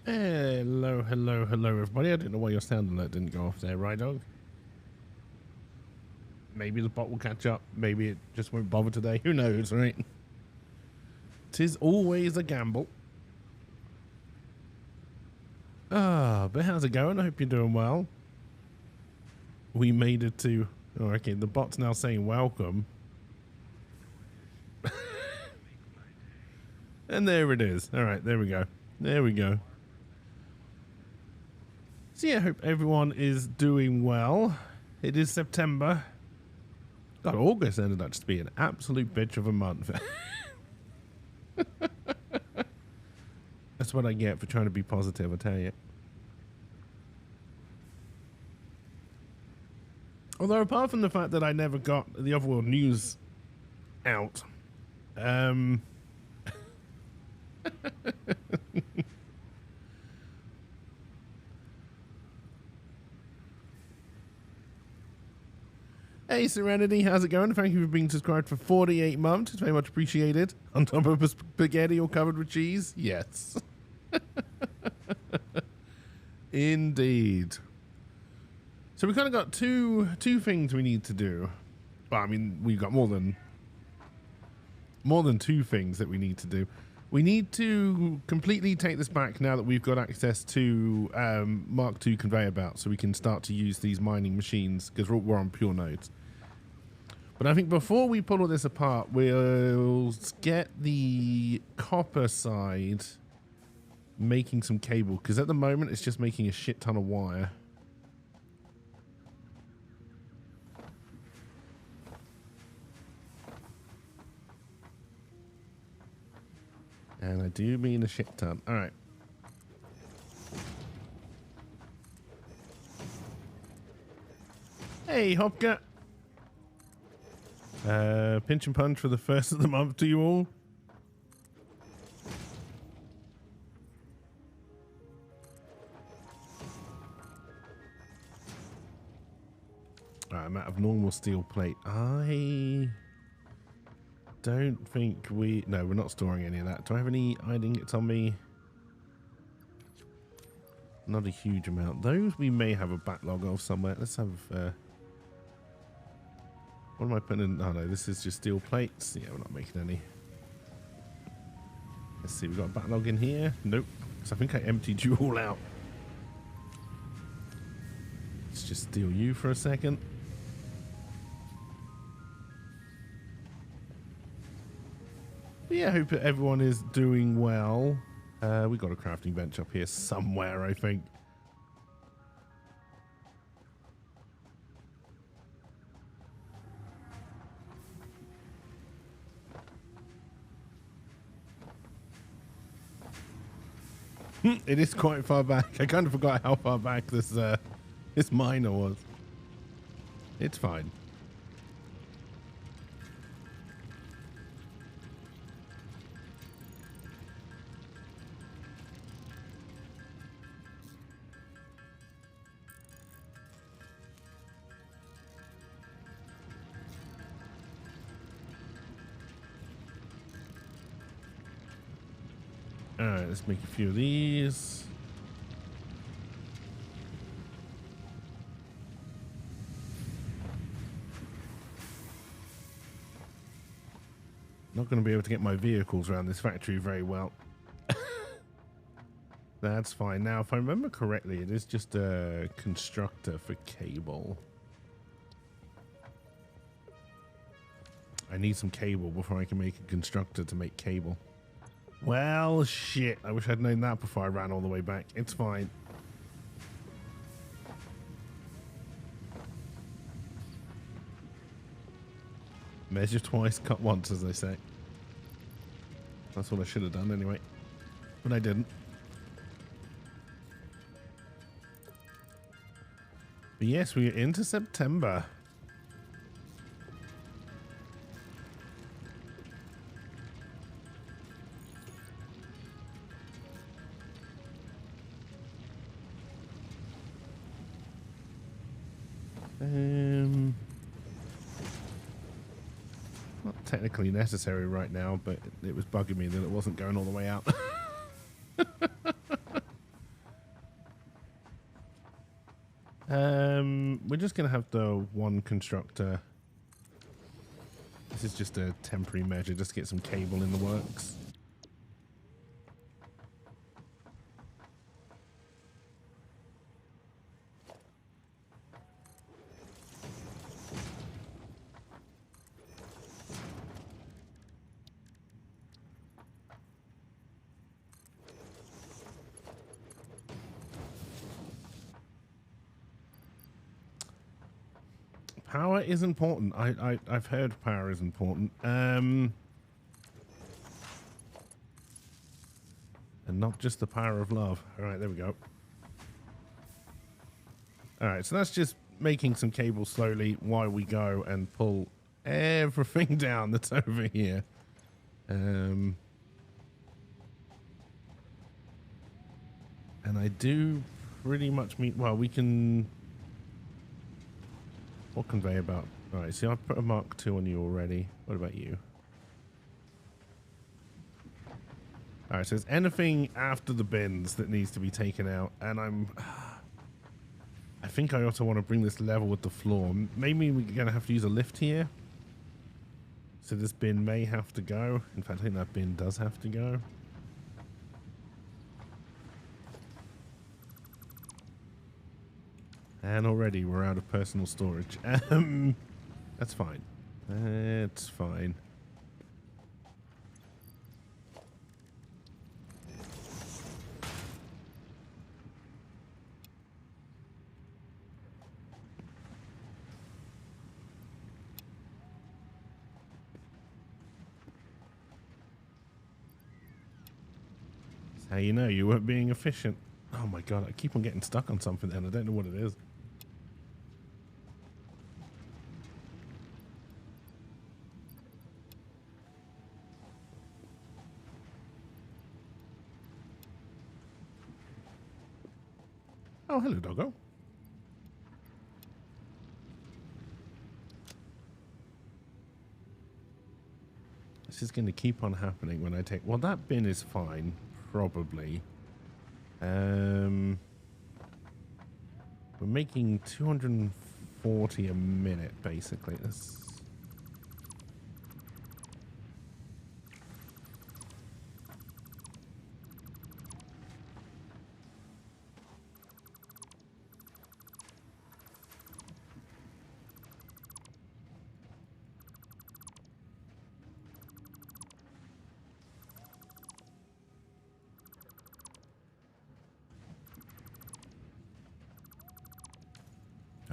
Hello, hello, hello, everybody. I don't know why your sound alert didn't go off there, right, dog? Maybe the bot will catch up. Maybe it just won't bother today. Who knows, right? 'Tis always a gamble. But how's it going? I hope you're doing well. We made it to... Oh, okay, the bot's now saying welcome. And there it is. All right, there we go. There we go. So yeah, I hope everyone is doing well. It is September. God, August ended up just being an absolute bitch of a month. That's what I get for trying to be positive, I tell you. Although apart from the fact that I never got the Otherworld news out, Hey Serenity, how's it going? Thank you for being subscribed for 48 months. It's very much appreciated. On top of a spaghetti all covered with cheese? Yes. Indeed. So we kind of got two things we need to do. Well, I mean, we've got more than two things that we need to do. We need to completely take this back now that we've got access to Mark II conveyor belts, so we can start to use these mining machines because we're on pure nodes. But I think before we pull all this apart, we'll get the copper side making some cable, because at the moment it's just making a shit ton of wire. And I do mean a shit ton. All right. Hey, Hopka. Pinch and punch for the first of the month to you all. Alright, I'm out of normal steel plate. I don't think we... No, we're not storing any of that. Do I have any iron ingots on me? Not a huge amount. Those we may have a backlog of somewhere. Let's have... what am I putting in? Oh no, this is just steel plates. Yeah, we're not making any. Let's see, we've got a backlog in here. Nope, because I think I emptied you all out. Let's just steal you for a second. But yeah, I hope that everyone is doing well. We got a crafting bench up here somewhere, I think. It is quite far back. I kind of forgot how far back this miner was. It's fine. Alright, let's make a few of these. Not going to be able to get my vehicles around this factory very well. That's fine. Now, if I remember correctly, it is just a constructor for cable. I need some cable before I can make a constructor to make cable. Well, shit. I wish I'd known that before I ran all the way back. It's fine. Measure twice, cut once, as they say. That's what I should have done anyway. But I didn't. But yes, we are into September. Not technically necessary right now, but it was bugging me that it wasn't going all the way out. We're just going to have the one constructor. This is just a temporary measure, just to get some cable in the works. Power is important. I've heard power is important. And not just the power of love. All right, there we go. All right, so that's just making some cables slowly while we go and pull everything down that's over here. And I do pretty much mean, well, we can... What conveyor belt? All right, see, I've put a Mark II on you already. What about you? All right, so there's anything after the bins that needs to be taken out, and I think I also want to bring this level with the floor. Maybe we're going to have to use a lift here. So this bin may have to go. In fact, I think that bin does have to go. And already we're out of personal storage. That's fine. It's fine. That's how you know you weren't being efficient. Oh my god, I keep on getting stuck on something and I don't know what it is. Oh, hello, doggo. This is going to keep on happening when I take... Well, that bin is fine, probably. We're making 240 a minute, basically. That's...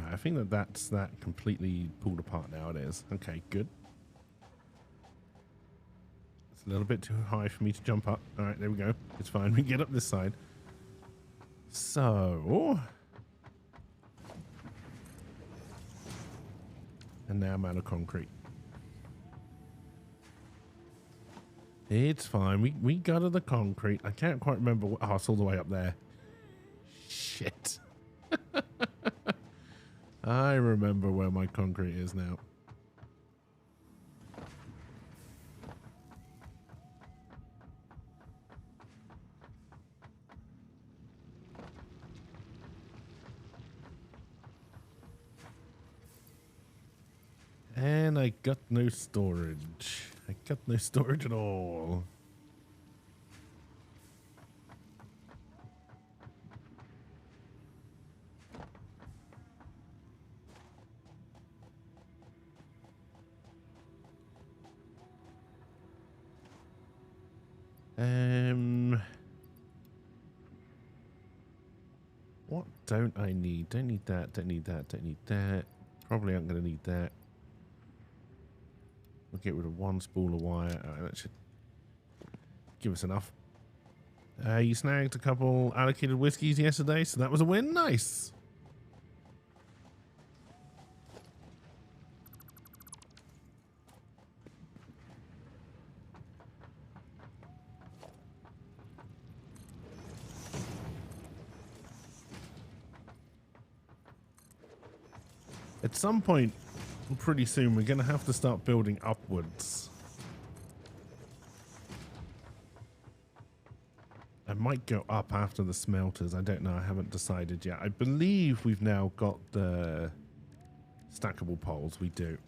I think that's that completely pulled apart now. It is. Okay, good. It's a little bit too high for me to jump up. All right, there we go. It's fine. We can get up this side. So... And now I'm out of concrete. It's fine. We got to the concrete. I can't quite remember what... Oh, it's all the way up there. Shit. I remember where my concrete is now. And I got no storage. I got no storage at all. What don't I need? Don't need that, don't need that, don't need that. Probably aren't going to need that. We'll get rid of one spool of wire. All right, that should give us enough. You snagged a couple allocated whiskies yesterday, so that was a win. Nice. At some point, pretty soon, we're going to have to start building upwards. I might go up after the smelters. I don't know. I haven't decided yet. I believe we've now got the stackable poles. We do.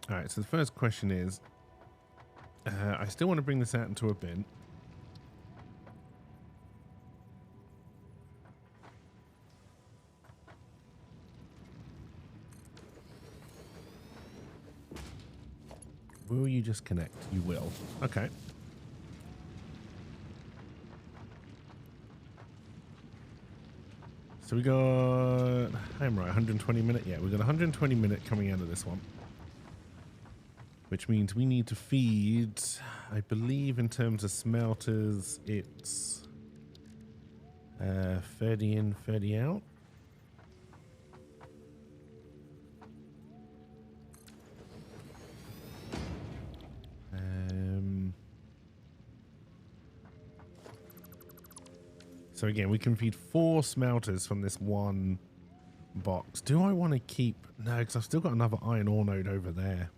All right, so the first question is, I still want to bring this out into a bin. Will you just connect? You will. Okay. So we got, I'm right, 120 minute. Yeah, we got 120 minute coming out of this one. Which means we need to feed, I believe in terms of smelters, it's 30 in, 30 out. So again, we can feed 4 smelters from this one box. Do I want to keep... No, because I've still got another iron ore node over there.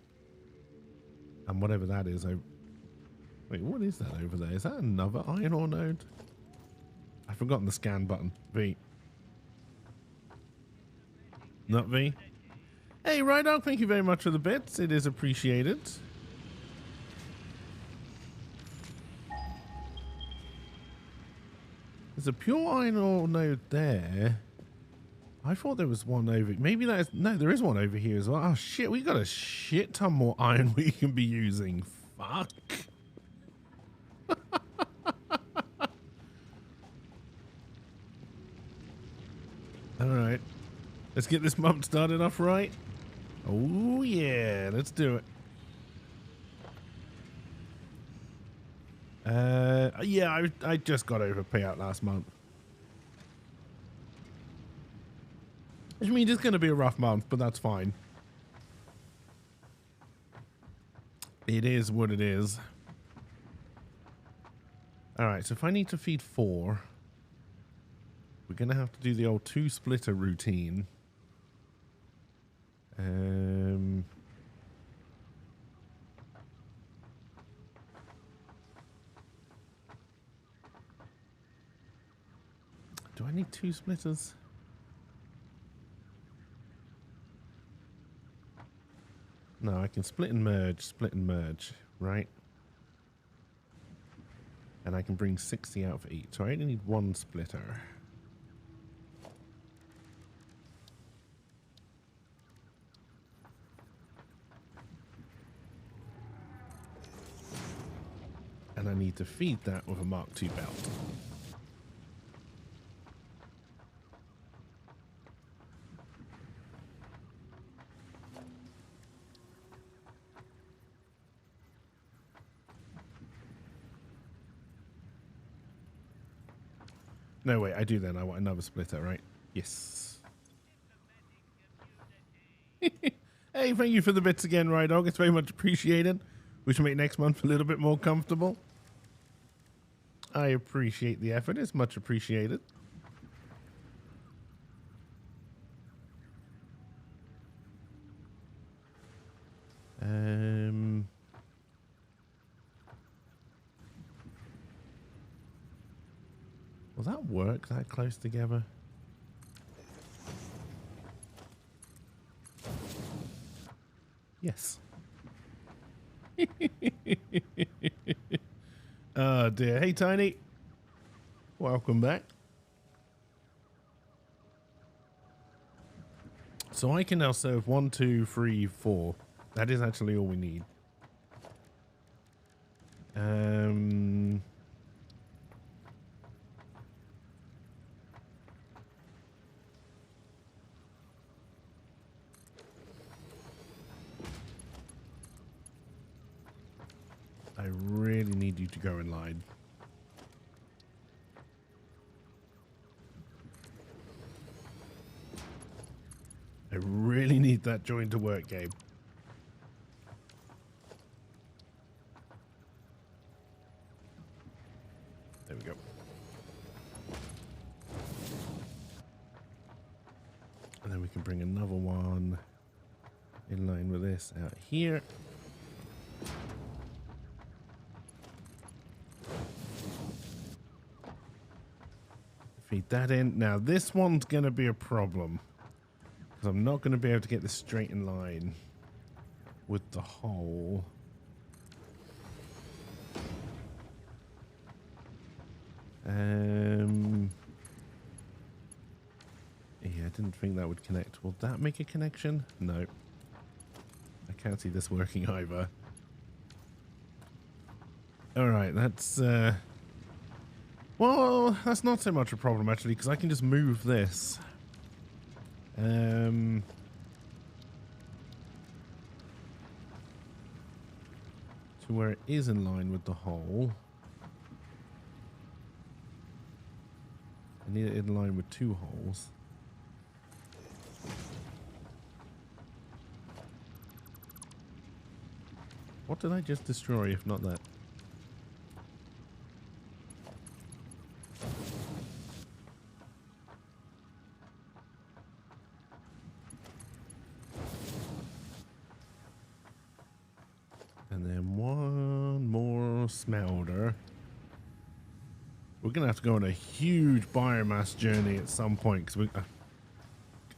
And whatever that is... Wait, what is that over there? Is that another iron ore node? I've forgotten the scan button. V. Not V? Hey, Rydog, thank you very much for the bits. It is appreciated. There's a pure iron ore node there. I thought there was one over... Maybe that is... No, there is one over here as well. Oh, shit. We got a shit ton more iron we can be using. Fuck. Alright. Let's get this month started off right. Oh, yeah. Let's do it. Yeah, I just got over payout last month. Which means it's going to be a rough month, but that's fine. It is what it is. Alright, so if I need to feed 4, we're going to have to do the old 2-splitter routine. Do I need 2 splitters? No, I can split and merge, right? And I can bring 60 out for each. So I only need 1 splitter. And I need to feed that with a Mark II belt. No, wait, I do then. I want another splitter, right? Yes. Hey, thank you for the bits again, Rydog. It's very much appreciated. We should make next month a little bit more comfortable. I appreciate the effort. It's much appreciated. Will that work that close together? Yes. Oh dear. Hey Tiny. Welcome back. So I can now serve 1, 2, 3, 4. That is actually all we need. I really need you to go in line. I really need that join to work, Gabe. There we go. And then we can bring another one in line with this out here. Feed that in. Now this one's going to be a problem because I'm not going to be able to get this straight in line with the hole. Yeah, I didn't think that would connect. Will that make a connection? No. I can't see this working either. Alright, that's well, that's not so much a problem actually, because I can just move this. To where it is in line with the hole. I need it in line with two holes. What did I just destroy if not that? And then one more smelter. We're going to have to go on a huge biomass journey at some point because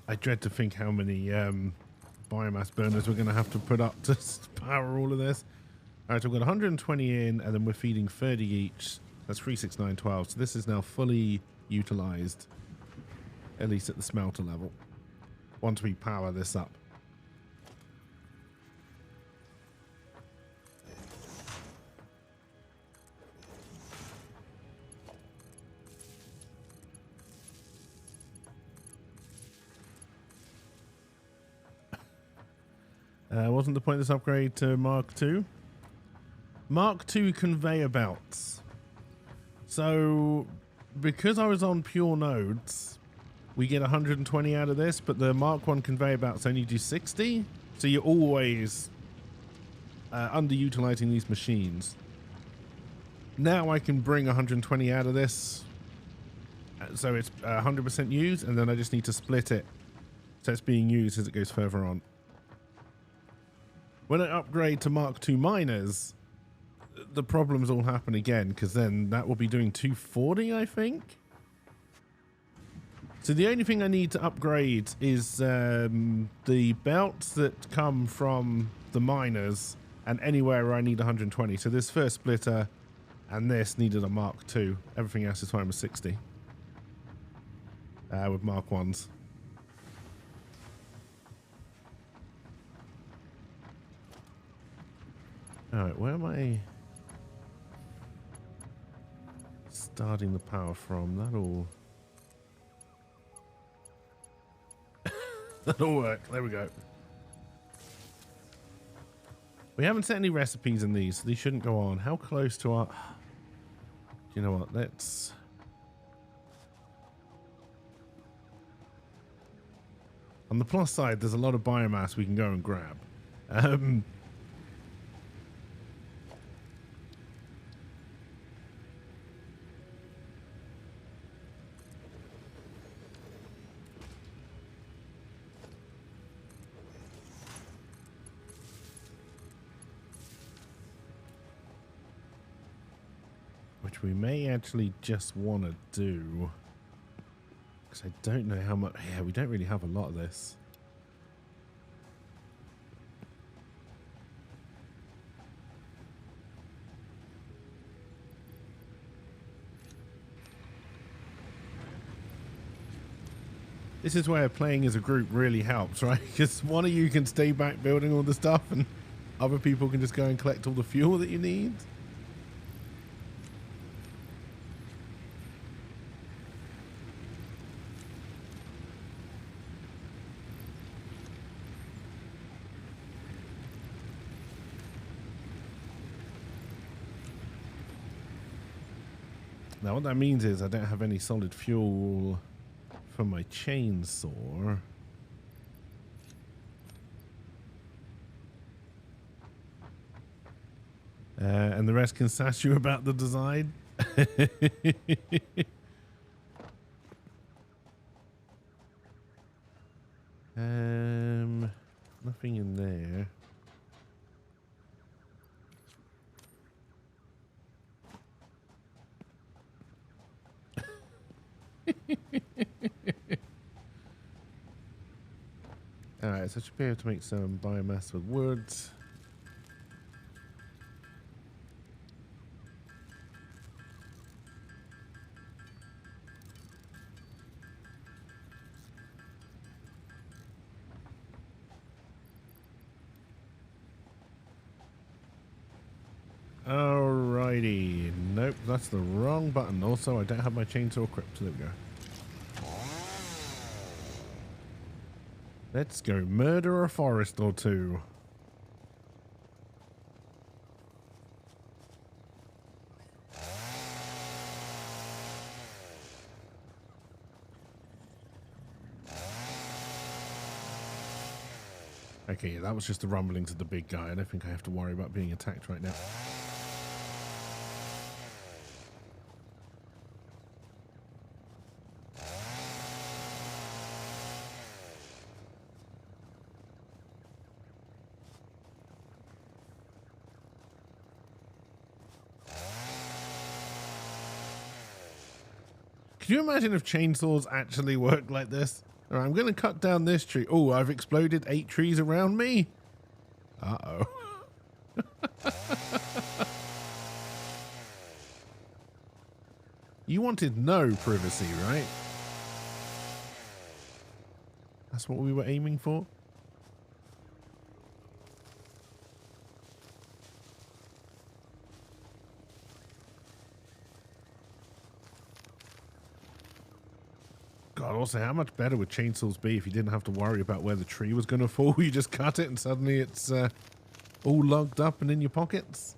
I dread to think how many biomass burners we're going to have to put up to power all of this. All right, so we've got 120 in, and then we're feeding 30 each. That's 36912. So this is now fully utilized, at least at the smelter level, once we power this up. Wasn't the point of this upgrade to Mark II? Mark II conveyor belts. So, because I was on pure nodes, we get 120 out of this, but the Mark I conveyor belts only do 60. So you're always underutilizing these machines. Now I can bring 120 out of this, so it's 100% used, and then I just need to split it so it's being used as it goes further on. When I upgrade to Mark II miners, the problems all happen again, because then that will be doing 240, I think. So the only thing I need to upgrade is the belts that come from the miners and anywhere where I need 120. So this first splitter and this needed a Mark II. Everything else is fine with 60. With Mark Is. Alright, where am I starting the power from? That'll work. There we go. We haven't set any recipes in these, so these shouldn't go on. How close to our... Do you know what? Let's... On the plus side, there's a lot of biomass we can go and grab. Which we may actually just want to do. Because I don't know how much... Yeah, we don't really have a lot of this. This is where playing as a group really helps, right? Because one of you can stay back building all the stuff and other people can just go and collect all the fuel that you need. Now what that means is I don't have any solid fuel for my chainsaw. And the rest can sass you about the design. Nothing in Right, so I should be able to make some biomass with wood. Alrighty. Nope, that's the wrong button. Also, I don't have my chainsaw equipped. There we go. Let's go murder a forest or two. Okay, yeah, that was just the rumblings of the big guy. I don't think I have to worry about being attacked right now. Can you imagine if chainsaws actually worked like this? All right, I'm going to cut down this tree. Oh, I've exploded 8 trees around me. Uh-oh. You wanted no privacy, right? That's what we were aiming for? God, also, how much better would chainsaws be if you didn't have to worry about where the tree was going to fall? You just cut it and suddenly it's all logged up and in your pockets.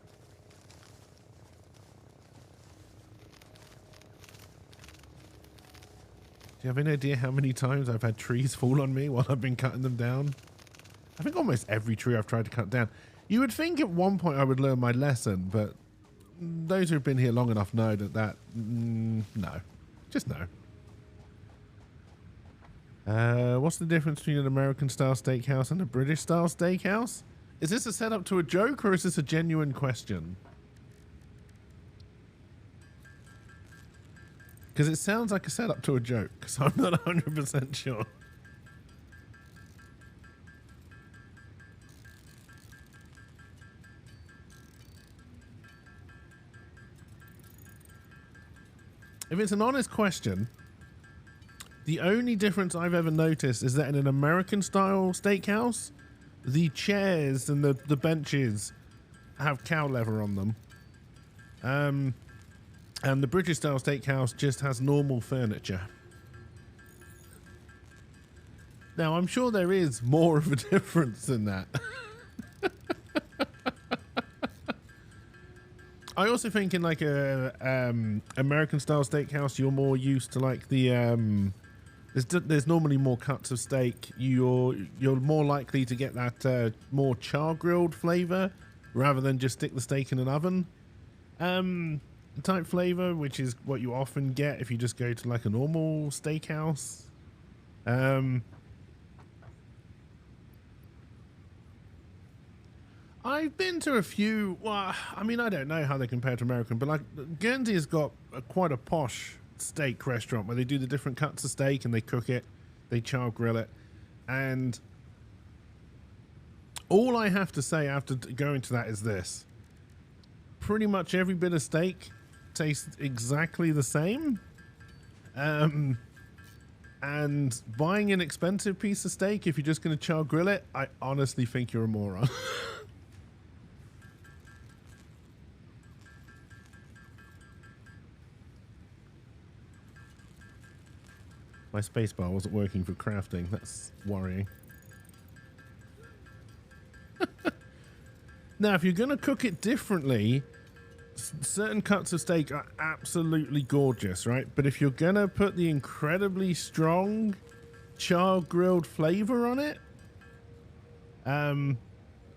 Do you have any idea how many times I've had trees fall on me while I've been cutting them down? I think almost every tree I've tried to cut down. You would think at one point I would learn my lesson, but those who've been here long enough know that no. Just no. What's the difference between an American-style steakhouse and a British-style steakhouse? Is this a setup to a joke, or is this a genuine question? Because it sounds like a setup to a joke, so I'm not 100% sure. If it's an honest question, the only difference I've ever noticed is that in an American-style steakhouse, the chairs and the benches have cow leather on them. And the British-style steakhouse just has normal furniture. Now, I'm sure there is more of a difference than that. I also think in like a American-style steakhouse, you're more used to like the there's normally more cuts of steak. You're more likely to get that more char-grilled flavor rather than just stick the steak in an oven type flavor, which is what you often get if you just go to like a normal steakhouse. I've been to a few. Well, I mean, I don't know how they compare to American, but like Guernsey has got quite a posh steak restaurant where they do the different cuts of steak and they cook it, they char grill it, and all I have to say after going to that is this: pretty much every bit of steak tastes exactly the same. And buying an expensive piece of steak if you're just going to char grill it, I honestly think you're a moron. My spacebar wasn't working for crafting. That's worrying. Now, if you're going to cook it differently, certain cuts of steak are absolutely gorgeous, right? But if you're going to put the incredibly strong char-grilled flavor on it,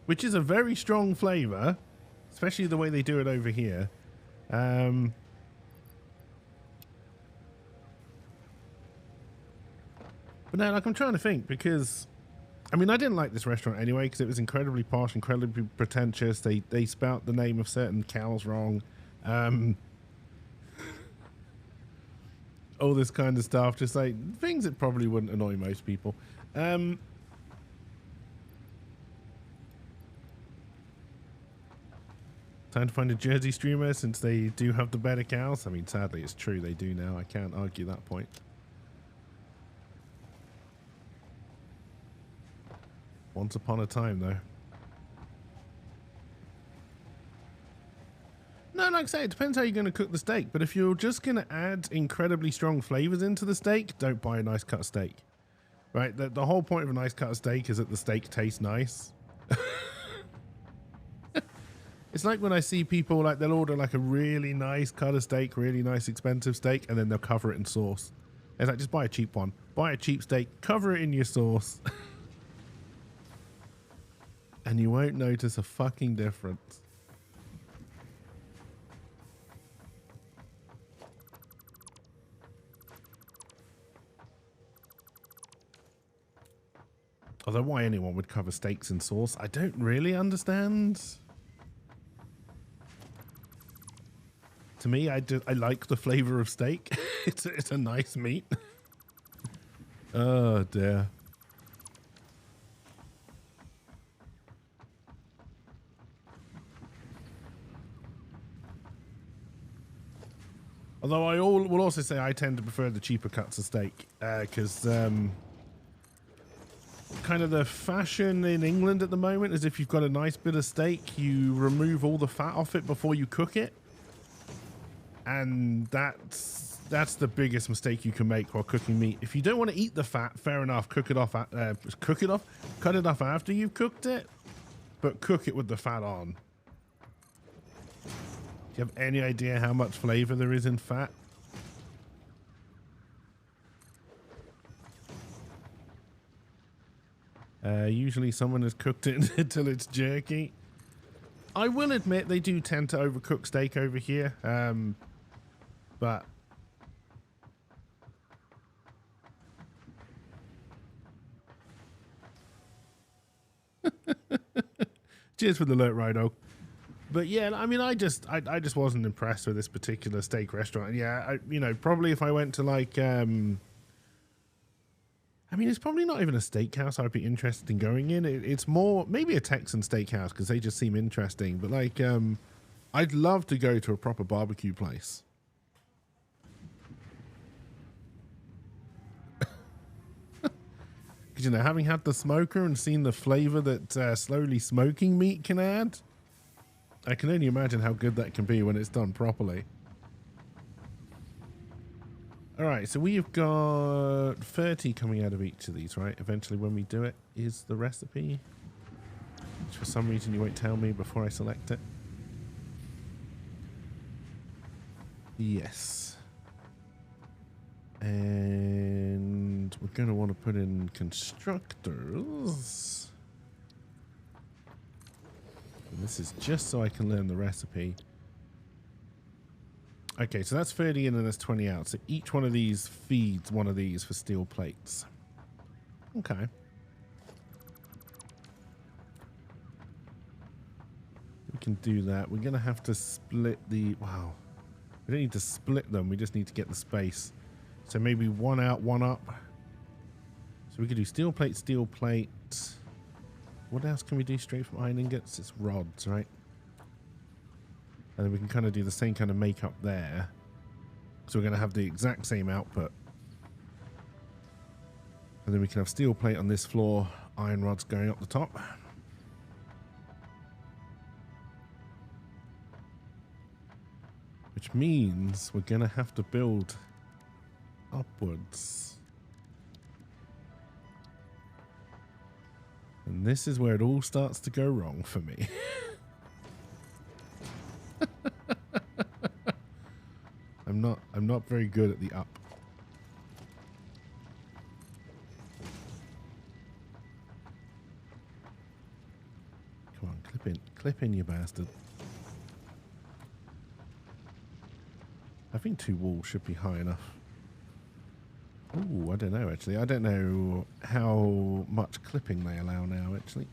which is a very strong flavor, especially the way they do it over here, but now, like, I'm trying to think, because, I mean, I didn't like this restaurant anyway, because it was incredibly posh, incredibly pretentious. They spout the name of certain cows wrong. All this kind of stuff, just like things that probably wouldn't annoy most people. Time to find a Jersey streamer since they do have the better cows. I mean, sadly, it's true. They do now. I can't argue that point. Once upon a time, though. No, like I say, it depends how you're going to cook the steak. But if you're just going to add incredibly strong flavors into the steak, don't buy a nice cut steak. Right? The whole point of a nice cut steak is that the steak tastes nice. It's like when I see people, like, they'll order like a really nice cut of steak, really nice expensive steak, and then they'll cover it in sauce. It's like, just buy a cheap one. Buy a cheap steak, cover it in your sauce. And you won't notice a fucking difference. Although why anyone would cover steaks in sauce, I don't really understand. To me, I like the flavor of steak. It's a nice meat. Oh dear. Although I will also say I tend to prefer the cheaper cuts of steak because kind of the fashion in England at the moment is if you've got a nice bit of steak, you remove all the fat off it before you cook it. And that's the biggest mistake you can make while cooking meat. If you don't want to eat the fat, fair enough, cut it off after you've cooked it, but cook it with the fat on. Do you have any idea how much flavor there is in fat? Usually someone has cooked it until it's jerky. I will admit they do tend to overcook steak over here, but cheers for the alert, Rhino. But yeah, I mean, I just wasn't impressed with this particular steak restaurant. Yeah, you know, probably if I went to like, I mean, it's probably not even a steakhouse I'd be interested in going in. It's more maybe a Texan steakhouse because they just seem interesting. But like, I'd love to go to a proper barbecue place. Because, you know, having had the smoker and seen the flavor that slowly smoking meat can add, I can only imagine how good that can be when it's done properly. All right, so we've got 30 coming out of each of these, right? Eventually when we do it is the recipe. Which for some reason you won't tell me before I select it. Yes. And we're going to want to put in constructors. And this is just so I can learn the recipe. Okay, so that's 30 in and there's 20 out. So each one of these feeds one of these for steel plates. Okay. We can do that. We're going to have to split the... Wow. We don't need to split them. We just need to get the space. So maybe one out, one up. So we could do steel plate, steel plate. What else can we do straight from iron ingots? It's rods, right? And then we can kind of do the same kind of makeup there. So we're going to have the exact same output. And then we can have steel plate on this floor, iron rods going up the top. Which means we're going to have to build upwards. And this is where it all starts to go wrong for me. I'm not very good at the up. Come on, clip in, you bastard. I think 2 walls should be high enough. Oh, I don't know actually. I don't know how much clipping they allow now actually.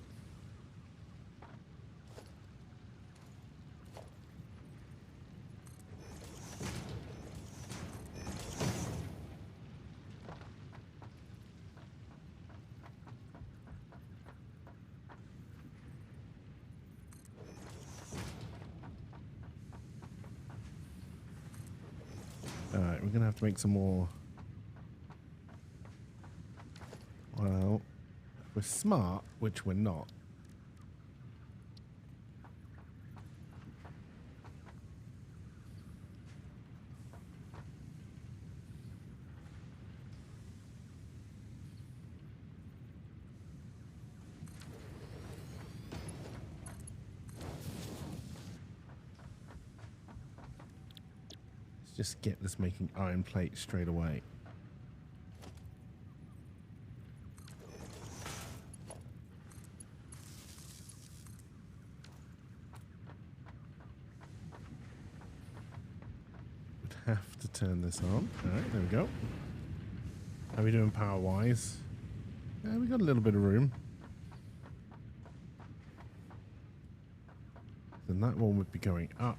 Alright, we're going to have to make some more. Well, if we're smart, which we're not. Just get this making iron plate straight away. Would have to turn this on. All right, there we go. How are we doing power-wise? Yeah, we got a little bit of room. Then that one would be going up.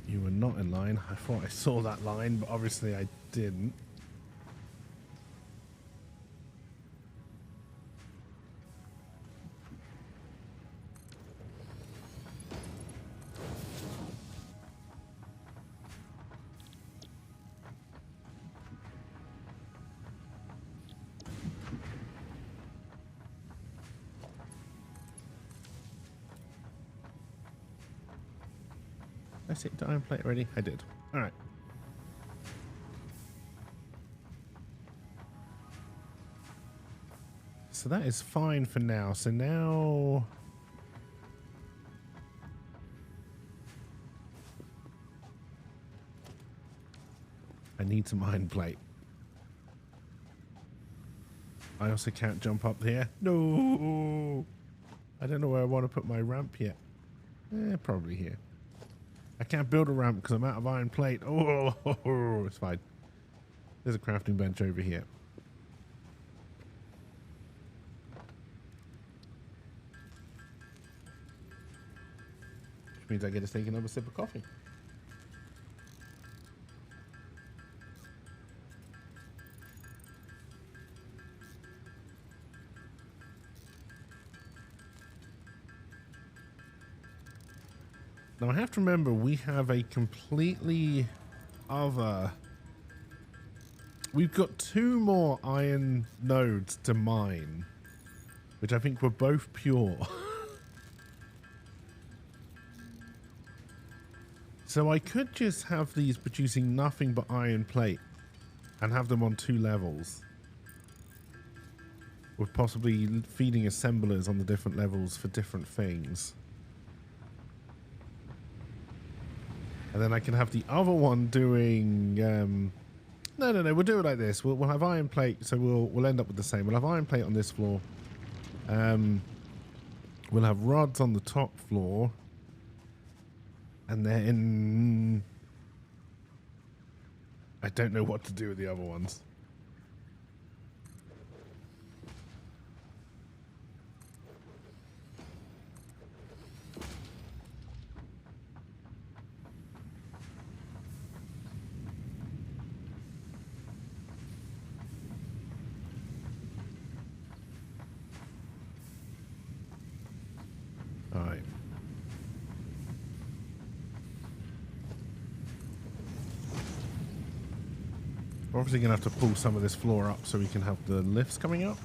You were not in line. I thought I saw that line, but obviously I didn't. I set the iron plate already? I did. All right. So that is fine for now. So now I need some iron plate. I also can't jump up here. No. I don't know where I want to put my ramp yet. Probably here. I can't build a ramp because I'm out of iron plate. Oh, it's fine. There's a crafting bench over here. Which means I get to take another sip of coffee. Now I have to remember we have a completely other... We've got 2 more iron nodes to mine, which I think were both pure. So I could just have these producing nothing but iron plate and have them on 2 levels. With possibly feeding assemblers on the different levels for different things. And then I can have the other one doing... No, we'll do it like this. We'll have iron plate, so we'll end up with the same. We'll have iron plate on this floor. We'll have rods on the top floor. And then... I don't know what to do with the other ones. Alright. We're obviously going to have to pull some of this floor up so we can have the lifts coming up.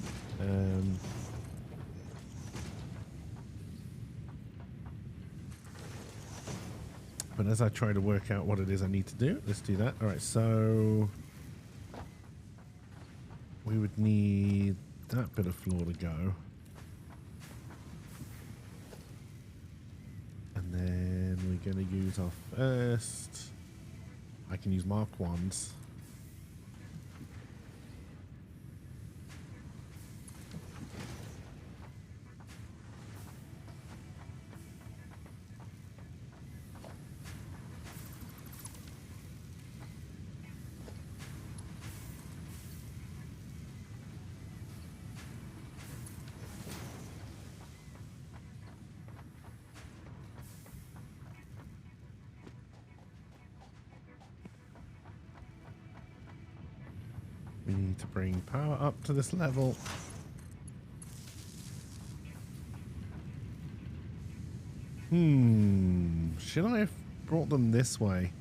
But as I try to work out what it is I need to do, let's do that. Alright, so... we would need that bit of floor to go. And then we're going to use our first... I can use Mark 1s. We need to bring power up to this level. Should I have brought them this way?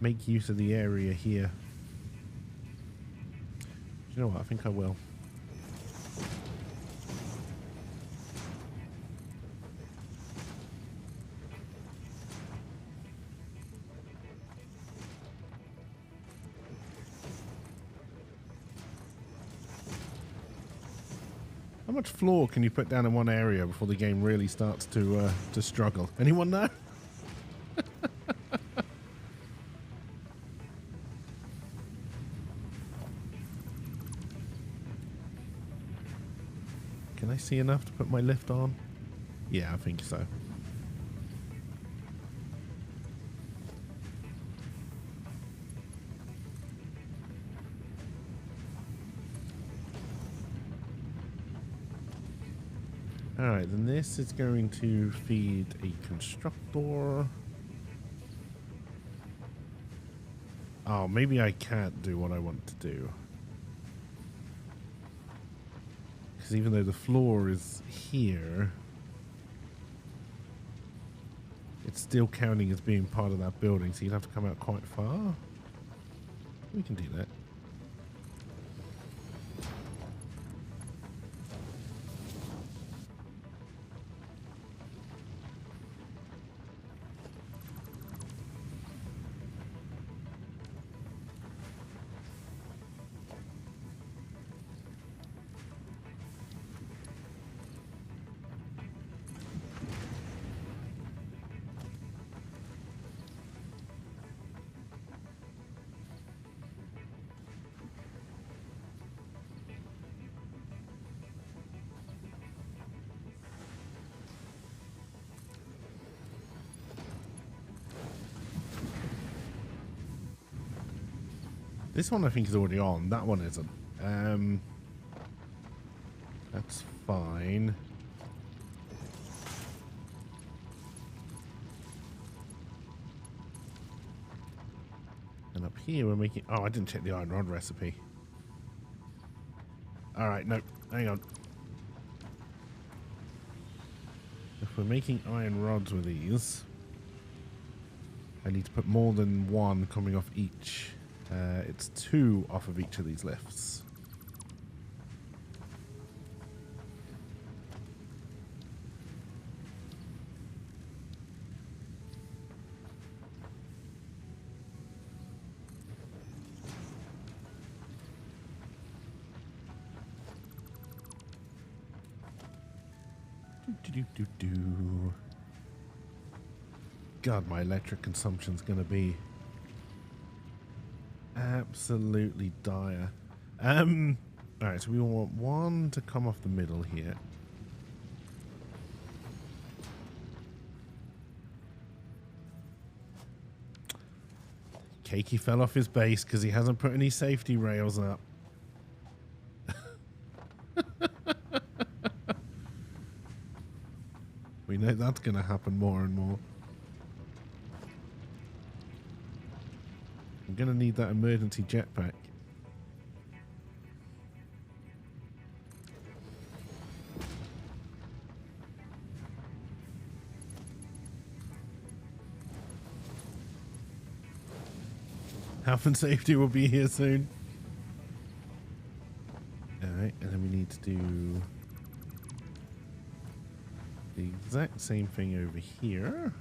Make use of the area here. You know what? I think I will. How much floor can you put down in one area before the game really starts to struggle? Anyone know? Can I see enough to put my lift on? Yeah, I think so. Alright, then this is going to feed a constructor. Oh, maybe I can't do what I want to do. Because even though the floor is here, it's still counting as being part of that building, so you'd have to come out quite far. We can do that. This one I think is already on. That one isn't. That's fine. And up here we're making... Oh, I didn't check the iron rod recipe. Alright, no. Hang on. If we're making iron rods with these, I need to put more than one coming off each. It's 2 off of each of these lifts. God, my electric consumption's gonna be absolutely dire. Alright, so we want one to come off the middle here. Cakey fell off his base because he hasn't put any safety rails up. We know that's going to happen more and more. I'm going to need that emergency jetpack. Health and safety will be here soon. Alright, and then we need to do the exact same thing over here.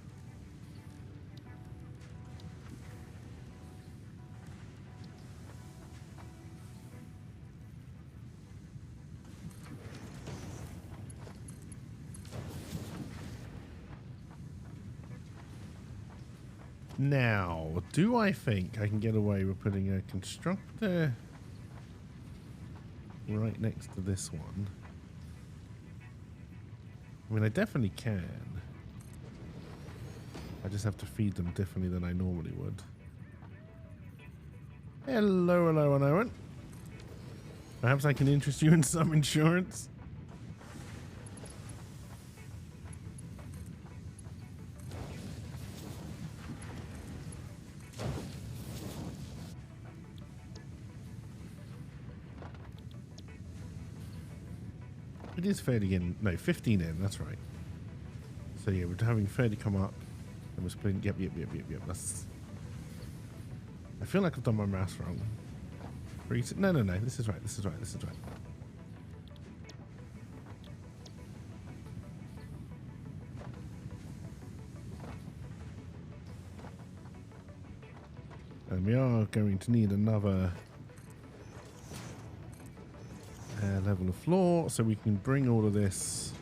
Now, do I think I can get away with putting a constructor right next to this one? I mean, I definitely can. I just have to feed them differently than I normally would. Hello, hello, and Owen. Perhaps I can interest you in some insurance. It is 30 in. No, 15 in. That's right. So yeah, we're having 30 come up. And we're splitting. Yep. That's... I feel like I've done my maths wrong. No. This is right. And we are going to need another level of floor, so we can bring all of this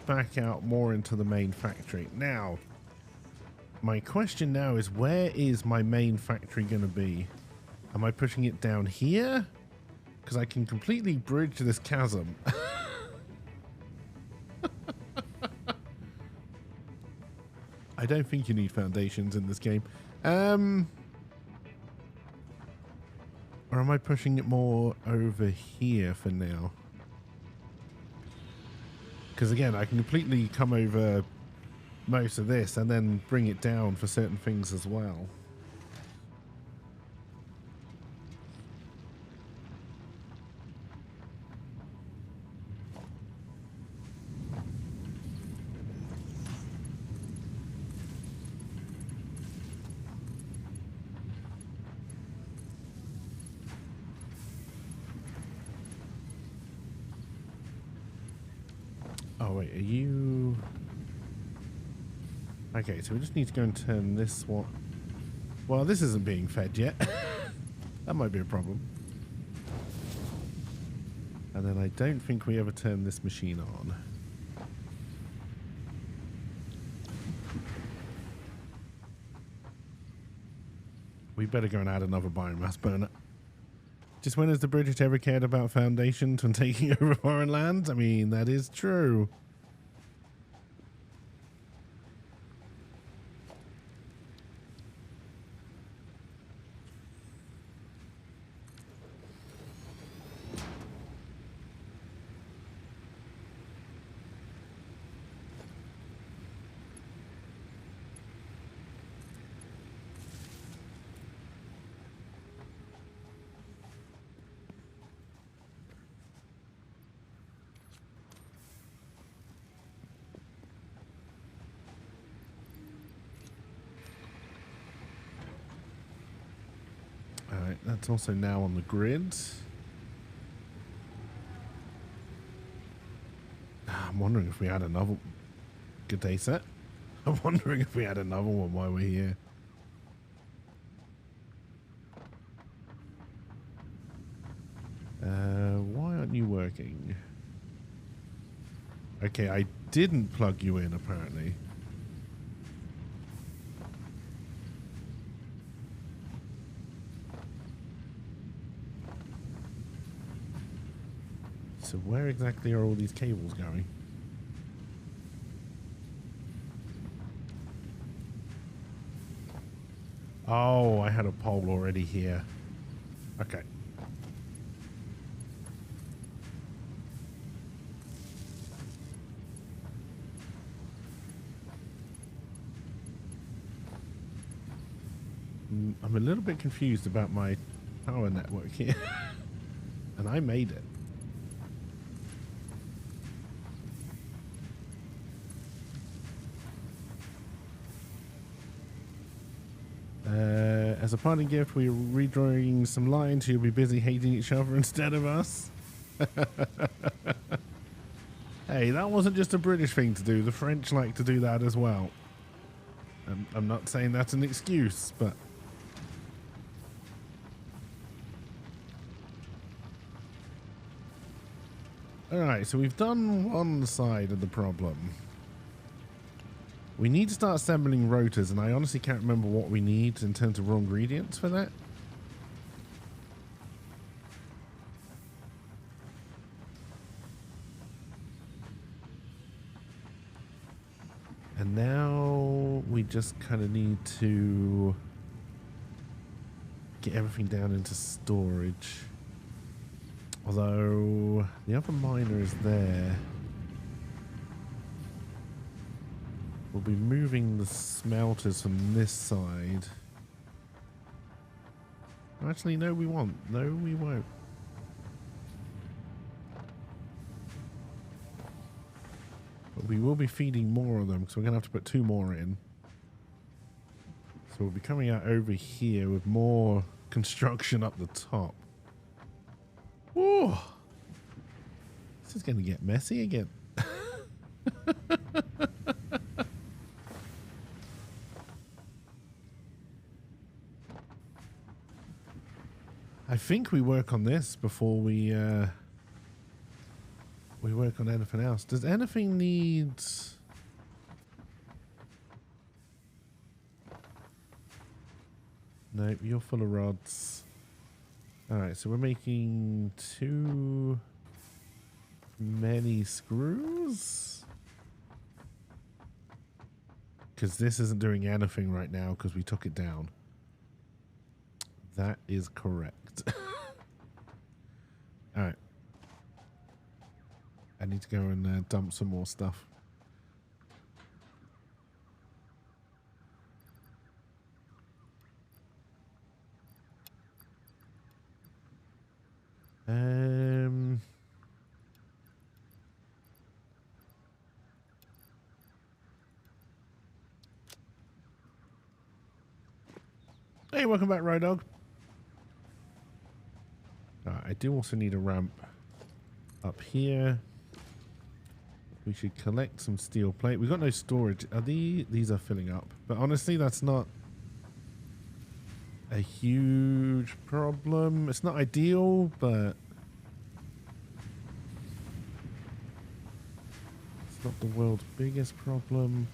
back out more into the main factory. Now, my question now is, where is my main factory going to be? Am I pushing it down here? Because I can completely bridge this chasm. I don't think you need foundations in this game. Or am I pushing it more over here for now? Because again, I can completely come over most of this and then bring it down for certain things as well. Oh wait, are you... Okay, so we just need to go and turn this one... Well, this isn't being fed yet. That might be a problem. And then I don't think we ever turn this machine on. We better go and add another biomass burner. Just when has the British ever cared about foundations when taking over foreign lands? I mean, that is true. Alright, that's also now on the grid. I'm wondering if we had another... Good day, set. I'm wondering if we had another one while we're here. Why aren't you working? Okay, I didn't plug you in, apparently. So where exactly are all these cables going? Oh, I had a pole already here. Okay. I'm a little bit confused about my power network here. And I made it. As a parting gift, we're redrawing some lines who'll be busy hating each other instead of us. Hey, that wasn't just a British thing to do. The French like to do that as well. I'm not saying that's an excuse, but... Alright, so we've done one side of the problem. We need to start assembling rotors, and I honestly can't remember what we need in terms of raw ingredients for that. And now we just kind of need to get everything down into storage. Although the other miner is there. We'll be moving the smelters from this side. Actually, no, we won't. No, we won't. we will be feeding more of them because we're going to have to put 2 more in. So we'll be coming out over here with more construction up the top. Ooh. This is going to get messy again. I think we work on this before we work on anything else. Does anything need... Nope, you're full of rods. Alright, so we're making too many screws? Because this isn't doing anything right now because we took it down. That is correct. Alright. I need to go and dump some more stuff. Hey, welcome back, Road Dog. I do also need a ramp up here. We should collect some steel plate. We've got no storage. Are these are filling up, but honestly, that's not a huge problem. It's not ideal, but it's not the world's biggest problem.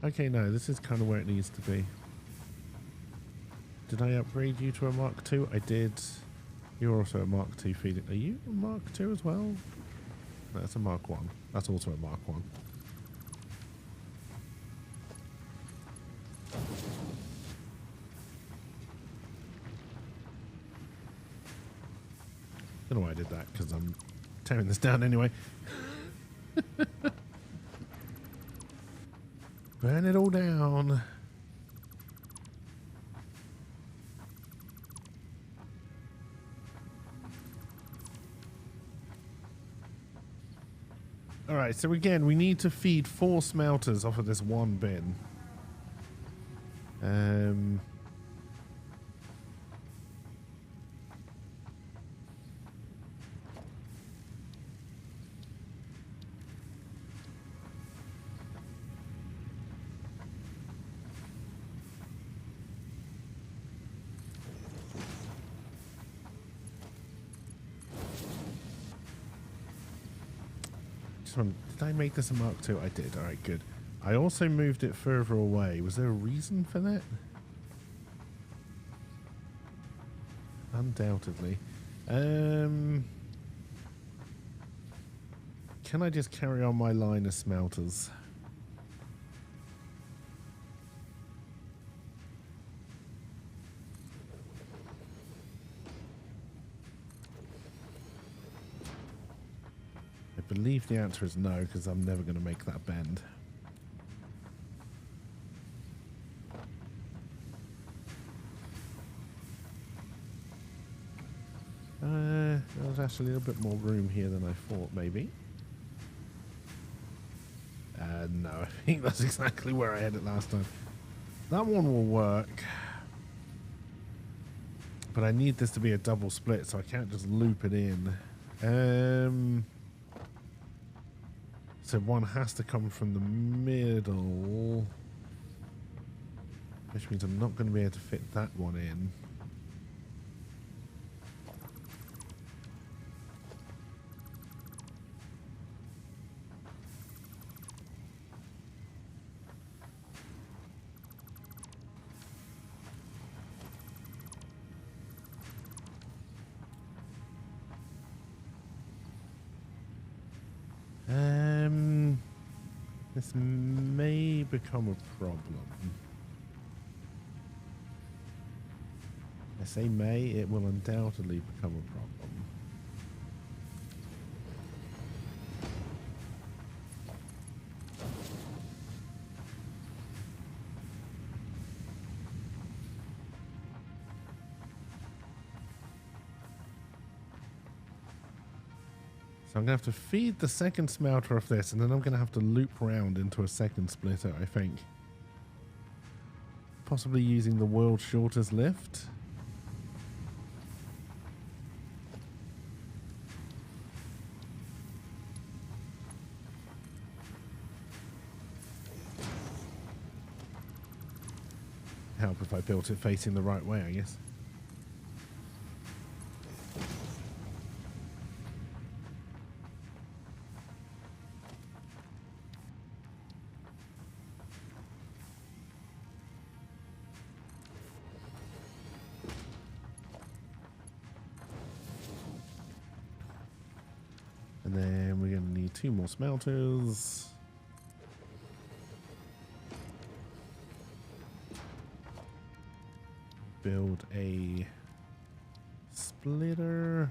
Okay, no, this is kind of where it needs to be. Did I upgrade you to a Mark II? I did. You're also a Mark II feeder. Are you a Mark II as well? No, that's a Mark I. That's also a Mark I. Don't know why I did that, because I'm tearing this down anyway. Burn it all down. Alright, so again, we need to feed 4 smelters off of this one bin. Did I make this a Mark II? I did. Alright, good. I also moved it further away. Was there a reason for that? Undoubtedly. Can I just carry on my line of smelters? I believe the answer is no, because I'm never going to make that bend. There's actually a little bit more room here than I thought, maybe. No, I think that's exactly where I had it last time. That one will work. But I need this to be a double split, so I can't just loop it in. So one has to come from the middle, which means I'm not going to be able to fit that one in. This may become a problem. I say may, it will undoubtedly become a problem. So I'm going to have to feed the second smelter of this, and then I'm going to have to loop round into a second splitter, I think. Possibly using the world's shortest lift. Help if I built it facing the right way, I guess. And then we're going to need 2 more smelters. Build a splitter.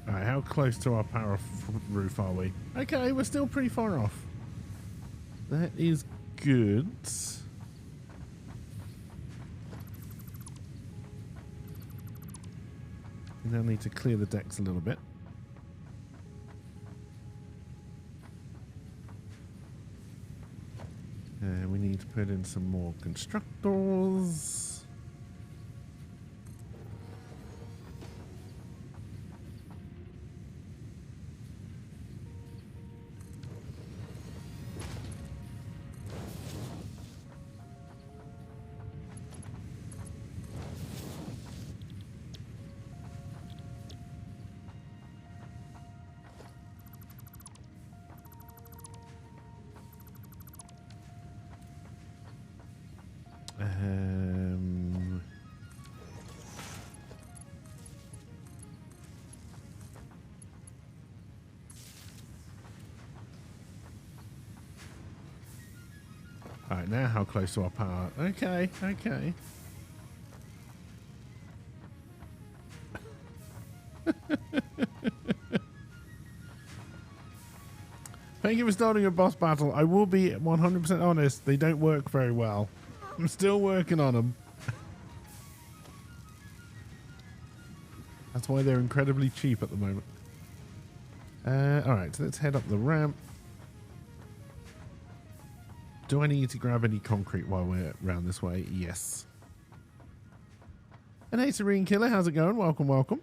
Alright, how close to our power roof are we? Okay, we're still pretty far off. That is good. We now need to clear the decks a little bit. And we need to put in some more constructors. Alright, now how close to our power? Okay, okay. Thank you for starting a boss battle. I will be 100% honest, they don't work very well. I'm still working on them. That's why they're incredibly cheap at the moment. Alright, so let's head up the ramp. Do I need to grab any concrete while we're around this way? Yes. And hey, Serene Killer, how's it going? Welcome, welcome.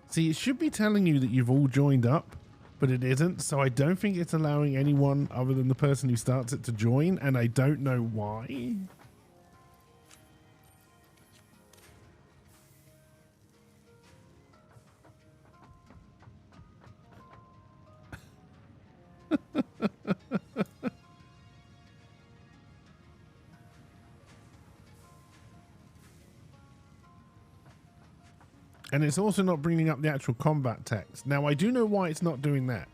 See, it should be telling you that you've all joined up, but it isn't. So I don't think it's allowing anyone other than the person who starts it to join, and I don't know why. And it's also not bringing up the actual combat text. Now, I do know why it's not doing that.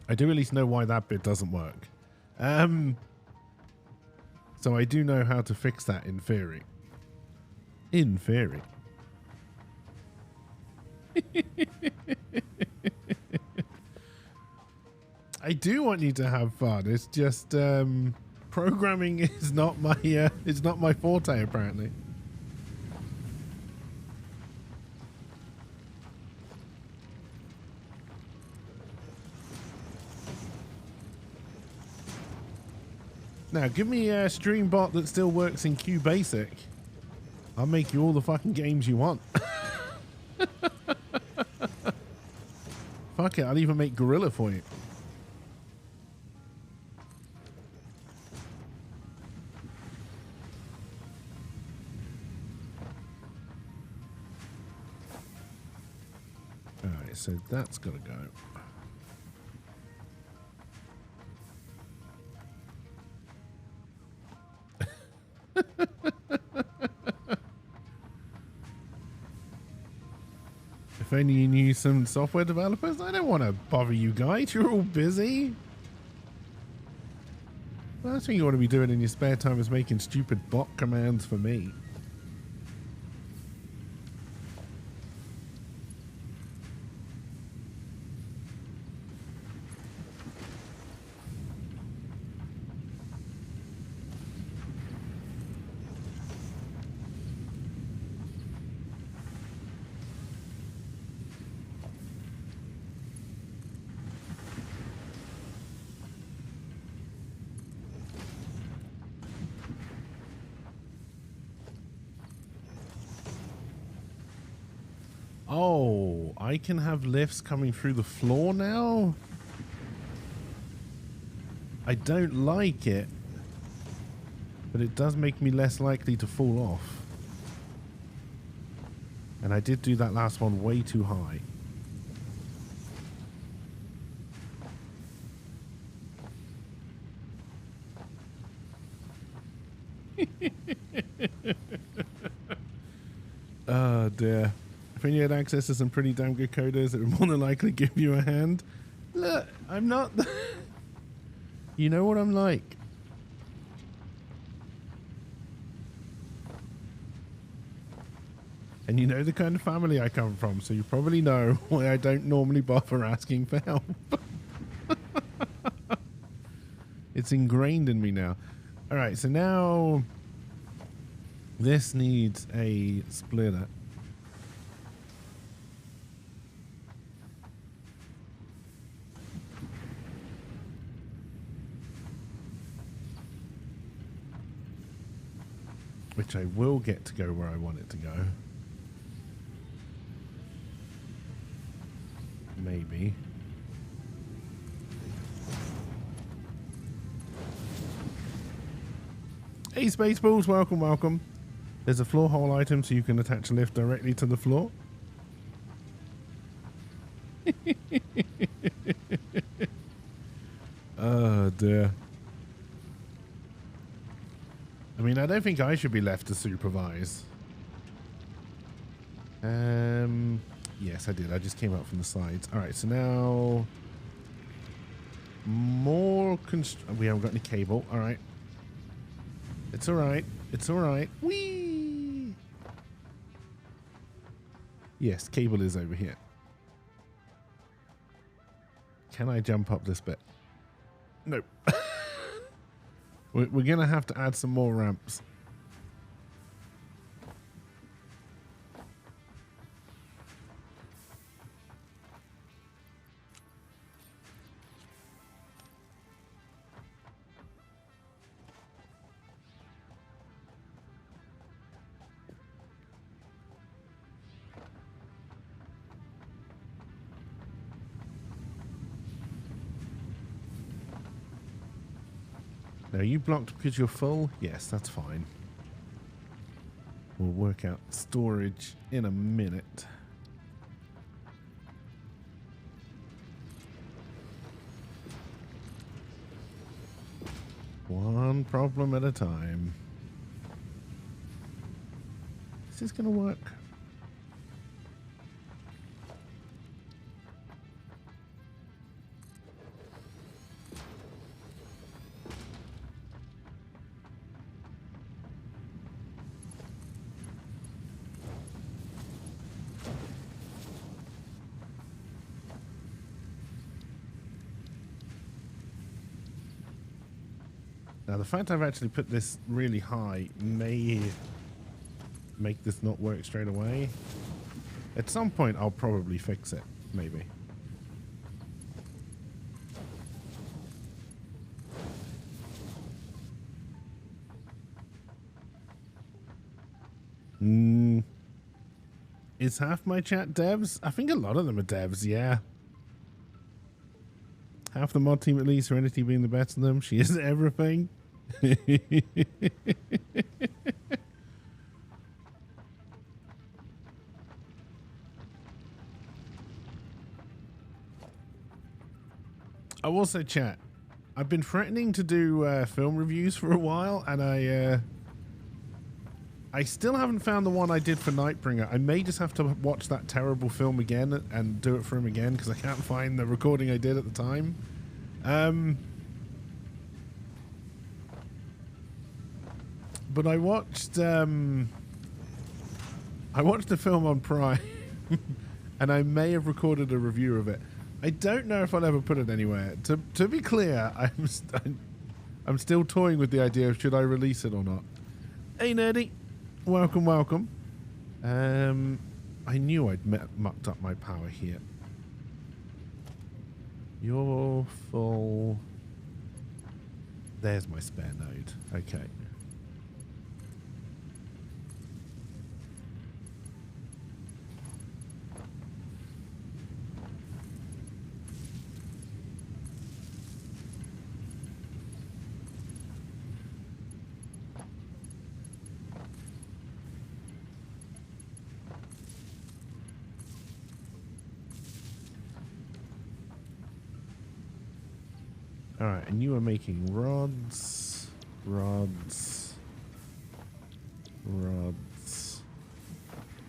I do at least know why that bit doesn't work. So I do know how to fix that in theory. In theory. I do want you to have fun. It's just programming is not my forte apparently. Now, give me a stream bot that still works in QBasic. I'll make you all the fucking games you want. Fuck it, I'll even make Gorilla for you. Right, so that's got to go. If only you knew some software developers. I don't want to bother you guys. You're all busy. The last thing you want to be doing in your spare time is making stupid bot commands for me. Oh, I can have lifts coming through the floor now? I don't like it, but it does make me less likely to fall off. And I did do that last one way too high. Oh dear. If you had access to some pretty damn good coders that would more than likely give you a hand. Look, I'm not... You know what I'm like. And you know the kind of family I come from, so you probably know why I don't normally bother asking for help. It's ingrained in me now. Alright, so now this needs a splitter. Which I will get to go where I want it to go. Maybe. Hey Spaceballs, welcome, welcome. There's a floor hole item so you can attach a lift directly to the floor. Oh dear. I mean, I don't think I should be left to supervise. Yes, I did. I just came out from the sides. All right, so now more we haven't got any cable. All right. It's all right. It's all right. Whee! Yes, cable is over here. Can I jump up this bit? Nope. We're going to have to add some more ramps. Now, you blocked because you're full? Yes, that's fine. We'll work out storage in a minute. One problem at a time. Is this going to work? Now, the fact I've actually put this really high may make this not work straight away. At some point, I'll probably fix it, maybe. Is half my chat devs? I think a lot of them are devs, yeah. Half the mod team at least, Serenity being the best of them. She is everything. I will say, chat, I've been threatening to do film reviews for a while, and I still haven't found the one I did for Nightbringer. I may just have to watch that terrible film again and do it for him again, because I can't find the recording I did at the time. But I watched the film on Prime, and I may have recorded a review of it. I don't know if I'll ever put it anywhere. To be clear, I'm still toying with the idea of should I release it or not. Hey, Nerdy. Welcome, welcome. I knew I'd mucked up my power here. You're full. There's my spare node. Okay. Alright, and you are making rods, rods, rods,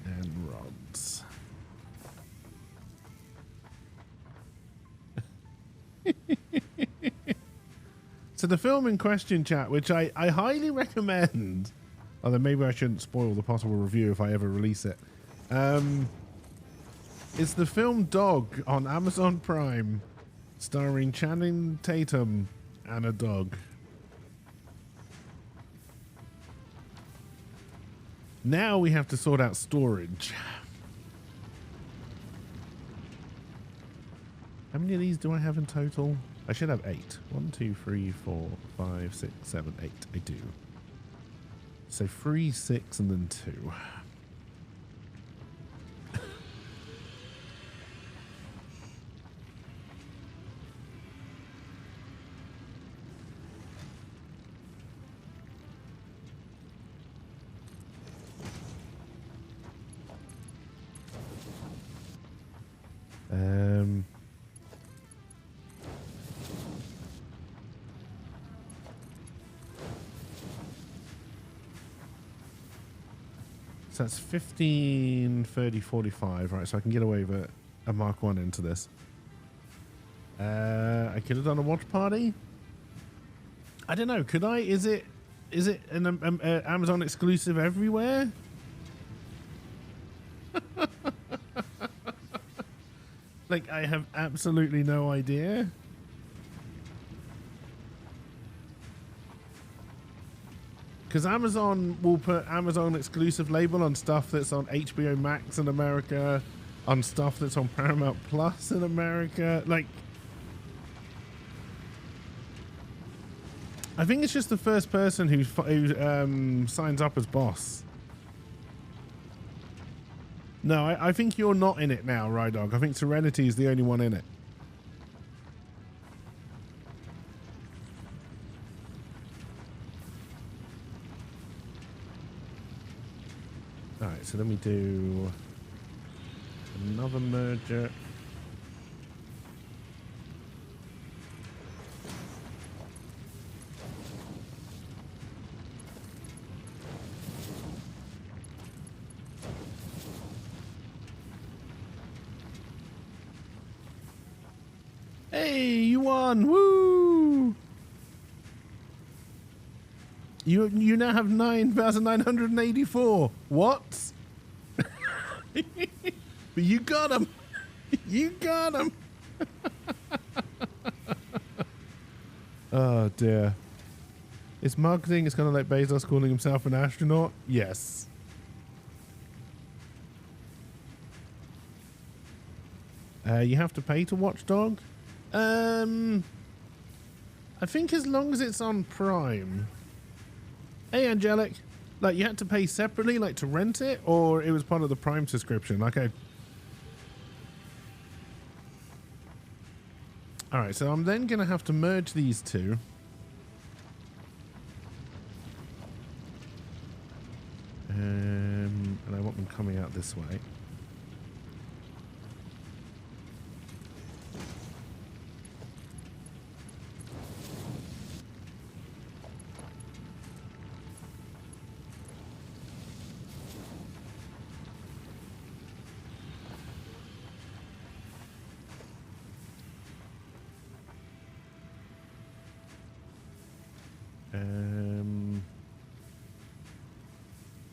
and rods. So the film in question, chat, which I highly recommend, although maybe I shouldn't spoil the possible review if I ever release it, it's the film Dog on Amazon Prime, starring Channing Tatum and a dog. Now we have to sort out storage. How many of these do I have in total? I should have 8. 1, 2, 3, 4, 5, 6, 7, 8. I do. So 3, 6, and then 2. So that's 15, 30, 45. Right, so I can get away with a Mark 1 into this. I could have done a watch party. I don't know. Could I? Is it an Amazon exclusive everywhere? Like, I have absolutely no idea. Because Amazon will put Amazon exclusive label on stuff that's on HBO Max in America, on stuff that's on Paramount Plus in America. Like, I think it's just the first person who signs up as boss. No, I think you're not in it now, Rydog. I think Serenity is the only one in it. Alright, so then we do another merger. Hey, you won! Woo! You now have 9,984. What? But you got him. You got him. Oh dear. It's marketing. It's kind of like Bezos calling himself an astronaut. Yes. You have to pay to watch Dog. I think as long as it's on Prime. Hey, Angelic. Like, you had to pay separately, like, to rent it, or it was part of the Prime subscription? Okay. Alright, so I'm then going to have to merge these two. And I want them coming out this way.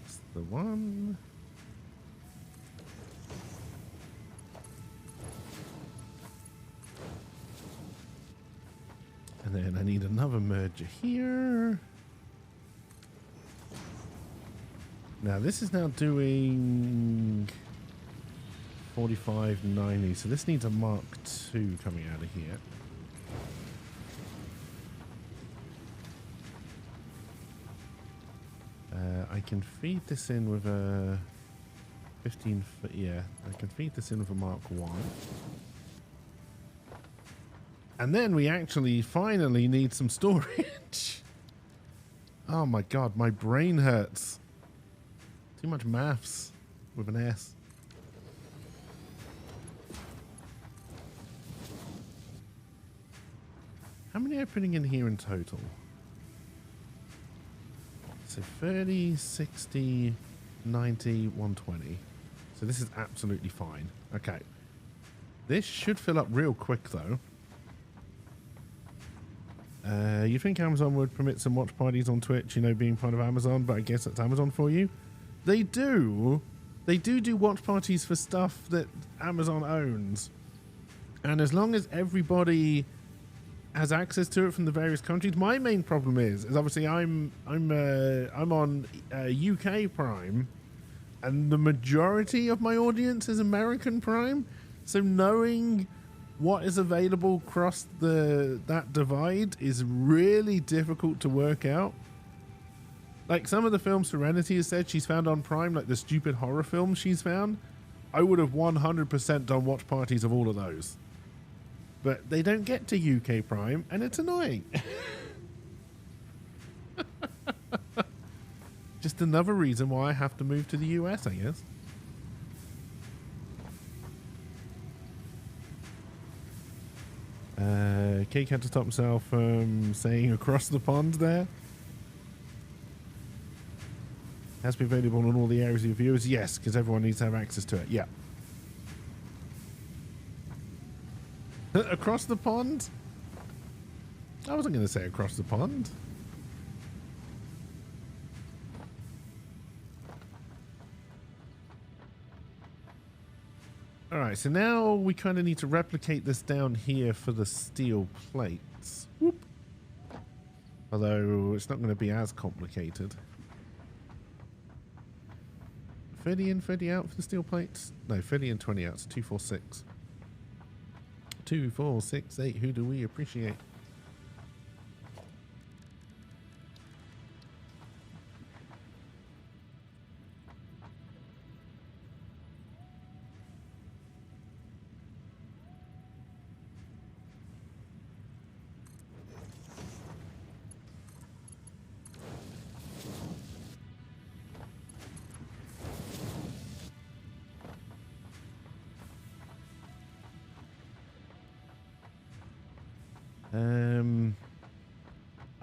That's the one. And then I need another merger here. Now this is now doing 4590, so this needs a Mark II coming out of here. I can feed this in with a 15 foot, yeah, I can feed this in with a Mark I. And then we actually finally need some storage. Oh my god, my brain hurts. Too much maths with an S. How many are you putting in here in total? So 30, 60, 90, 120. So this is absolutely fine. Okay. This should fill up real quick though. You think Amazon would permit some watch parties on Twitch, you know, being part of Amazon, but I guess that's Amazon for you. They do. They do watch parties for stuff that Amazon owns. And as long as everybody has access to it from the various countries, my main problem is obviously I'm on UK Prime, and the majority of my audience is American Prime. So knowing what is available across that divide is really difficult to work out. Like some of the films Serenity has said she's found on Prime, like the stupid horror films she's found, I would have 100% done watch parties of all of those. But they don't get to UK Prime, and it's annoying. Just another reason why I have to move to the US, I guess. Cake had to stop himself from saying across the pond there. Has to be available in all the areas of your viewers. Yes, because everyone needs to have access to it. Yeah. Across the pond? I wasn't going to say across the pond. Alright, so now we kind of need to replicate this down here for the steel plates. Whoop. Although it's not going to be as complicated. 30 in, 30 out for the steel plates? No, 30 in, 20 out. So 246. 2, 4, 6, 8. Who do we appreciate?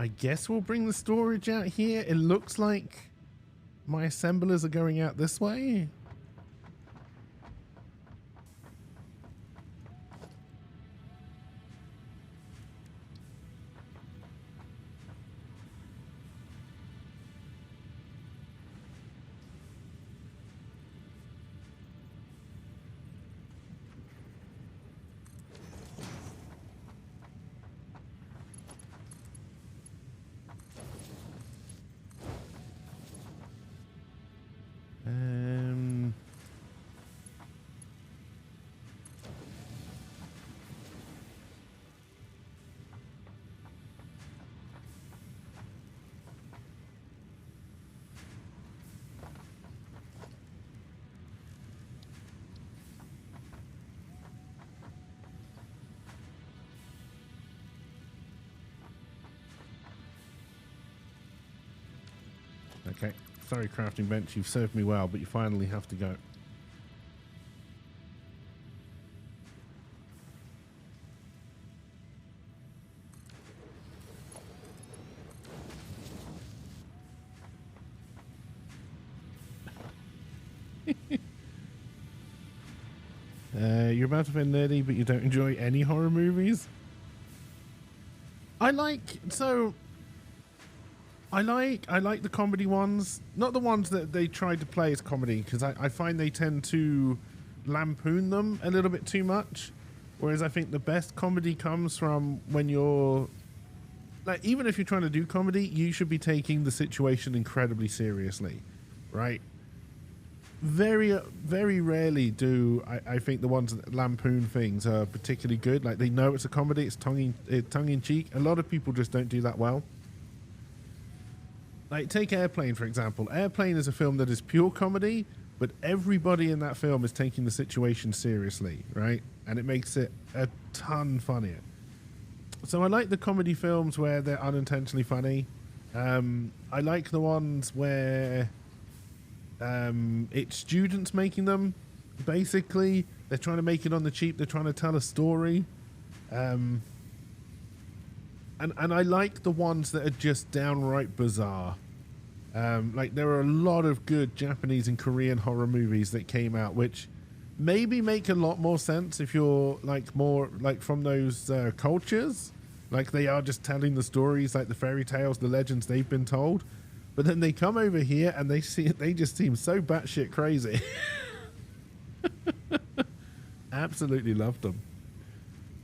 I guess we'll bring the storage out here. It looks like my assemblers are going out this way. Okay, sorry crafting bench, you've served me well, but you finally have to go. You're about to be nerdy, but you don't enjoy any horror movies? I like, so I like the comedy ones, not the ones that they tried to play as comedy, because I find they tend to lampoon them a little bit too much. Whereas I think the best comedy comes from when you're like, even if you're trying to do comedy, you should be taking the situation incredibly seriously, right? Very rarely do I think the ones that lampoon things are particularly good. Like, they know it's a comedy, it's tongue in cheek. A lot of people just don't do that well. Like, take Airplane, for example. Airplane is a film that is pure comedy, but everybody in that film is taking the situation seriously, right? And it makes it a ton funnier. So I like the comedy films where they're unintentionally funny. I like the ones where it's students making them. Basically, they're trying to make it on the cheap. They're trying to tell a story. And I like the ones that are just downright bizarre. Like, there are a lot of good Japanese and Korean horror movies that came out, which maybe make a lot more sense if you're like more like from those cultures. Like, they are just telling the stories, like the fairy tales, the legends they've been told. But then they come over here and they just seem so batshit crazy. Absolutely loved them.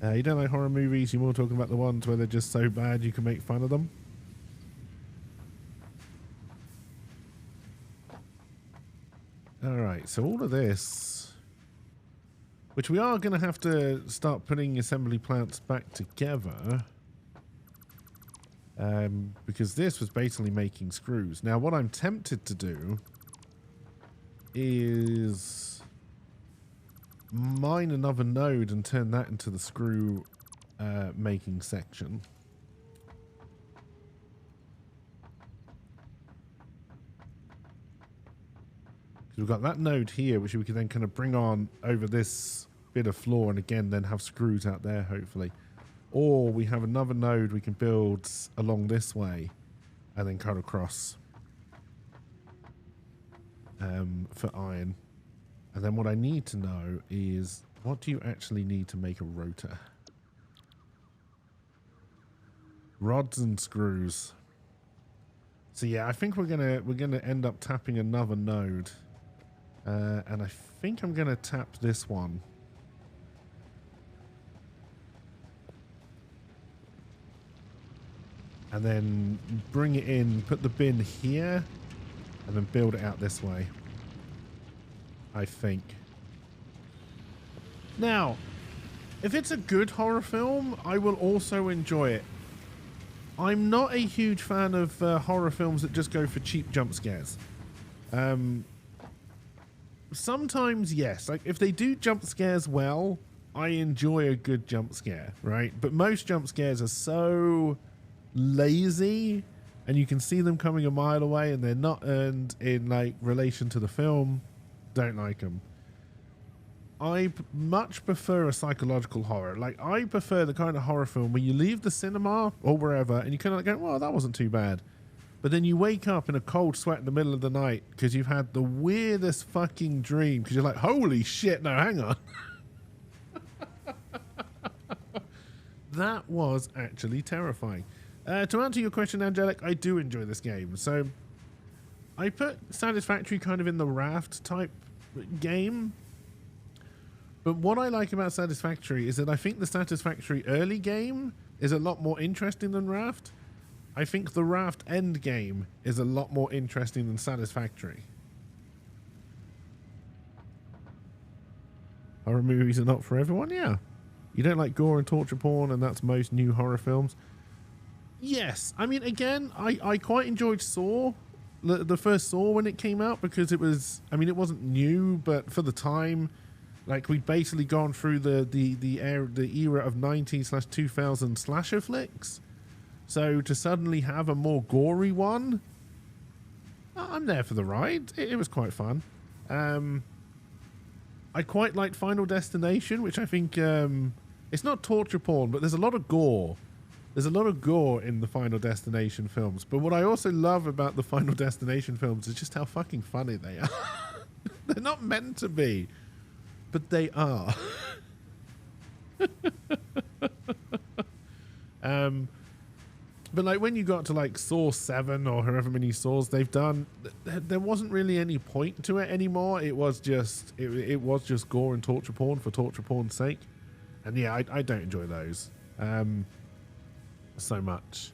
You don't like horror movies, you're more talking about the ones where they're just so bad you can make fun of them. Alright, so all of this, which we are going to have to start putting assembly plants back together, because this was basically making screws. Now, what I'm tempted to do is mine another node and turn that into the screw making section. Because we've got that node here, which we can then kind of bring on over this bit of floor, and again then have screws out there, hopefully. Or we have another node we can build along this way and then cut across for iron. And then what I need to know is, what do you actually need to make a rotor? Rods and screws. So yeah, I think we're gonna end up tapping another node. And I think I'm gonna tap this one. And then bring it in, put the bin here, and then build it out this way. I think. Now, if it's a good horror film, I will also enjoy it. I'm not a huge fan of horror films that just go for cheap jump scares. Sometimes, yes. Like, if they do jump scares well, I enjoy a good jump scare, right? But most jump scares are so lazy, and you can see them coming a mile away, and they're not earned in like relation to the film. Don't like them. I much prefer a psychological horror. Like, I prefer the kind of horror film where you leave the cinema or wherever and you kind of like go, well, that wasn't too bad. But then you wake up in a cold sweat in the middle of the night because you've had the weirdest fucking dream, because you're like, holy shit, no, hang on. That was actually terrifying. To answer your question, Angelic, I do enjoy this game. So I put Satisfactory kind of in the raft type game. But what I like about Satisfactory is that I think the Satisfactory early game is a lot more interesting than Raft. I think the Raft end game is a lot more interesting than Satisfactory. Horror movies are not for everyone, yeah. You don't like gore and torture porn, and that's most new horror films. Yes, I mean, again, I quite enjoyed Saw, the first Saw when it came out, because it was, I mean, it wasn't new, but for the time, like, we'd basically gone through the era of 90s/2000 slasher flicks. So to suddenly have a more gory one, I'm there for the ride. It was quite fun. I quite liked Final Destination, which I think, it's not torture porn, but there's a lot of gore. There's a lot of gore in the Final Destination films. But what I also love about the Final Destination films is just how fucking funny they are. They're not meant to be, but they are. But like when you got to like Saw 7 or however many Saws they've done, there wasn't really any point to it anymore. It was just it was just gore and torture porn for torture porn's sake. And yeah, I don't enjoy those so much.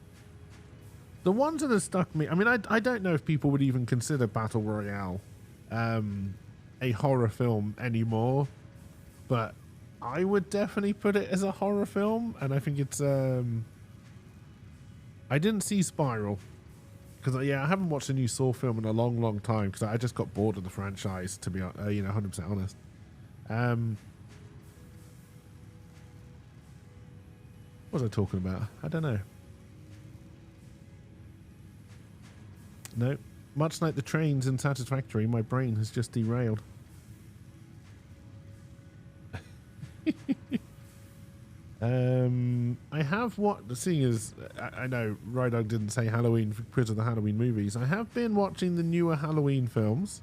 The ones that have stuck me, I mean, I don't know if people would even consider Battle Royale a horror film anymore, but I would definitely put it as a horror film. And I think it's I didn't see Spiral because yeah, I haven't watched a new Saw film in a long time because I just got bored of the franchise, to be 100% honest. What was I talking about? I don't know. No, much like the trains in Satisfactory, my brain has just derailed. I have what seeing as I know Rydog didn't say Halloween because of the Halloween movies. I have been watching the newer Halloween films.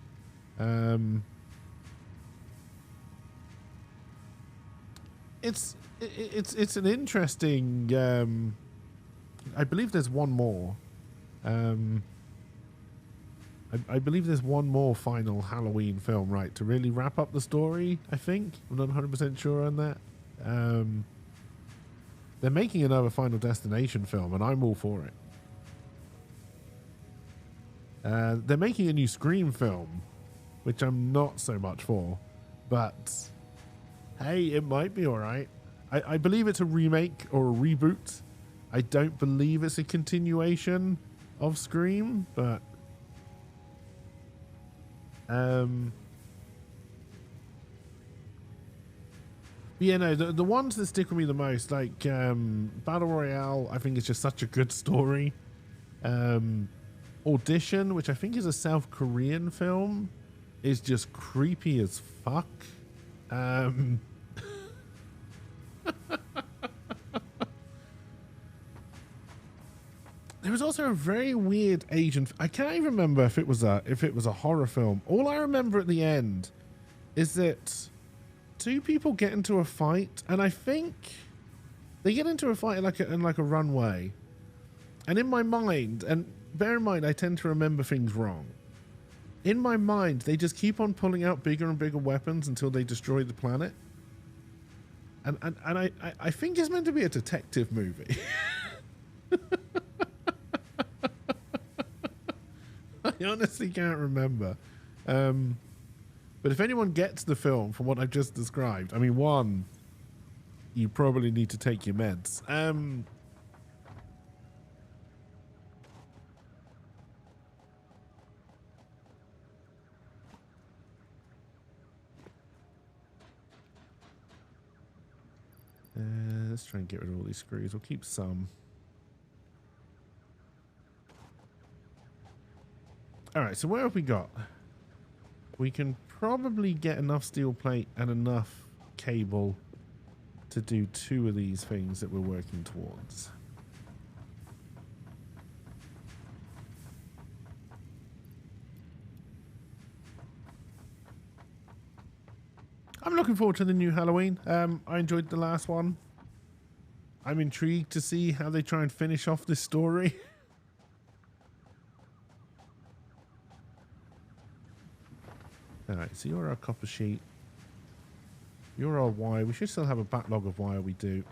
It's an interesting. I believe there's one more. I believe there's one more final Halloween film, right, to really wrap up the story. I think I'm not 100% sure on that. They're making another Final Destination film, and I'm all for it. They're making a new Scream film, which I'm not so much for, but hey, it might be all right. I believe it's a remake or a reboot. I don't believe it's a continuation of Scream, but yeah, no, the ones that stick with me the most, like Battle Royale, I think it's just such a good story. Audition, which I think is a South Korean film, is just creepy as fuck. There was also a very weird Asian. I can't even remember if it was a horror film. All I remember at the end is that two people get into a fight, and I think they get into a fight in like a runway. And in my mind, and bear in mind, I tend to remember things wrong. In my mind, they just keep on pulling out bigger and bigger weapons until they destroy the planet. And I think it's meant to be a detective movie. I honestly can't remember. But if anyone gets the film from what I've just described, I mean, one, you probably need to take your meds. Let's try and get rid of all these screws. We'll keep some. All right, so where have we got? We can probably get enough steel plate and enough cable to do 2 of these things that we're working towards. I'm looking forward to the new Halloween. I enjoyed the last one. I'm intrigued to see how they try and finish off this story. Alright, so you're our copper sheet. You're our wire. We should still have a backlog of wire, we do.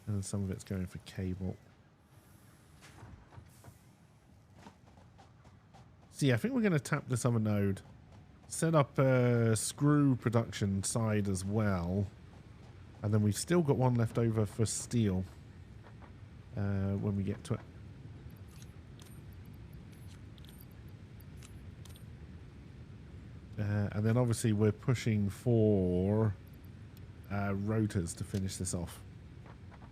And then some of it's going for cable. So yeah, I think we're going to tap this other node. Set up a screw production side as well. And then we've still got one left over for steel. When we get to it. And then obviously we're pushing for rotors to finish this off.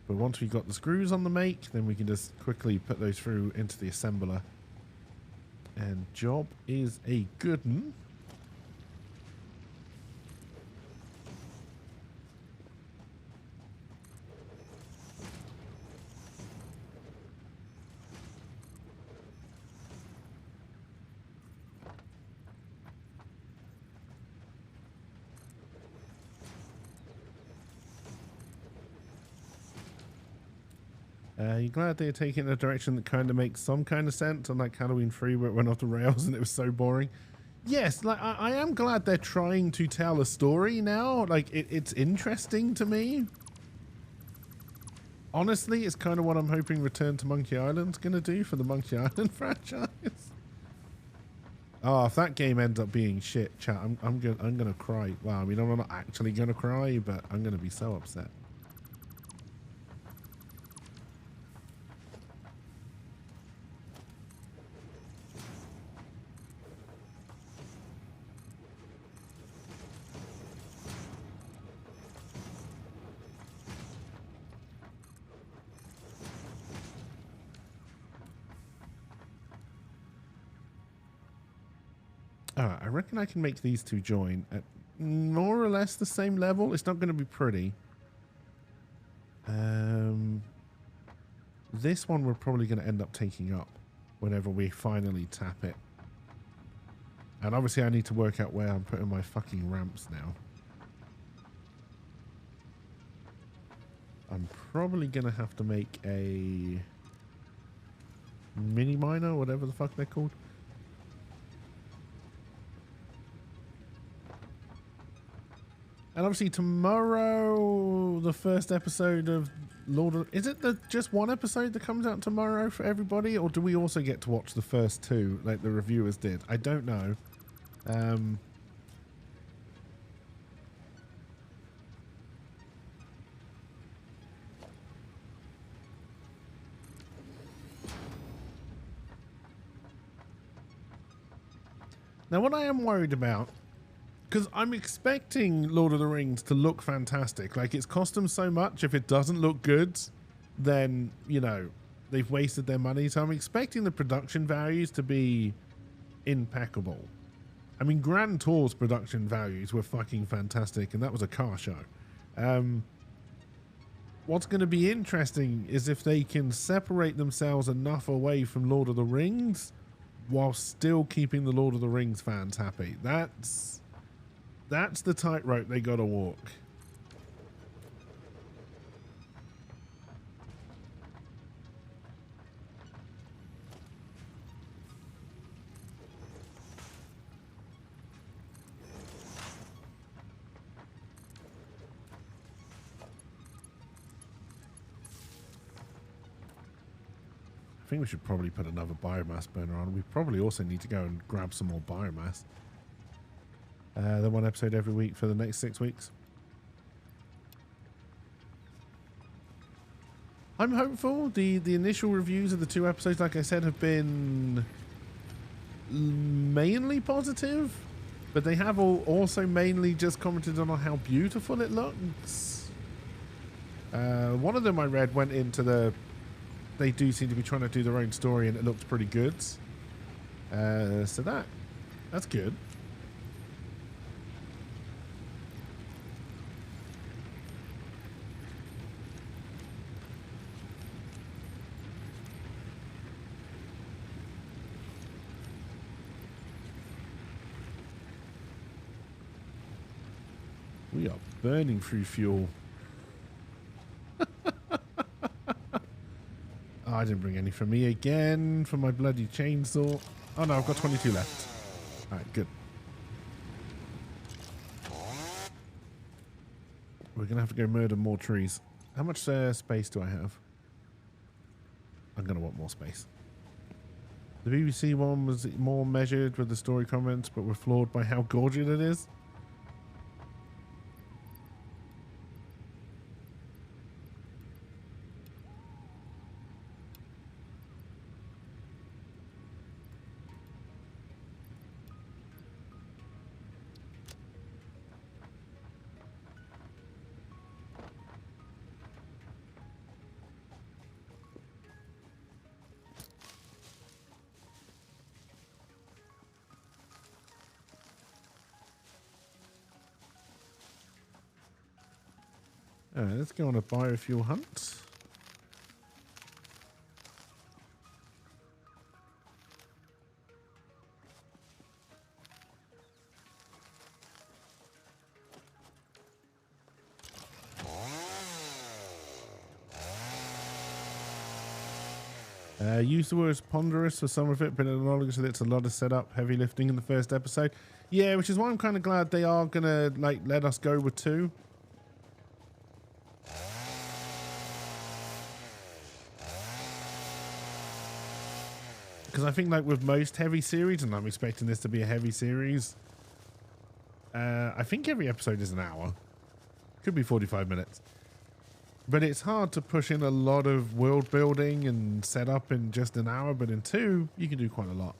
But once we've got the screws on the make, then we can just quickly put those through into the assembler. And job is a good one. You glad they're taking a direction that kind of makes some kind of sense, unlike Halloween 3 where it went off the rails and it was so boring? Yes, like I am glad they're trying to tell a story now. Like it's interesting to me. Honestly, it's kind of what I'm hoping Return to Monkey Island's going to do for the Monkey Island franchise. Oh, if that game ends up being shit, chat, I'm gonna cry. Well, I mean, I'm not actually gonna cry, but I'm gonna be so upset. I reckon I can make these two join at more or less the same level. It's not going to be pretty. This one we're probably going to end up taking up whenever we finally tap it. And obviously I need to work out where I'm putting my fucking ramps now. I'm probably going to have to make a mini miner, whatever the fuck they're called. And obviously tomorrow, the first episode of Lord of... Is it the just one episode that comes out tomorrow for everybody? Or do we also get to watch the first two like the reviewers did? I don't know. Now, what I am worried about, because I'm expecting Lord of the Rings to look fantastic. Like, it's cost them so much. If it doesn't look good, then, you know, they've wasted their money. So I'm expecting the production values to be impeccable. I mean, Grand Tour's production values were fucking fantastic, and that was a car show. What's going to be interesting is if they can separate themselves enough away from Lord of the Rings while still keeping the Lord of the Rings fans happy. That's the tightrope they got to walk. I think we should probably put another biomass burner on. We probably also need to go and grab some more biomass. Then one episode every week for the next 6 weeks. I'm hopeful. The initial reviews of the 2 episodes, like I said, have been mainly positive, but they have also mainly just commented on how beautiful it looks. One of them I read went into the... They do seem to be trying to do their own story, and it looks pretty good. So that's good. We are burning through fuel. Oh, I didn't bring any for me again for my bloody chainsaw. Oh no, I've got 22 left. Alright, good. We're going to have to go murder more trees. How much space do I have? I'm going to want more space. The BBC one was more measured with the story comments, but were flawed by how gorgeous it is. Alright, let's go on a biofuel hunt. Use the words ponderous for some of it, but acknowledge that it's a lot of setup, heavy lifting in the first episode. Yeah, which is why I'm kind of glad they are going to like let us go with 2. Because I think like with most heavy series, and I'm expecting this to be a heavy series, I think every episode is an hour. Could be 45 minutes. But it's hard to push in a lot of world building and setup in just an hour, but in 2, you can do quite a lot.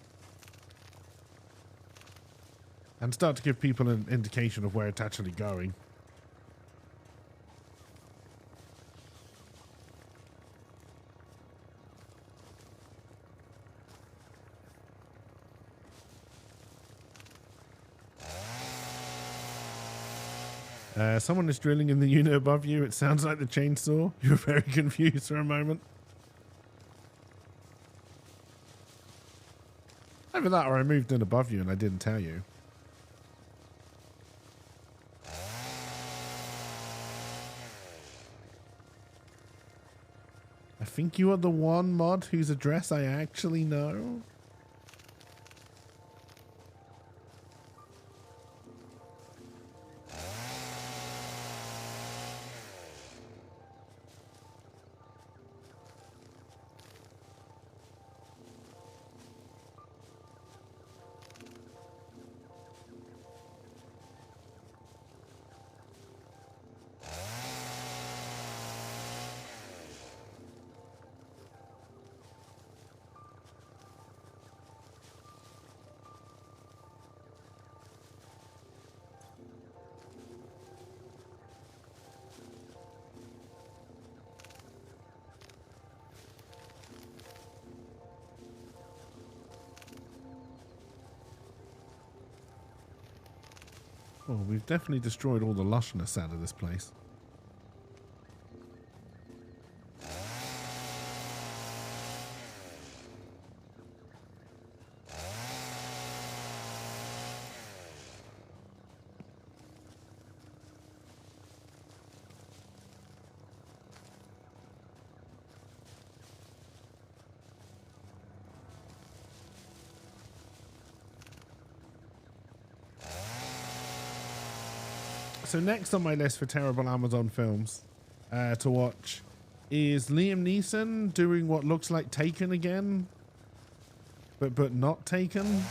And start to give people an indication of where it's actually going. Someone is drilling in the unit above you. It sounds like the chainsaw. You're very confused for a moment. Either that or I moved in above you and I didn't tell you. I think you are the one mod whose address I actually know. Oh, we've definitely destroyed all the lushness out of this place. So next on my list for terrible Amazon films to watch is Liam Neeson doing what looks like Taken again, but not Taken.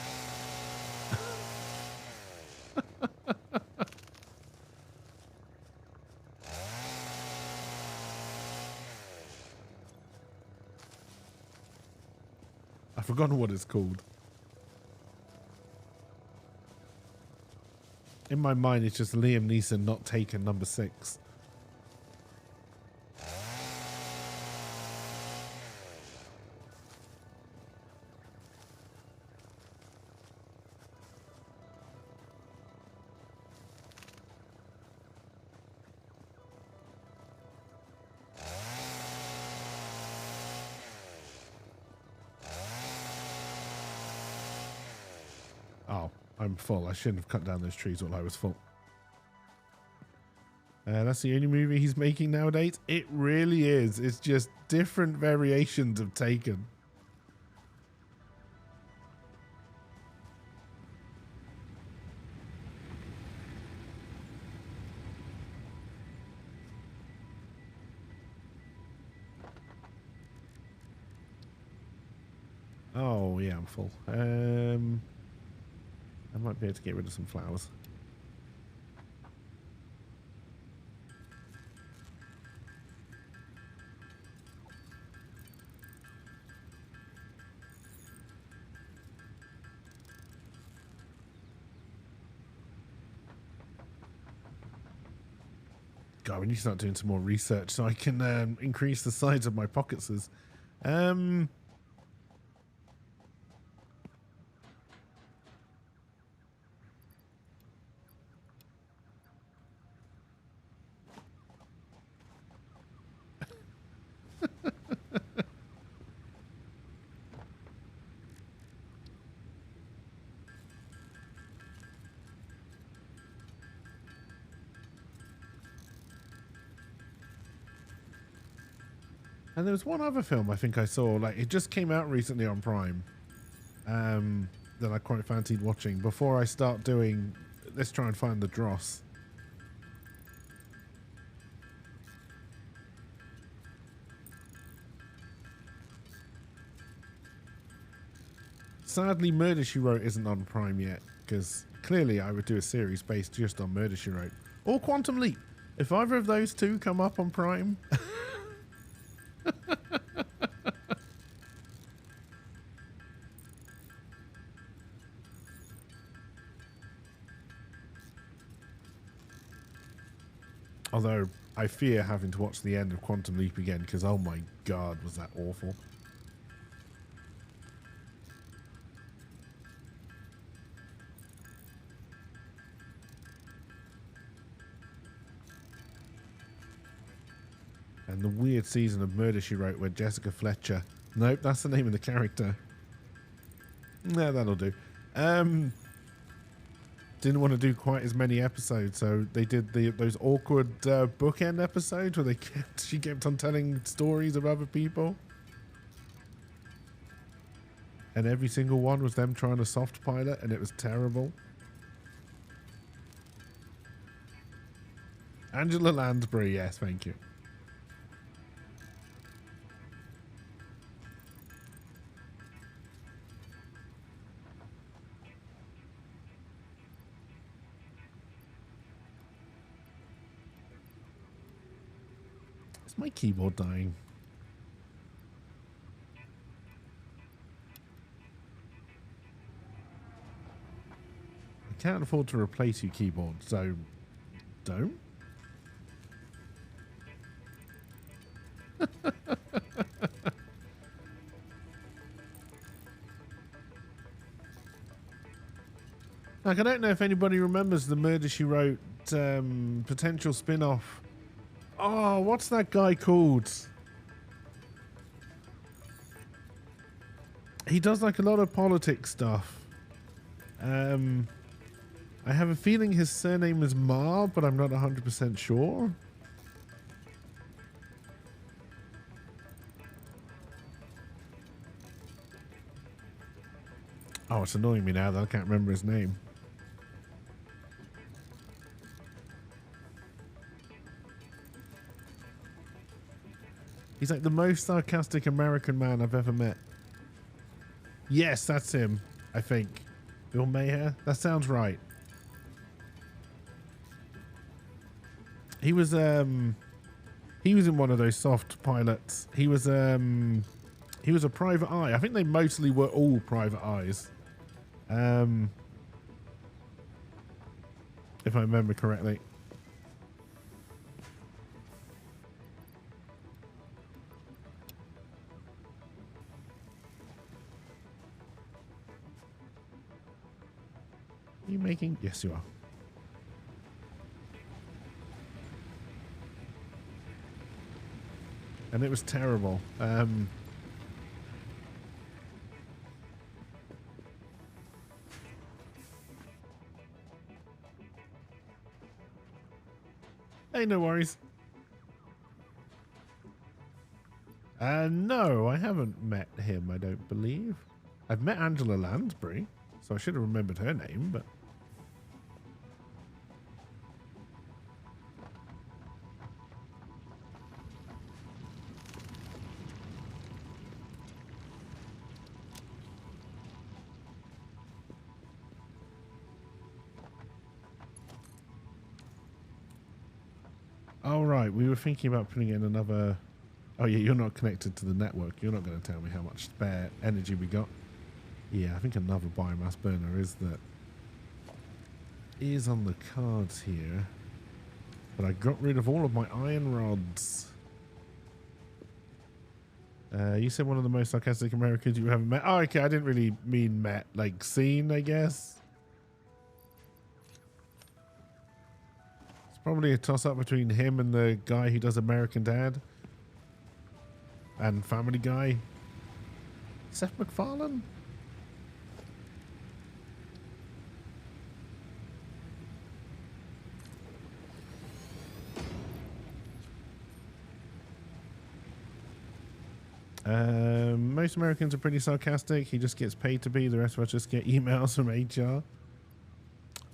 I've forgotten what it's called. In my mind, it's just Liam Neeson not Taken number 6. Oh, I'm full. I shouldn't have cut down those trees while I was full. That's the only movie he's making nowadays. It really is. It's just different variations of Taken. Oh, yeah, I'm full. I might be able to get rid of some flowers. God, we need to start doing some more research so I can increase the size of my pockets. And there was one other film I think I saw, like it just came out recently on Prime, that I quite fancied watching before I start doing, let's try and find the dross. Sadly, Murder, She Wrote isn't on Prime yet, because clearly I would do a series based just on Murder, She Wrote. Or Quantum Leap. If either of those two come up on Prime... Although, I fear having to watch the end of Quantum Leap again, because oh my god, was that awful. And the weird season of Murder, She Wrote where Jessica Fletcher... Nope, that's the name of the character. No, that'll do. Didn't want to do quite as many episodes, so they did those awkward bookend episodes where she kept on telling stories of other people. And every single one was them trying to soft pilot, and it was terrible. Angela Lansbury, yes, thank you. Is my keyboard dying? I can't afford to replace your keyboard, so don't. Like, I don't know if anybody remembers the Murder, She Wrote potential spin-off. Oh, what's that guy called? He does like a lot of politics stuff. I have a feeling his surname is Ma, but I'm not 100% sure. Oh, it's annoying me now that I can't remember his name. He's like the most sarcastic American man I've ever met. Yes, that's him, I think. Bill Maher? That sounds right. He was in one of those soft pilots. He was a private eye. I think they mostly were all private eyes. If I remember correctly. Are you making? Yes, you are. And it was terrible. Hey, no worries. No, I haven't met him, I don't believe. I've met Angela Lansbury, so I should have remembered her name, but... Oh, right. We were thinking about putting in another... Oh, yeah, you're not connected to the network. You're not going to tell me how much spare energy we got. Yeah, I think another biomass burner is on the cards here. But I got rid of all of my iron rods. You said one of the most sarcastic Americans you haven't met. Oh, okay. I didn't really mean met. Like, seen, I guess. Probably a toss-up between him and the guy who does American Dad. And Family Guy. Seth MacFarlane? Most Americans are pretty sarcastic. He just gets paid to be. The rest of us just get emails from HR.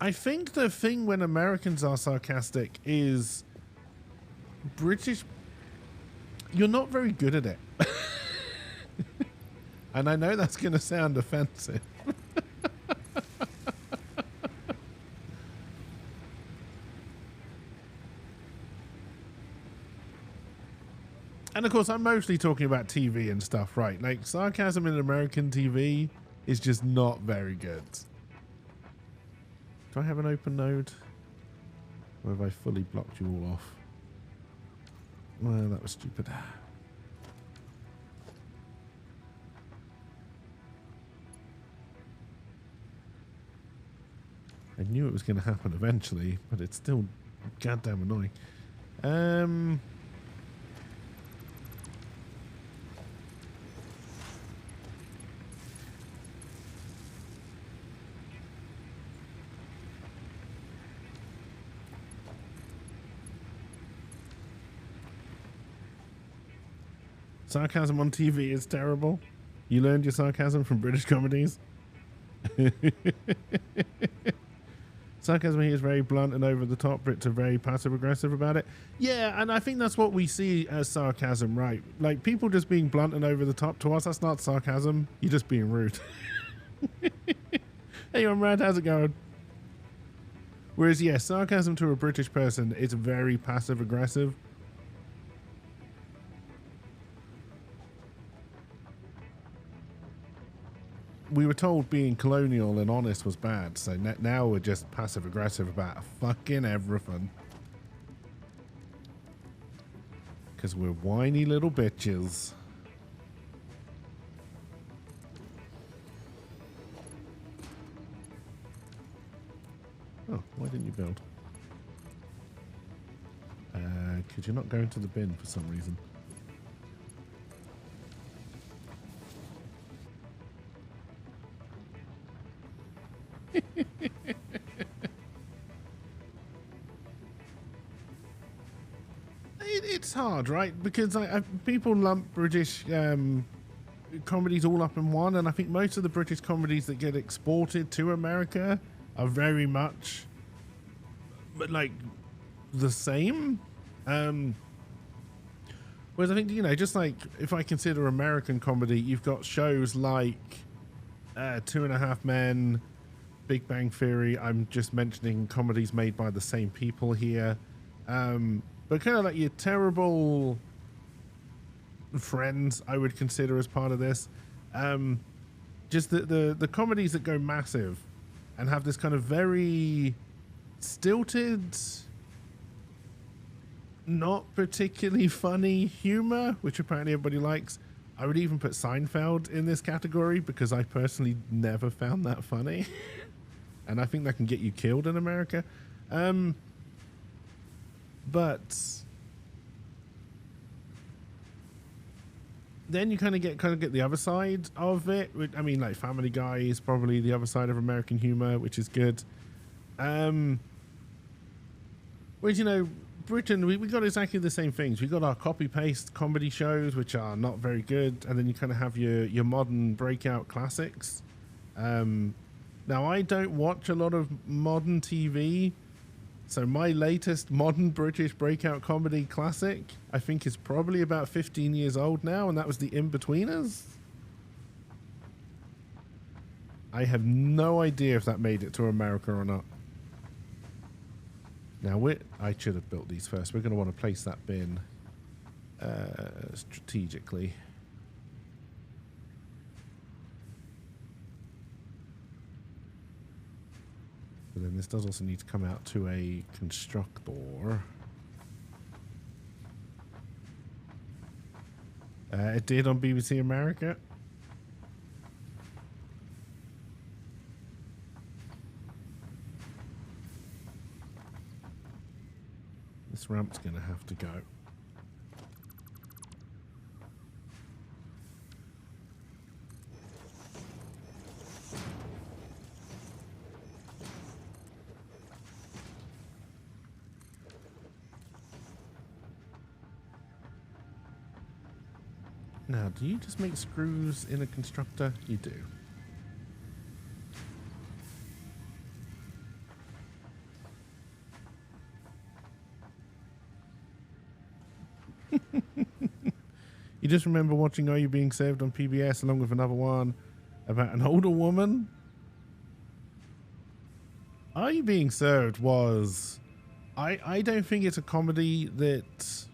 I think the thing when Americans are sarcastic is British. You're not very good at it. And I know that's going to sound offensive. And of course, I'm mostly talking about TV and stuff, right? Like, sarcasm in American TV is just not very good. Do I have an open node? Or have I fully blocked you all off? Well, that was stupid. I knew it was going to happen eventually, but it's still goddamn annoying. Sarcasm on TV is terrible. You learned your sarcasm from British comedies. Sarcasm here is very blunt and over the top. Brits are very passive aggressive about it. Yeah, and I think that's what we see as sarcasm, right? Like, people just being blunt and over the top. To us, that's not sarcasm. You're just being rude. Hey, I'm Rad. How's it going? Whereas, yeah, sarcasm to a British person is very passive aggressive. We were told being colonial and honest was bad, so now we're just passive aggressive about fucking everything. Because we're whiny little bitches. Oh, why didn't you build? Could you not go into the bin for some reason? It's hard, right? Because people lump British comedies all up in one, and I think most of the British comedies that get exported to America are very much like the same. Whereas I think, you know, just like if I consider American comedy, you've got shows like Two and a Half Men, Big Bang Theory. I'm just mentioning comedies made by the same people here. But kind of like your terrible Friends, I would consider as part of this. Just the comedies that go massive and have this kind of very stilted, not particularly funny humor, which apparently everybody likes. I would even put Seinfeld in this category because I personally never found that funny. And I think that can get you killed in America. But then you kind of get the other side of it. I mean, like Family Guy is probably the other side of American humor, which is good. Whereas, you know, Britain, we got exactly the same things. We got our copy-paste comedy shows, which are not very good, and then you kind of have your modern breakout classics. Now, I don't watch a lot of modern TV, so my latest modern British breakout comedy classic, I think, is probably about 15 years old now, and that was The In-Betweeners. I have no idea if that made it to America or not. Now, I should have built these first. We're going to want to place that bin strategically. But then this does also need to come out to a constructor. It did on BBC America. This ramp's going to have to go. Now, do you just make screws in a constructor? You do. You just remember watching Are You Being Served on PBS along with another one about an older woman? Are You Being Served was... I don't think it's a comedy that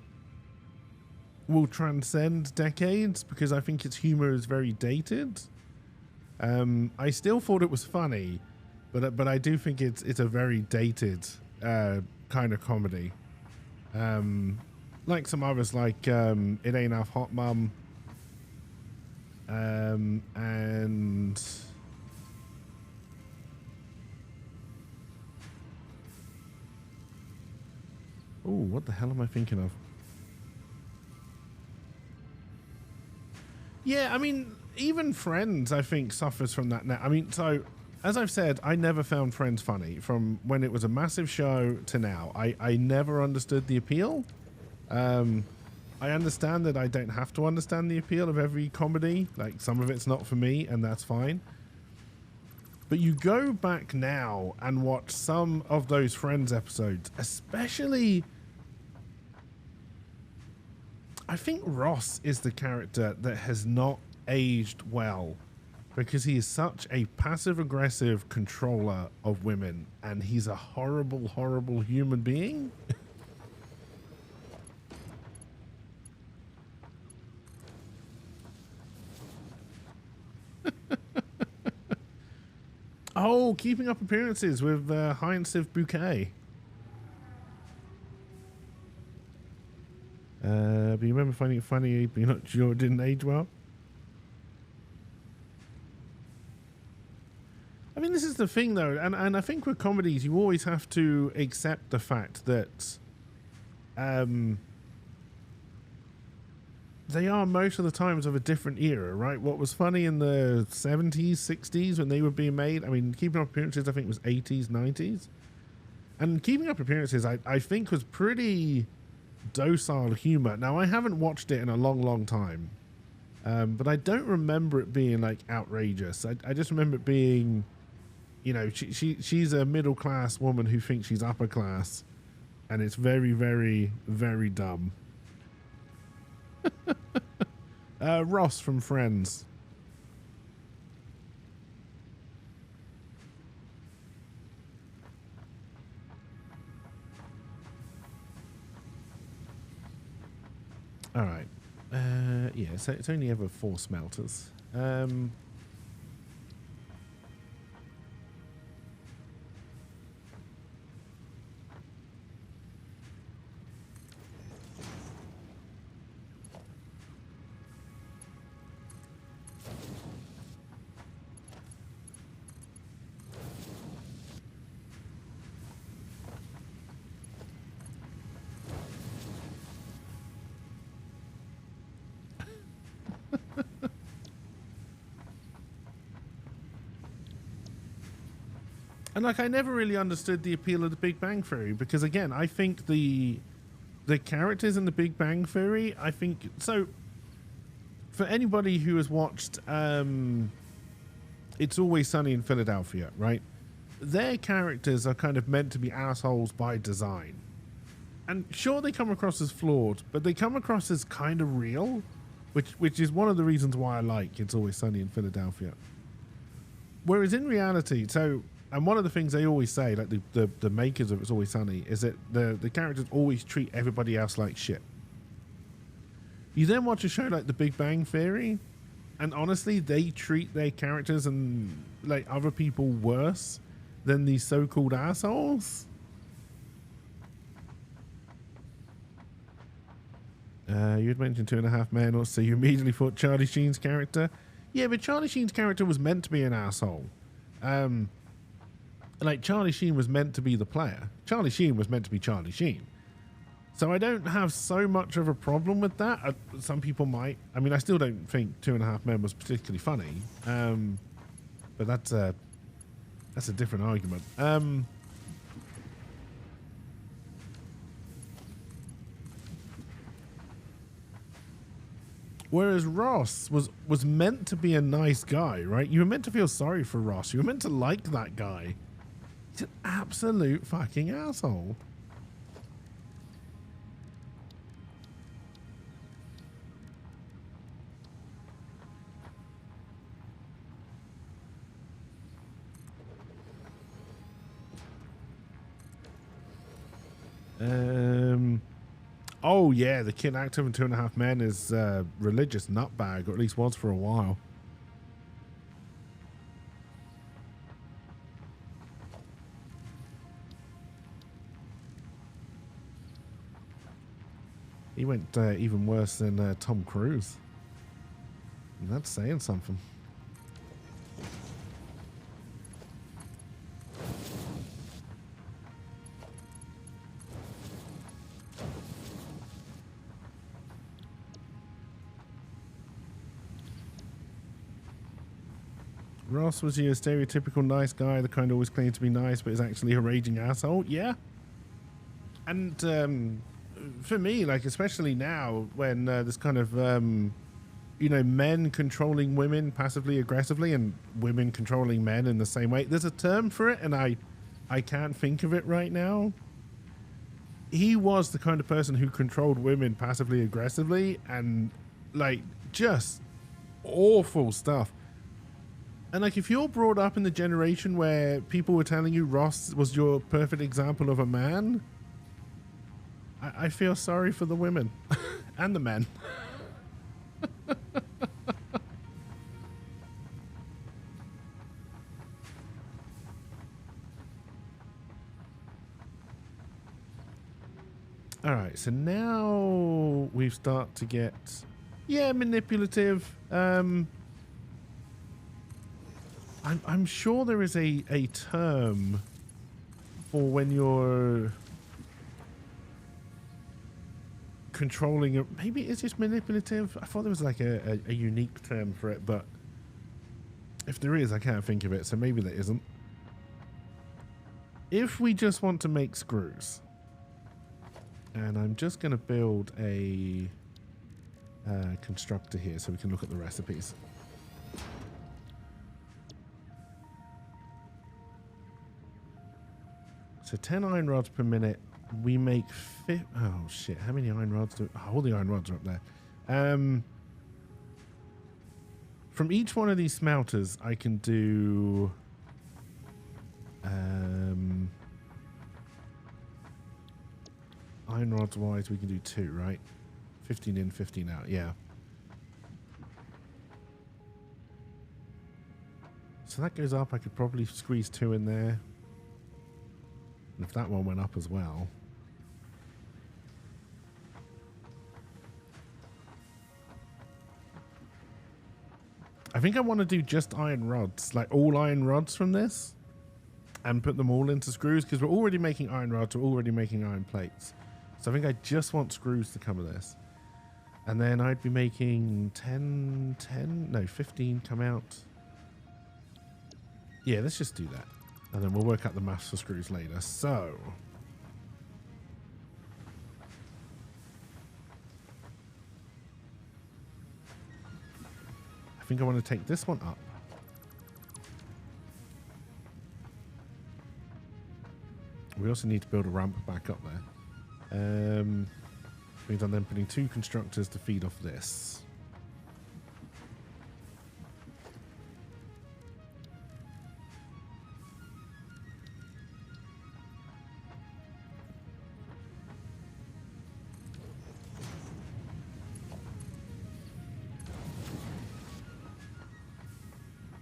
will transcend decades because I think its humor is very dated. I still thought it was funny, but I do think it's a very dated kind of comedy. Like some others, like It Ain't Half Hot Mum, and oh, what the hell am I thinking of? Yeah, I mean, even Friends, I think, suffers from that now. I mean, so as I've said, I never found Friends funny from when it was a massive show to now. I never understood the appeal. I understand that I don't have to understand the appeal of every comedy. Like, some of it's not for me, and that's fine. But you go back now and watch some of those Friends episodes, especially... I think Ross is the character that has not aged well because he is such a passive-aggressive controller of women, and he's a horrible, horrible human being. Oh, Keeping Up Appearances with Hyacinth Bouquet. But you remember finding it funny, but you're not sure it didn't age well? I mean, this is the thing, though, and I think with comedies, you always have to accept the fact that they are most of the times of a different era, right? What was funny in the 70s, 60s when they were being made, I mean, Keeping Up Appearances, I think, was 80s, 90s. And Keeping Up Appearances, I think, was pretty docile humor. Now, I haven't watched it in a long, long time, but I don't remember it being, like, outrageous. I just remember it being, you know, she's a middle-class woman who thinks she's upper class, and it's very, very, very dumb. Ross from Friends. All right. Yeah, so it's only ever 4 smelters. And like, I never really understood the appeal of the Big Bang Theory because, again, I think the characters in the Big Bang Theory, I think, so for anybody who has watched It's Always Sunny in Philadelphia, right? Their characters are kind of meant to be assholes by design. And sure, they come across as flawed, but they come across as kind of real, which is one of the reasons why I like It's Always Sunny in Philadelphia. Whereas in reality, so... And one of the things they always say, like the makers of It's Always Sunny, is that the characters always treat everybody else like shit. You then watch a show like The Big Bang Theory, and honestly, they treat their characters and like other people worse than these so-called assholes. You had mentioned 2.5 Men, or so you immediately thought Charlie Sheen's character. Yeah, but Charlie Sheen's character was meant to be an asshole. Like, Charlie Sheen was meant to be the player. Charlie Sheen was meant to be Charlie Sheen. So I don't have so much of a problem with that. Some people might. I mean, I still don't think 2.5 Men was particularly funny. But that's a different argument. Whereas Ross was meant to be a nice guy, right? You were meant to feel sorry for Ross. You were meant to like that guy. He's an absolute fucking asshole. Oh yeah, the kid actor in 2.5 Men is religious nutbag, or at least was for a while. He went even worse than Tom Cruise. And that's saying something. Ross, was he a stereotypical nice guy, the kind who always claimed to be nice but is actually a raging asshole? Yeah. And for me, like, especially now when there's kind of, you know, men controlling women passively aggressively and women controlling men in the same way. There's a term for it, and I can't think of it right now. He was the kind of person who controlled women passively aggressively and, like, just awful stuff. And, like, if you're brought up in the generation where people were telling you Ross was your perfect example of a man, I feel sorry for the women and the men. All right, so now we've started to get, yeah, manipulative. I'm sure there is a term for when you're controlling it. Maybe it's just manipulative. I thought there was like a unique term for it, but if there is, I can't think of it, so maybe there isn't. If we just want to make screws, and I'm just going to build a constructor here so we can look at the recipes. So 10 iron rods per minute. We make oh shit, how many iron rods do all the iron rods are up there. From each one of these smelters I can do iron rods wise we can do 2, right? 15 in, 15 out, yeah. So that goes up. I could probably squeeze 2 in there. And if that one went up as well. I think I want to do just iron rods, like all iron rods from this, and put them all into screws, because we're already making iron rods, we're already making iron plates. So I think I just want screws to come with this. And then I'd be making 15 come out. Yeah, let's just do that. And then we'll work out the maths for screws later. So I think I want to take this one up. We also need to build a ramp back up there. Means I'm then putting 2 constructors to feed off this.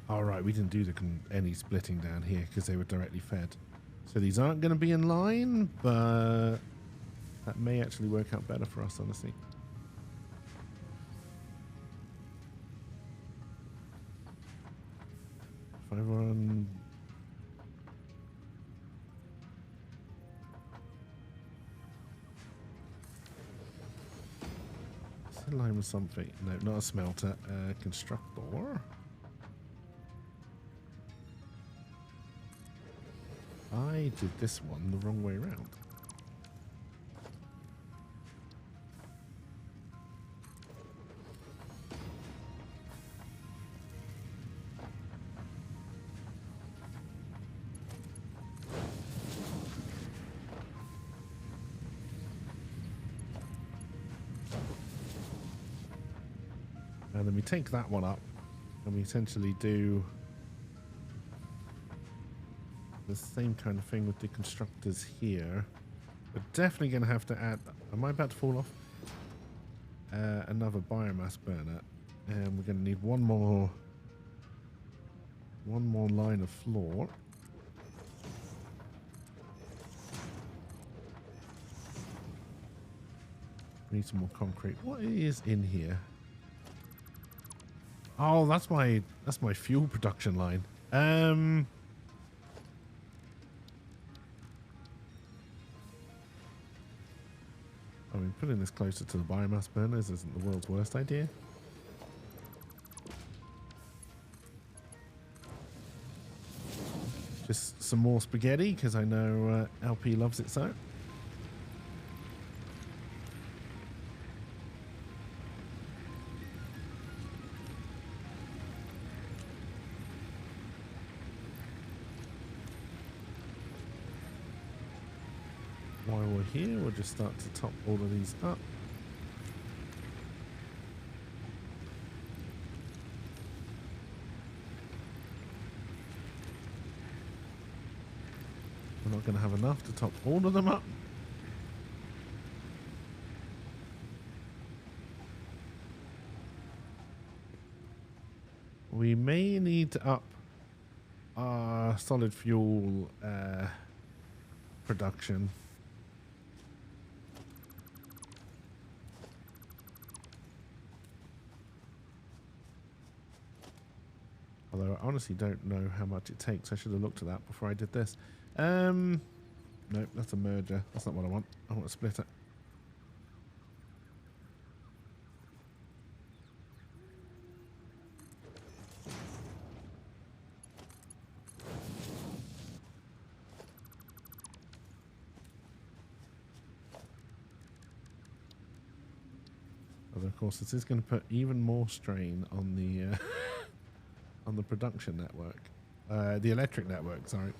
All right, we didn't do any splitting down here because they were directly fed. So these aren't going to be in line, but that may actually work out better for us, honestly. If I run... It's in line with something. No, not a smelter. Constructor. I did this one the wrong way around. And then we take that one up and we essentially do the same kind of thing with the constructors here. We're definitely going to have to add... Am I about to fall off? Another biomass burner. And we're going to need one more line of floor. We need some more concrete. What is in here? Oh, that's my fuel production line. I mean, putting this closer to the biomass burners isn't the world's worst idea. Just some more spaghetti, because I know LP loves it so. While we're here, we'll just start to top all of these up. We're not going to have enough to top all of them up. We may need to up our solid fuel production. Although I honestly don't know how much it takes. I should have looked at that before I did this. Nope, that's a merger. That's not what I want. I want to split it. Although of course this is going to put even more strain on the on the production network. The electric network, sorry.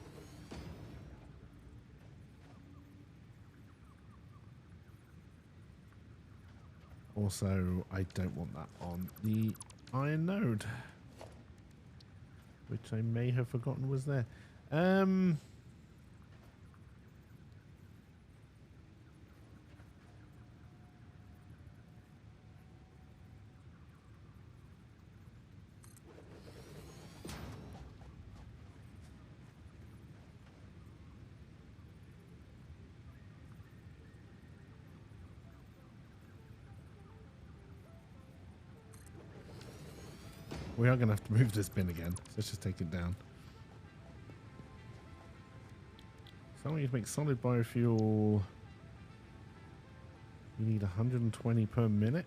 Also, I don't want that on the iron node, which I may have forgotten was there. We are going to have to move this bin again. So let's just take it down. So we need to make solid biofuel. You need 120 per minute.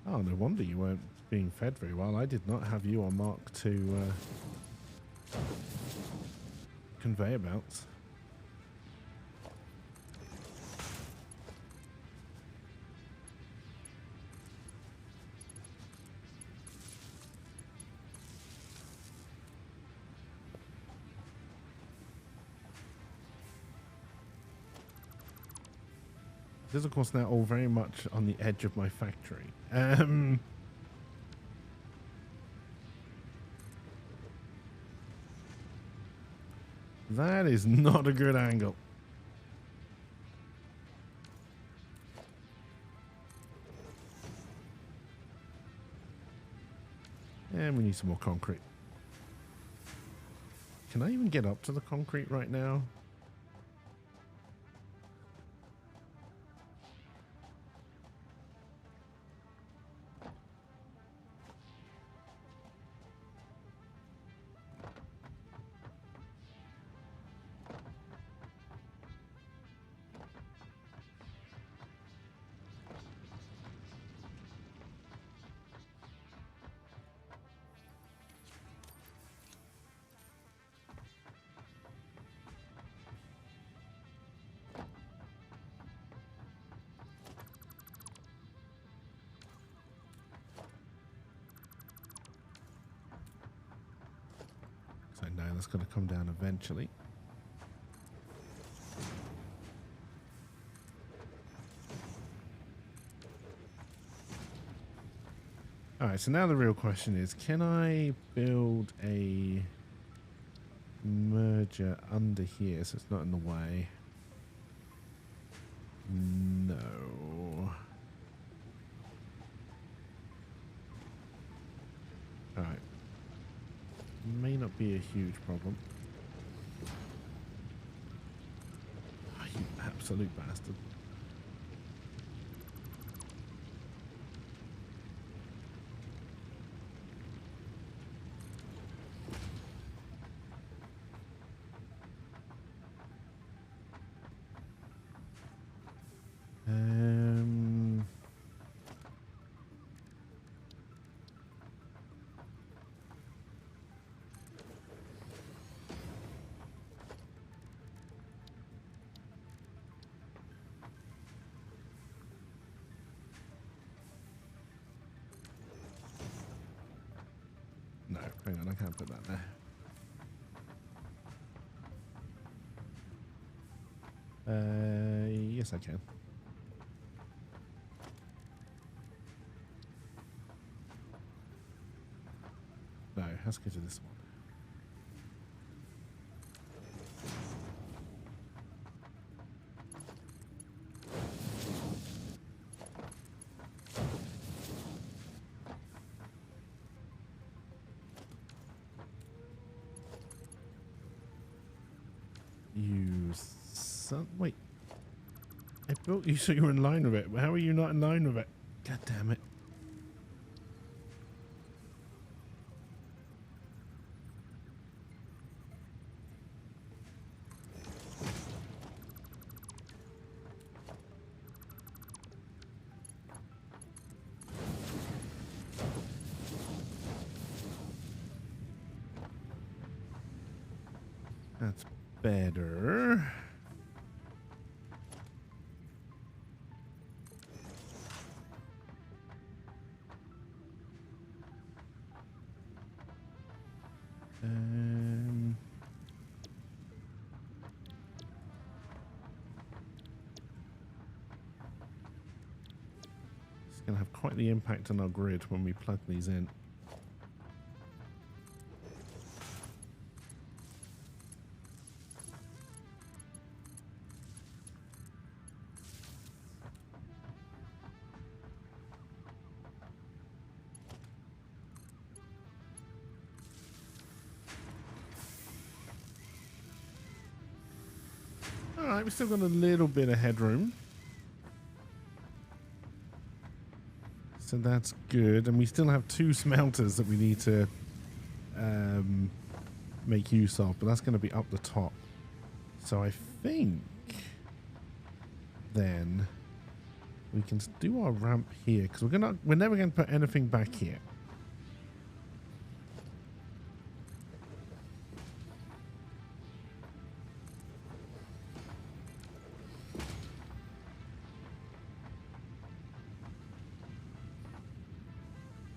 Oh, no wonder you weren't being fed very well. I did not have you on mark to conveyor belts. This is, of course, now all very much on the edge of my factory. That is not a good angle. And we need some more concrete. Can I even get up to the concrete right now? I know that's going to come down eventually. All right, so now the real question is, can I build a merger under here so it's not in the way? No. All right. May not be a huge problem. Oh, you absolute bastard. No, hang on, I can't put that there. Yes, I can. No, let's go to this one. You son. Wait. I built you so you were in line with it. How are you not in line with it? God damn it. That's better. It's going to have quite the impact on our grid when we plug these in. Alright, we've still got a little bit of headroom. So that's good. And we still have 2 smelters that we need to make use of. But that's going to be up the top. So I think then we can do our ramp here. Because we're never going to put anything back here.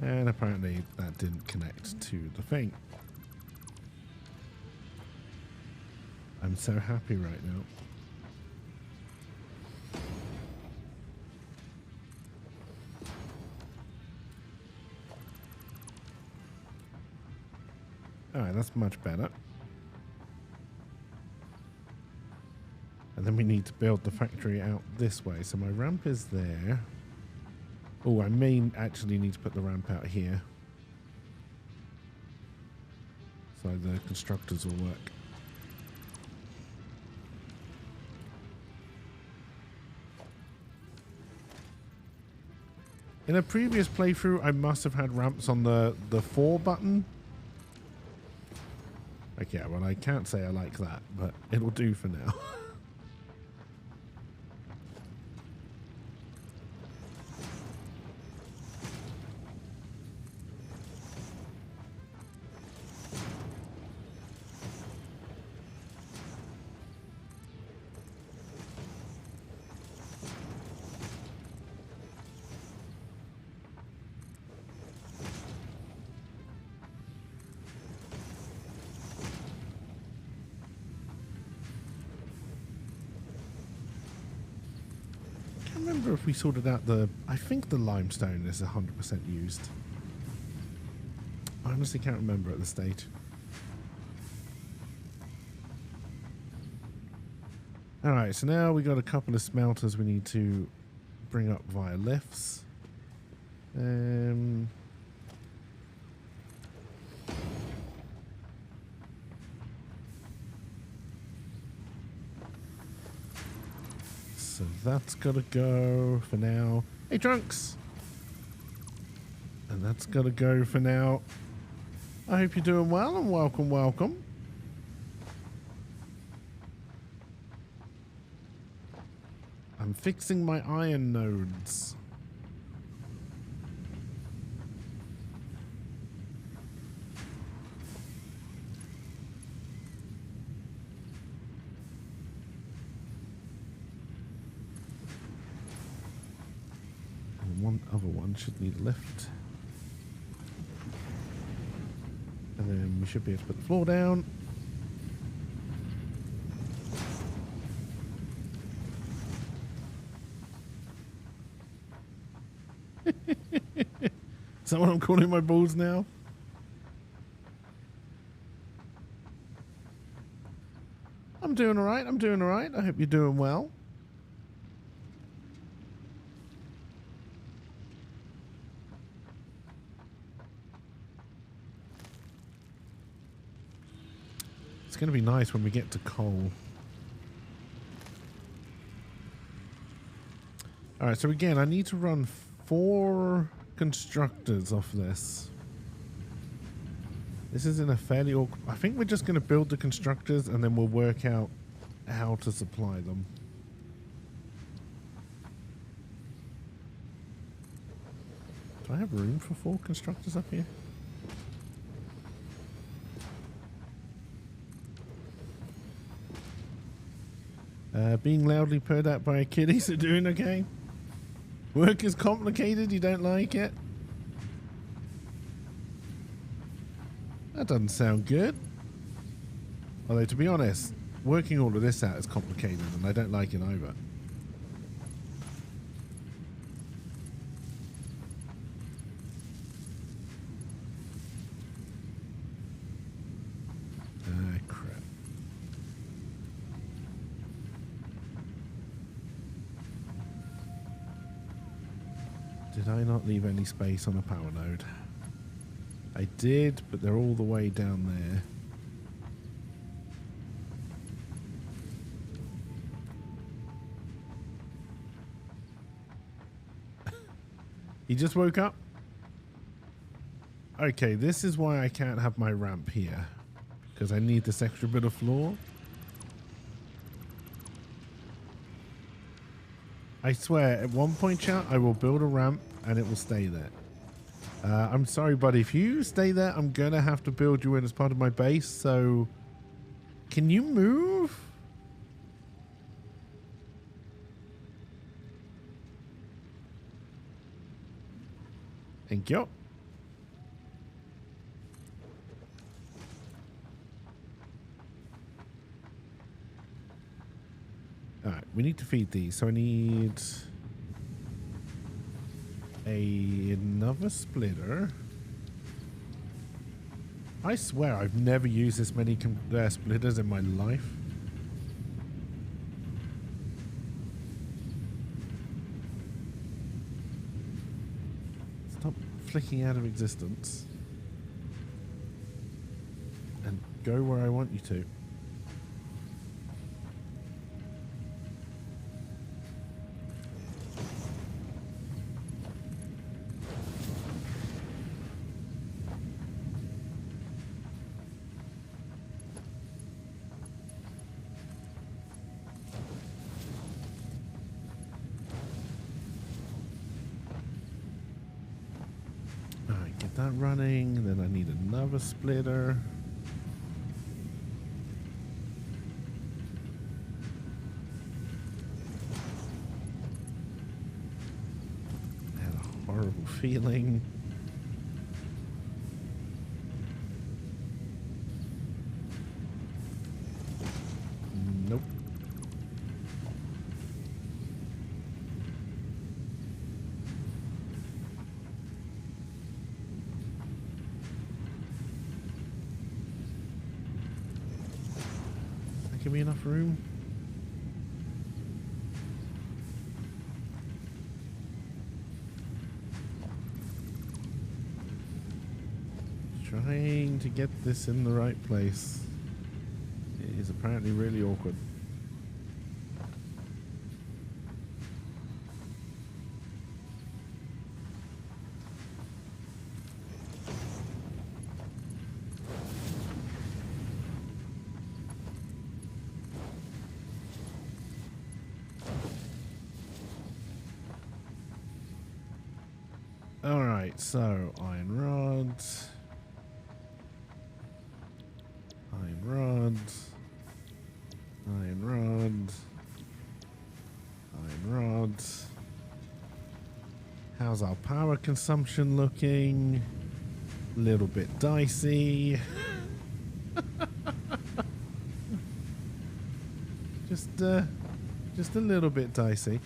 And apparently that didn't connect to the thing. I'm so happy right now. Alright, that's much better. And then we need to build the factory out this way. So my ramp is there. Oh, I may actually need to put the ramp out here. So the constructors will work. In a previous playthrough, I must have had ramps on the 4 button. Okay, well, I can't say I like that, but it'll do for now. If we sorted out I think the limestone is 100% used. honestly can't remember at this stage. Alright, so now we got a couple of smelters we need to bring up via lifts. So that's got to go for now. Hey, Trunks! And that's got to go for now. I hope you're doing well and welcome, welcome. I'm fixing my iron nodes. And one other one should need a lift. And then we should be able to put the floor down. Is that what I'm calling my balls now? I'm doing alright, I'm doing alright. I hope you're doing well. It's going to be nice when we get to coal. Alright, so again, I need to run 4 constructors off this. This is in a fairly awkward... I think we're just going to build the constructors and then we'll work out how to supply them. Do I have room for 4 constructors up here? Being loudly purred at by a kitty, so doing okay? Work is complicated, you don't like it? That doesn't sound good. Although, to be honest, working all of this out is complicated and I don't like it either. Ah, crap. Did I not leave any space on a power node? I did, but they're all the way down there. He just woke up? Okay, this is why I can't have my ramp here. Because I need this extra bit of floor. I swear, at one point, chat, I will build a ramp and it will stay there. I'm sorry, buddy. If you stay there, I'm going to have to build you in as part of my base. So, can you move? Thank you. Alright, we need to feed these. So I need... another splitter. I swear I've never used this many splitters in my life. Stop flicking out of existence. And go where I want you to. That running, then I need another splitter. I had a horrible feeling. Nope. give me enough room? Trying to get this in the right place. It is apparently really awkward. Alright, so iron rods. Iron rods. Iron rods. Iron rods. How's our power consumption looking? A little bit dicey. just a little bit dicey.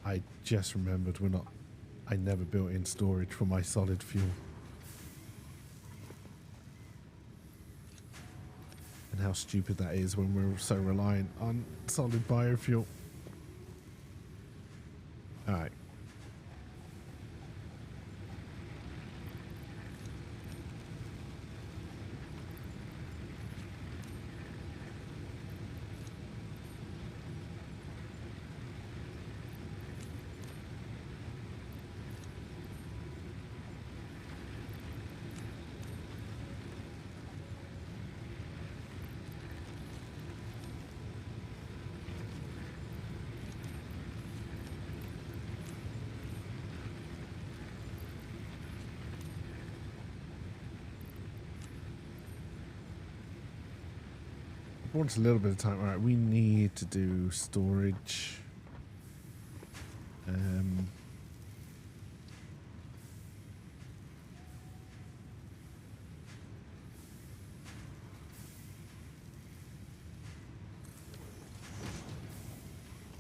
I just remembered I never built in storage for my solid fuel. And how stupid that is when we're so reliant on solid biofuel. Alright. Wants a little bit of time. All right, we need to do storage.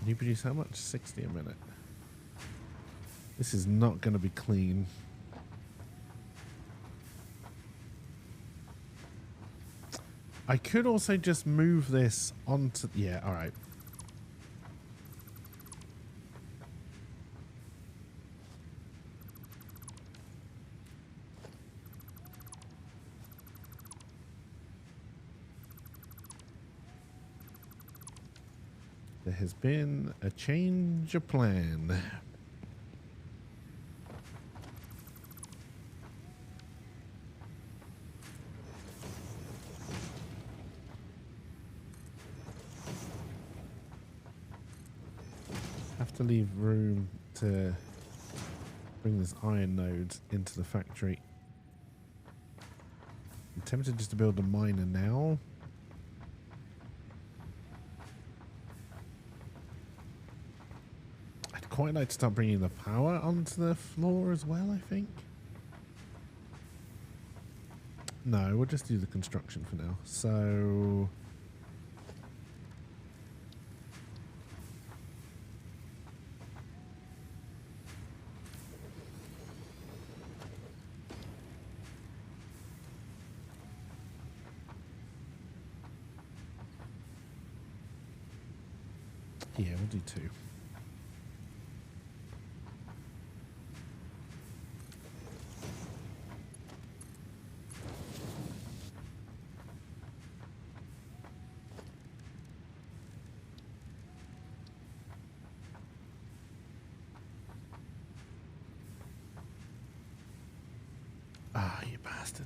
You produce how much? 60 a minute. This is not going to be clean. I could also just move this onto... Yeah, alright. There has been a change of plan. To leave room to bring this iron node into the factory. I'm tempted just to build a miner now. I'd quite like to start bringing the power onto the floor as well, I think. No, we'll just do the construction for now. So... yeah, we'll do 2. Ah, you bastard.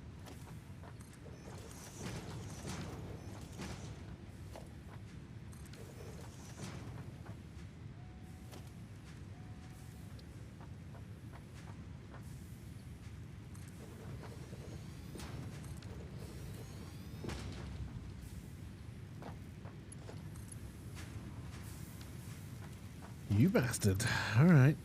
You bastard. All right.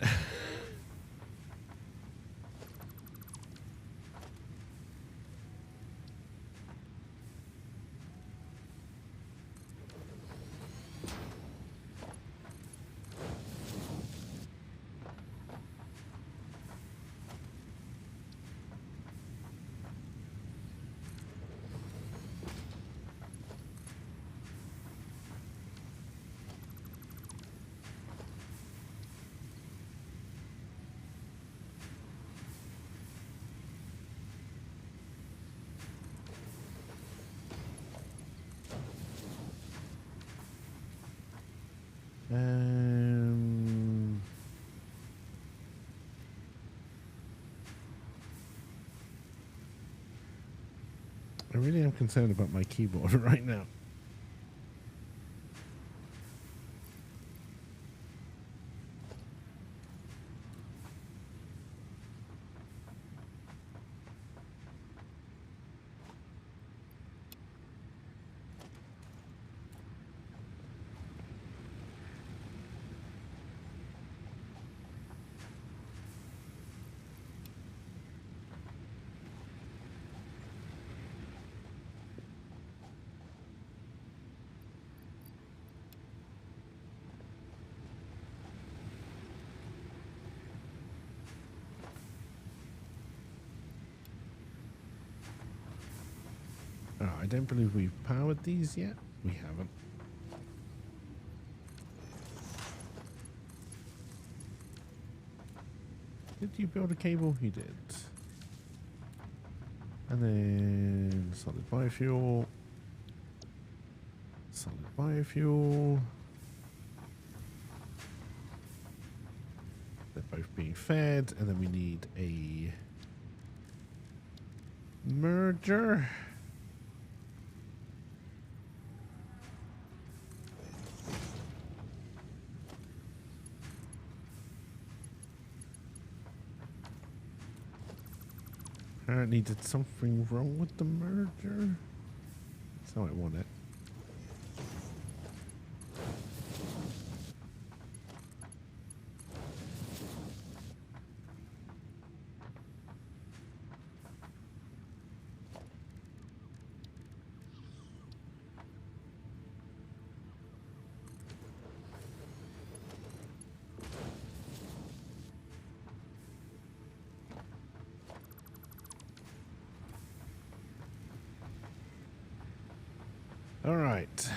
I really am concerned about my keyboard right now. Oh, I don't believe we've powered these yet. We haven't. Did you build a cable? You did. And then solid biofuel. Solid biofuel. They're both being fed. And then we need a merger. Apparently did something wrong with the merger. That's how I want it. All right.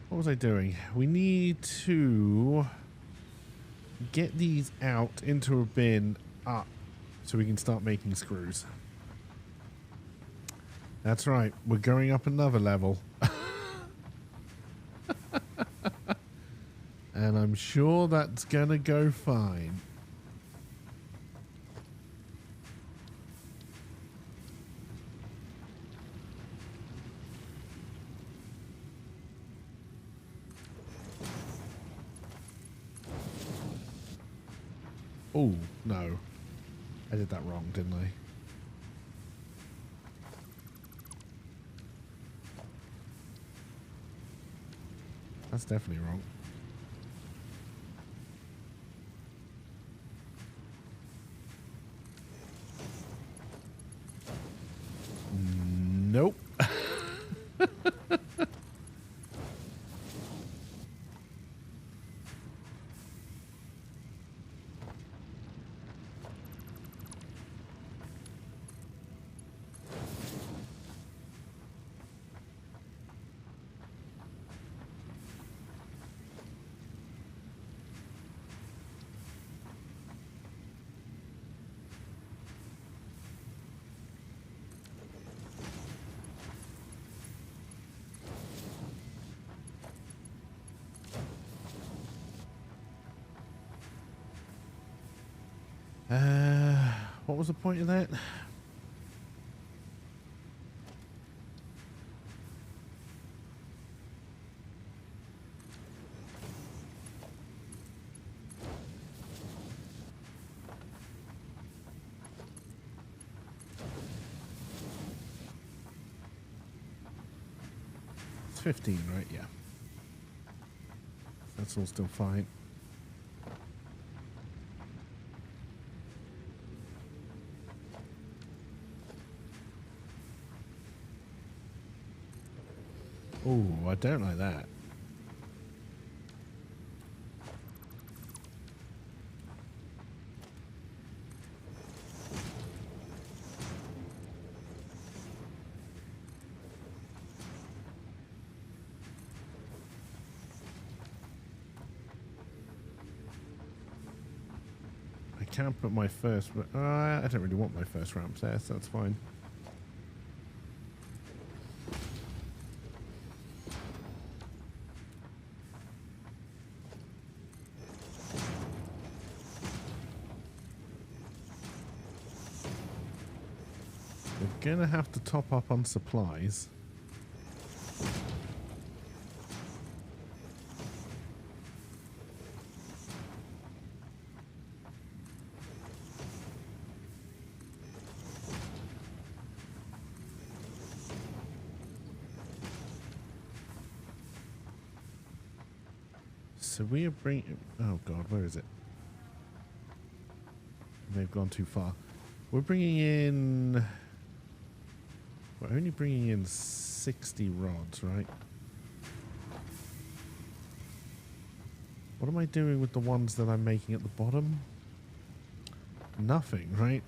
What was I doing? We need to get these out into a bin up so we can start making screws. That's right. We're going up another level. And I'm sure that's gonna go fine. Oh, no. I did that wrong, didn't I? That's definitely wrong. Nope. What was the point of that? It's 15, right? Yeah. That's all still fine. Oh, I don't like that. I can't put my first... I don't really want my first ramps there, so that's fine. Gonna have to top up on supplies. So we are bringing... Oh god, where is it? They've gone too far. We're bringing in... We're only bringing in 60 rods, right? What am I doing with the ones that I'm making at the bottom? Nothing, right?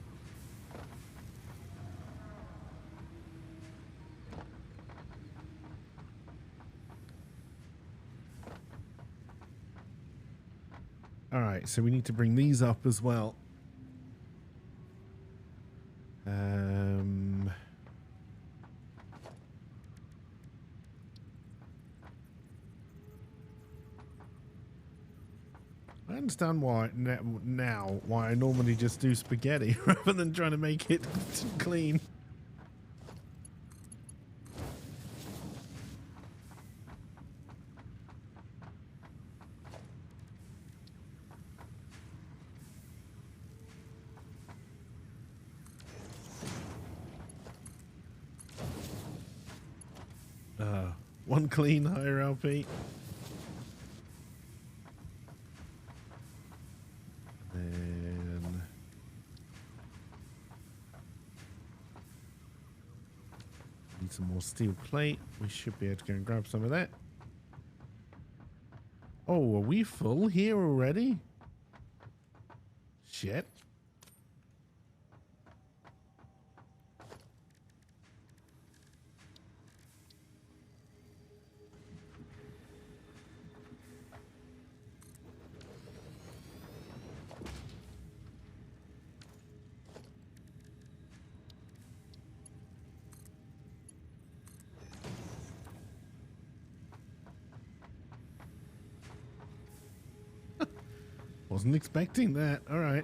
Alright, so we need to bring these up as well. I understand why now why I normally just do spaghetti rather than trying to make it clean. One clean higher LP. Then need some more steel plate. We should be able to go and grab some of that. Oh, are we full here already? Shit. Wasn't expecting that. All right.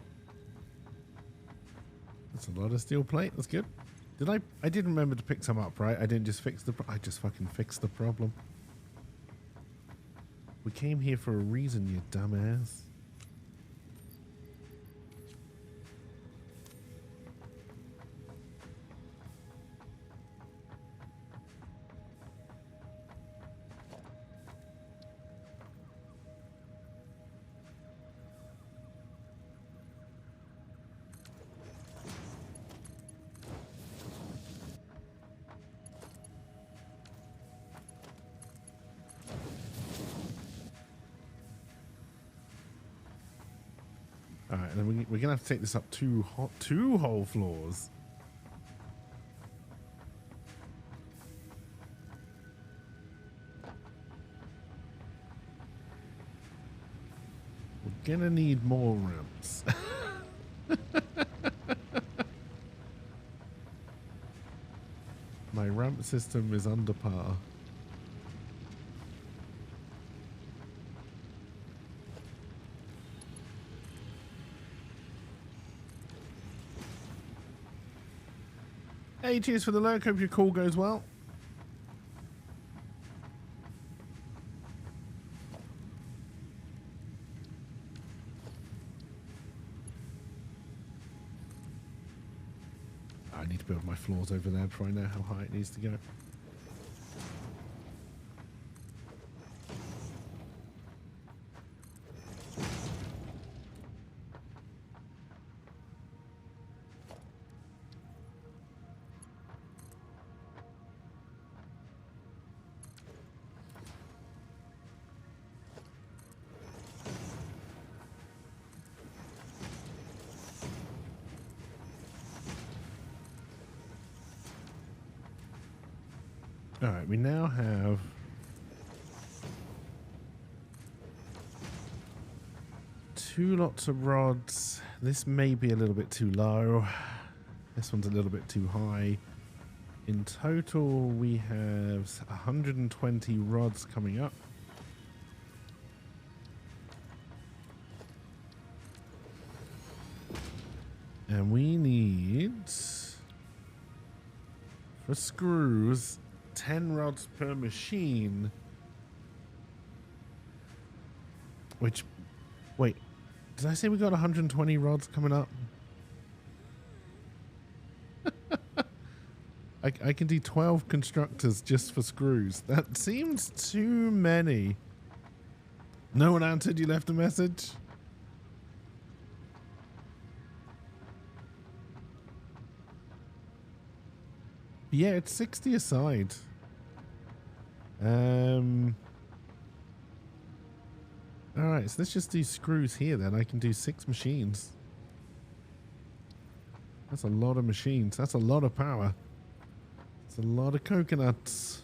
That's a lot of steel plate. That's good. Did I did remember to pick some up, right? I didn't just fix the... I just fucking fixed the problem. We came here for a reason, you dumbass. Alright, then we're gonna have to take this up two whole floors. We're gonna need more ramps. My ramp system is under par. Hey, cheers for the lurk. Hope your call goes well. I need to build my floors over there before I know how high it needs to go. Alright, we now have two lots of rods. This may be a little bit too low. This one's a little bit too high. In total, we have 120 rods coming up. And we need For screws, 10 rods per machine. Which, wait, did I say we got 120 rods coming up? I can do 12 constructors just for screws. That seems too many. No one answered, you left a message? Yeah, it's 60 aside. Alright, so let's just do screws here then. I can do 6 machines. That's a lot of machines. That's a lot of power. It's a lot of coconuts.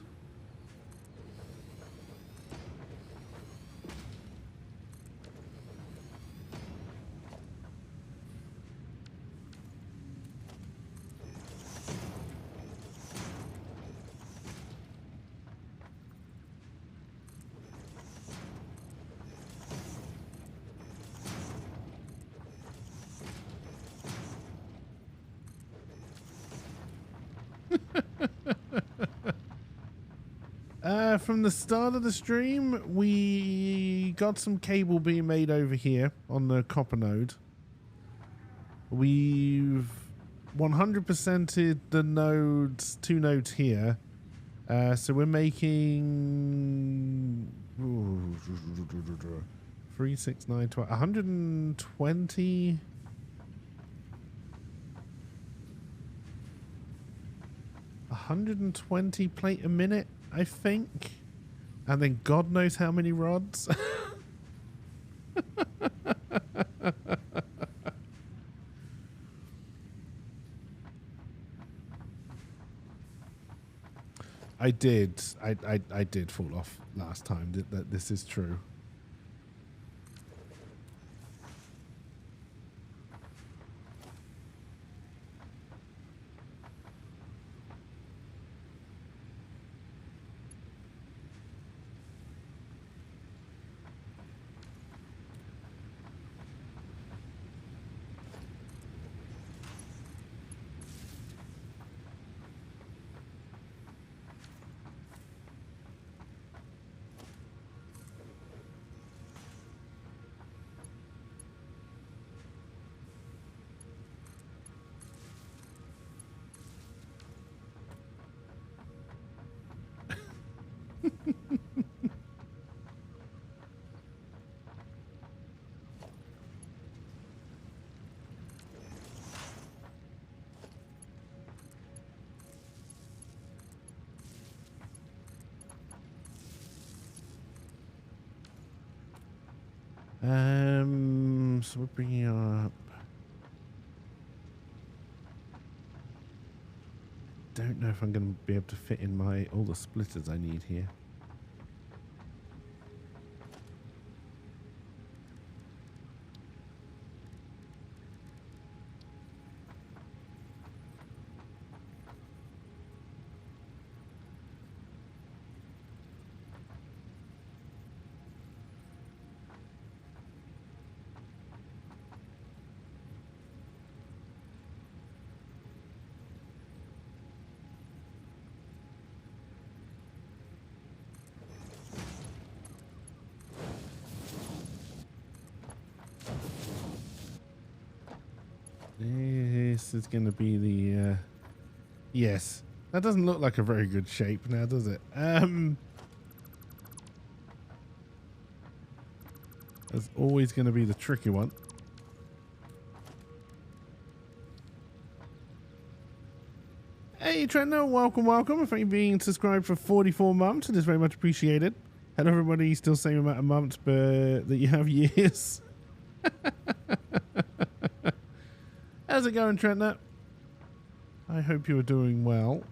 From the start of the stream, we got some cable being made over here on the copper node. We've 100%ed the nodes, 2 nodes here. So we're making 3, 6, 9, 12, 120. 120 plate a minute, I think. And then God knows how many rods. I did fall off last time. This is true. So we're bringing up. Don't know if I'm going to be able to fit in all the splitters I need here. This is going to be the yes, that doesn't look like a very good shape now, does it? That's always going to be the tricky one. Hey Trentno, welcome. Thank you for being subscribed for 44 months. It is very much appreciated. Hello everybody, still same amount of months, but that you have years. How's it going, Trentno? I hope you are doing well.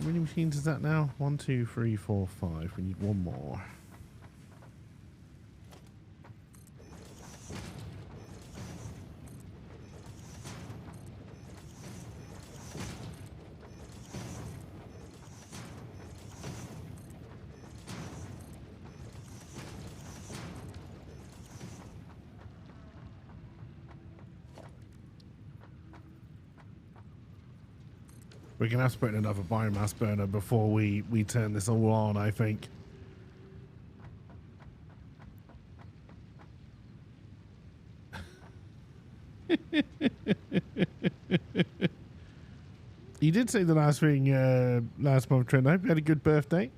many machines is that now? 1, 2, 3, 4, 5. We need one more. We're going to have to put in another biomass burner before we turn this all on, I think. You did say the last thing last month, Trent. I hope you had a good birthday.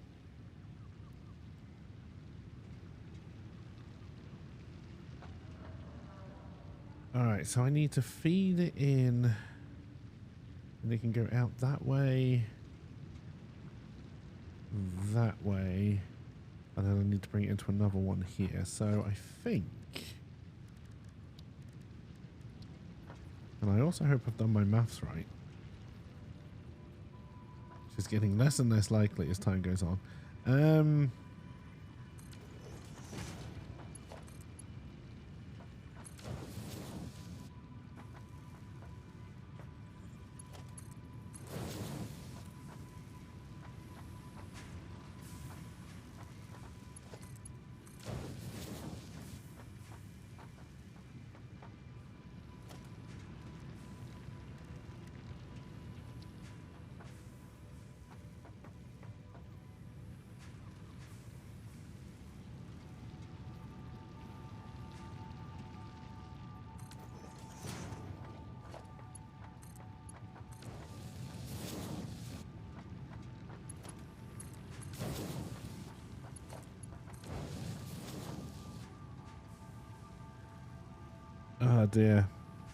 Alright, so I need to feed it in. And they can go out that way, and then I need to bring it into another one here. So I think, and I also hope I've done my maths right, which is getting less and less likely as time goes on. Oh dear.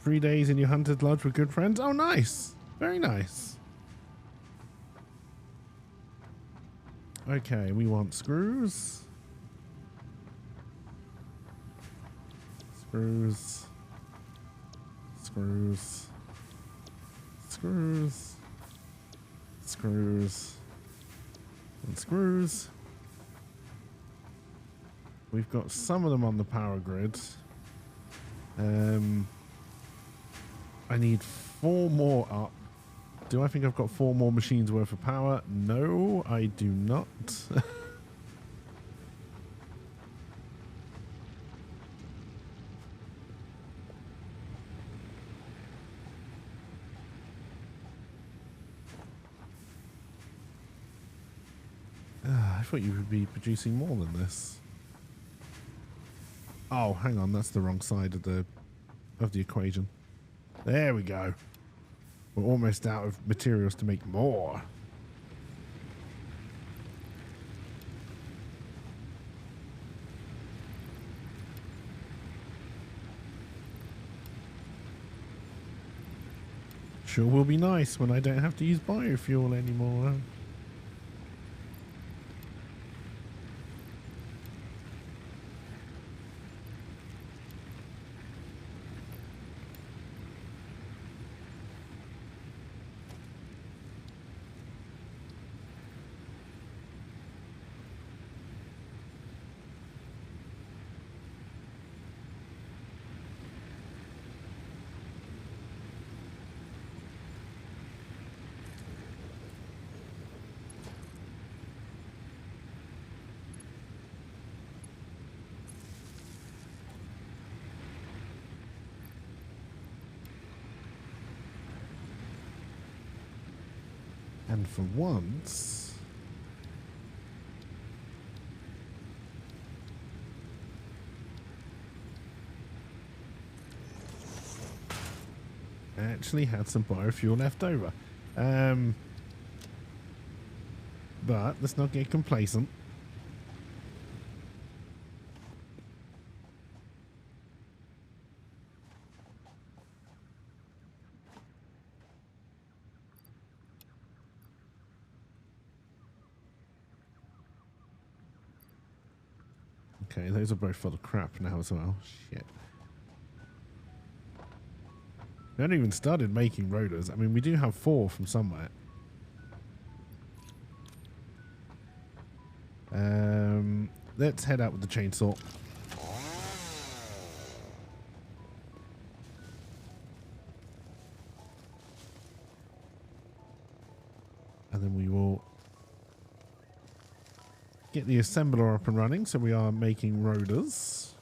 3 days in your hunted lodge with good friends? Oh nice. Very nice. Okay, we want screws. Screws. Screws. Screws. Screws. And screws. We've got some of them on the power grid. I need 4 more up. Do I think I've got 4 more machines worth of power? No, I do not. I thought you would be producing more than this. Oh, hang on, that's the wrong side of the equation. There we go. We're almost out of materials to make more. Sure will be nice when I don't have to use biofuel anymore. And for once, I actually had some biofuel left over. But let's not get complacent. Okay, those are both full of crap now as well. Shit. We haven't even started making rotors. I mean, we do have 4 from somewhere. Let's head out with the chainsaw. And then we will get the assembler up and running. So we are making rotors.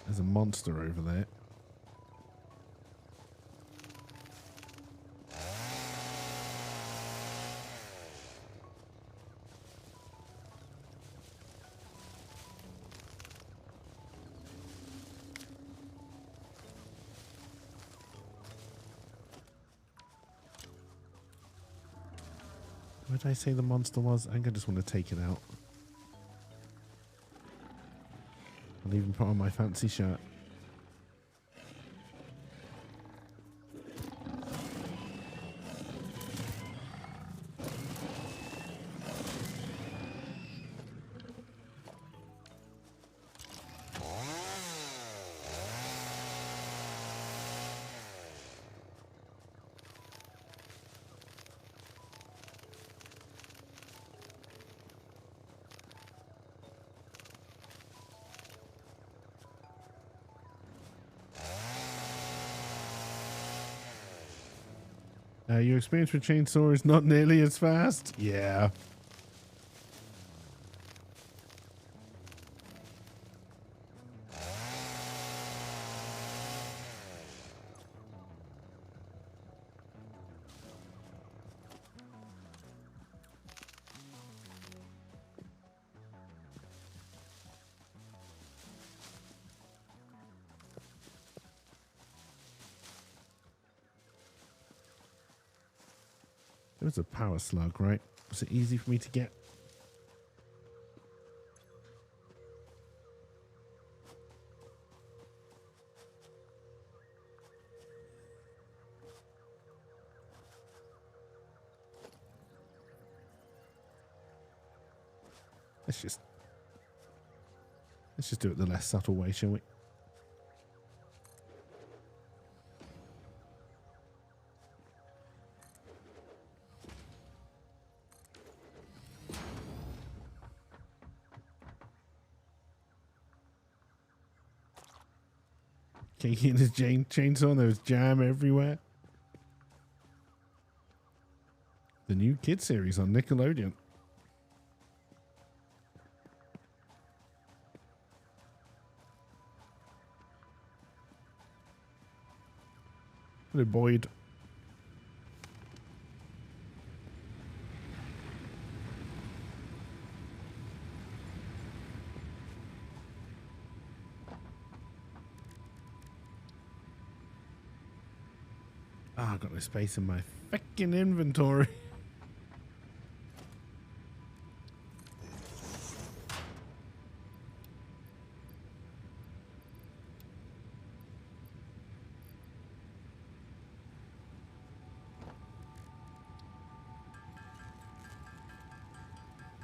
There's a monster over there. Where did I say the monster was? I think I just want to take it out. I'll even put on my fancy shirt. Your experience with chainsaw is not nearly as fast. Yeah. It was a power slug, right? Was it easy for me to get? Let's just do it the less subtle way, shall we? Taking his chainsaw, there was jam everywhere. The new kid series on Nickelodeon. Hello, Boyd. Ah, I've got no space in my fucking inventory.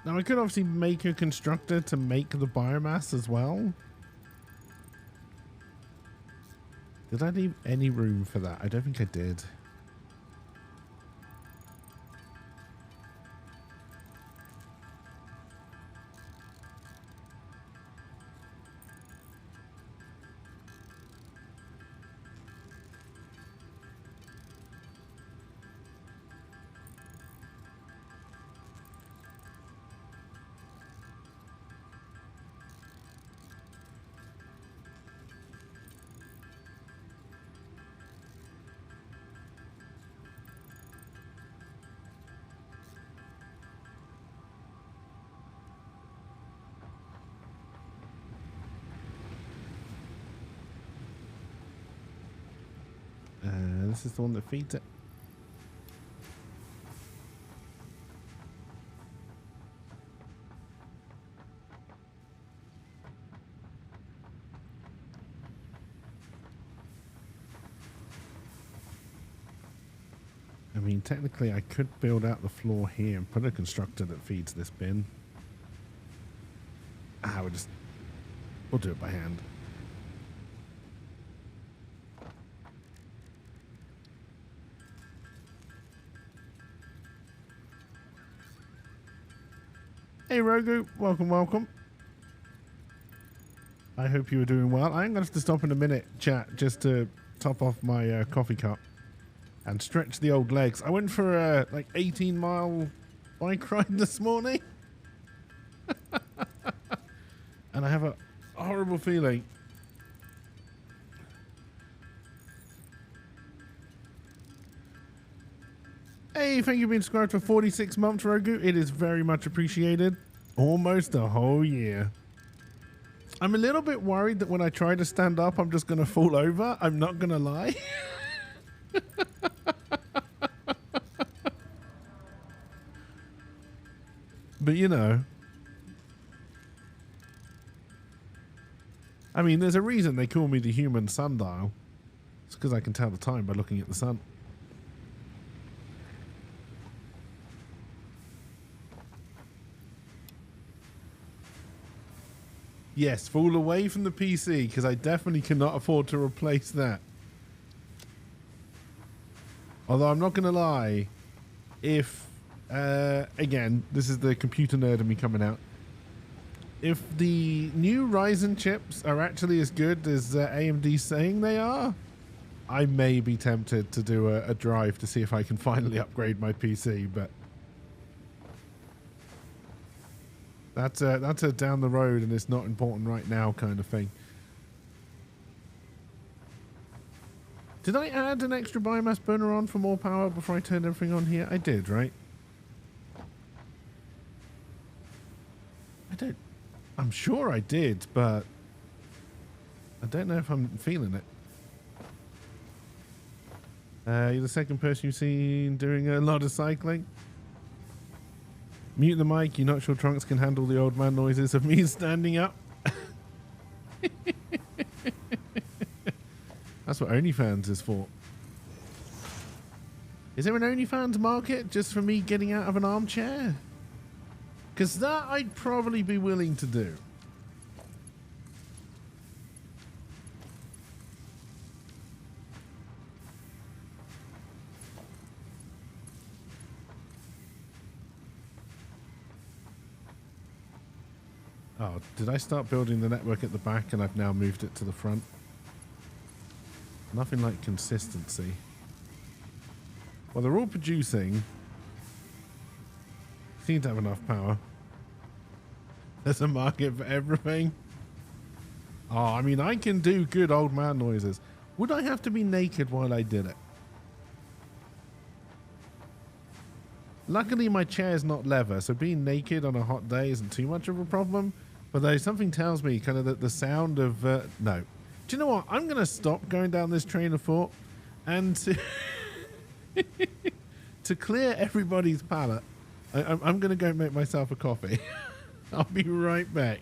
Now, I could obviously make a constructor to make the biomass as well. Did I leave any room for that? I don't think I did. This is the one that feeds it. I mean, technically I could build out the floor here and put a constructor that feeds this bin. Ah, we'll do it by hand. Hey Rogu, welcome, welcome. I hope you are doing well. I'm going to have to stop in a minute, chat, just to top off my coffee cup and stretch the old legs. I went for a like 18-mile bike ride this morning. And I have a horrible feeling. Hey, thank you for being subscribed for 46 months, Rogu. It is very much appreciated. Almost a whole year. I'm a little bit worried that when I try to stand up, I'm just going to fall over. I'm not going to lie. But you know. I mean, there's a reason they call me the human sundial. It's because I can tell the time by looking at the sun. Yes, fall away from the PC, because I definitely cannot afford to replace that. Although I'm not going to lie, if, again, this is the computer nerd in me coming out. If the new Ryzen chips are actually as good as AMD saying they are, I may be tempted to do a drive to see if I can finally upgrade my PC, but that's a down the road and it's not important right now kind of thing. Did I add an extra biomass burner on for more power before I turned everything on here? I did, right? I'm sure I did, but I don't know if I'm feeling it. You're the second person you've seen doing a lot of cycling. Mute the mic. You're not sure Trunks can handle the old man noises of me standing up. That's what OnlyFans is for. Is there an OnlyFans market just for me getting out of an armchair? Because that I'd probably be willing to do. Oh, did I start building the network at the back and I've now moved it to the front? Nothing like consistency. Well, they're all producing. Seem to have enough power. There's a market for everything. Oh, I mean, I can do good old man noises. Would I have to be naked while I did it? Luckily, my chair's not leather, so being naked on a hot day isn't too much of a problem. But though something tells me kind of that the sound of... no. Do you know what? I'm going to stop going down this train of thought and to clear everybody's palate, I'm going to go make myself a coffee. I'll be right back.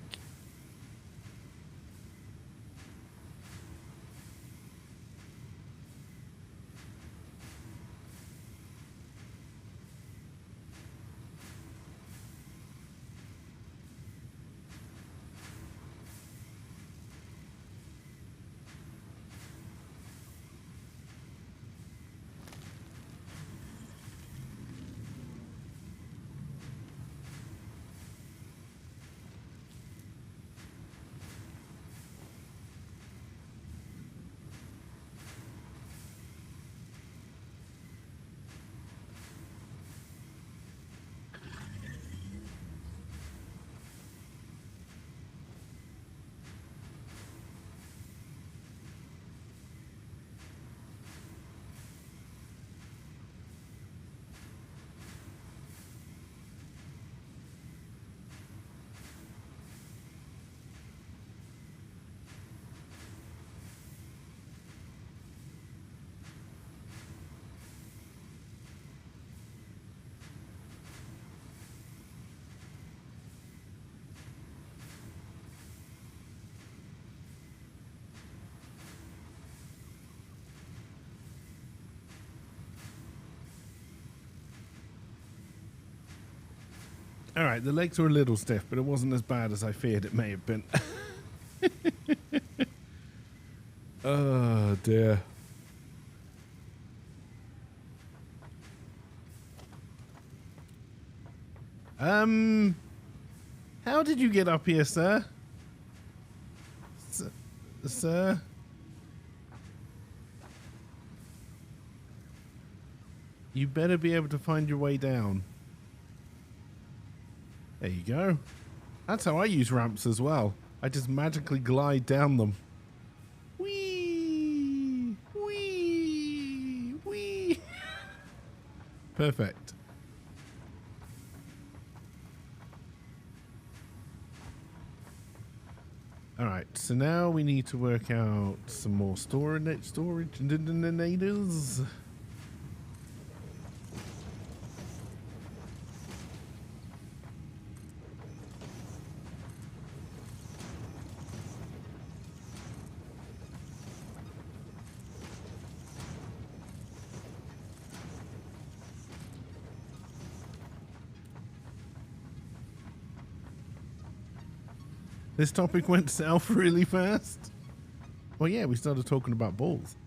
All right, the legs were a little stiff, but it wasn't as bad as I feared it may have been. Oh, dear. How did you get up here, sir? Sir? You better be able to find your way down. There you go. That's how I use ramps as well. I just magically glide down them. Whee! Whee! Whee! Perfect. Alright, so now we need to work out some more storage detonators. This topic went south really fast. Well, yeah, we started talking about balls.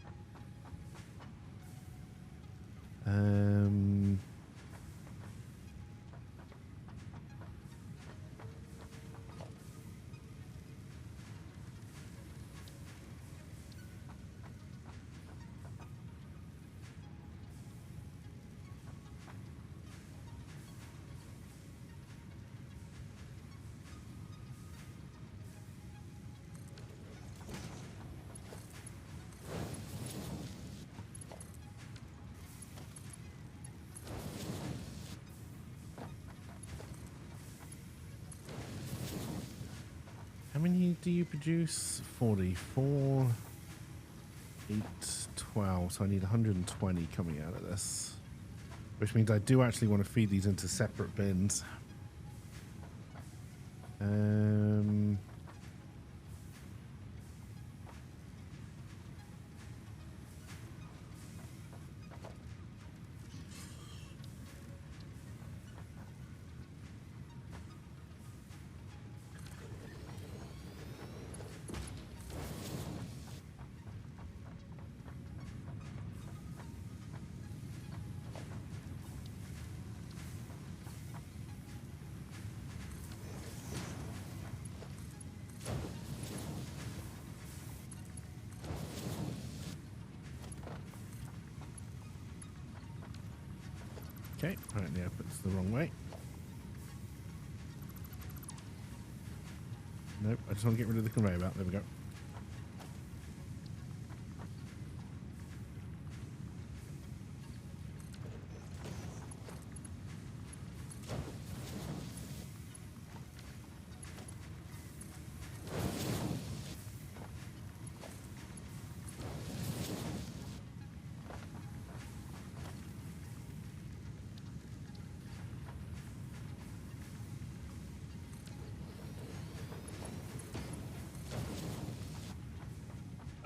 How many do you produce? 44, 8, 12. So I need 120 coming out of this. Which means I do actually want to feed these into separate bins. Okay, right now it's the wrong way. Nope, I just want to get rid of the conveyor belt. There we go.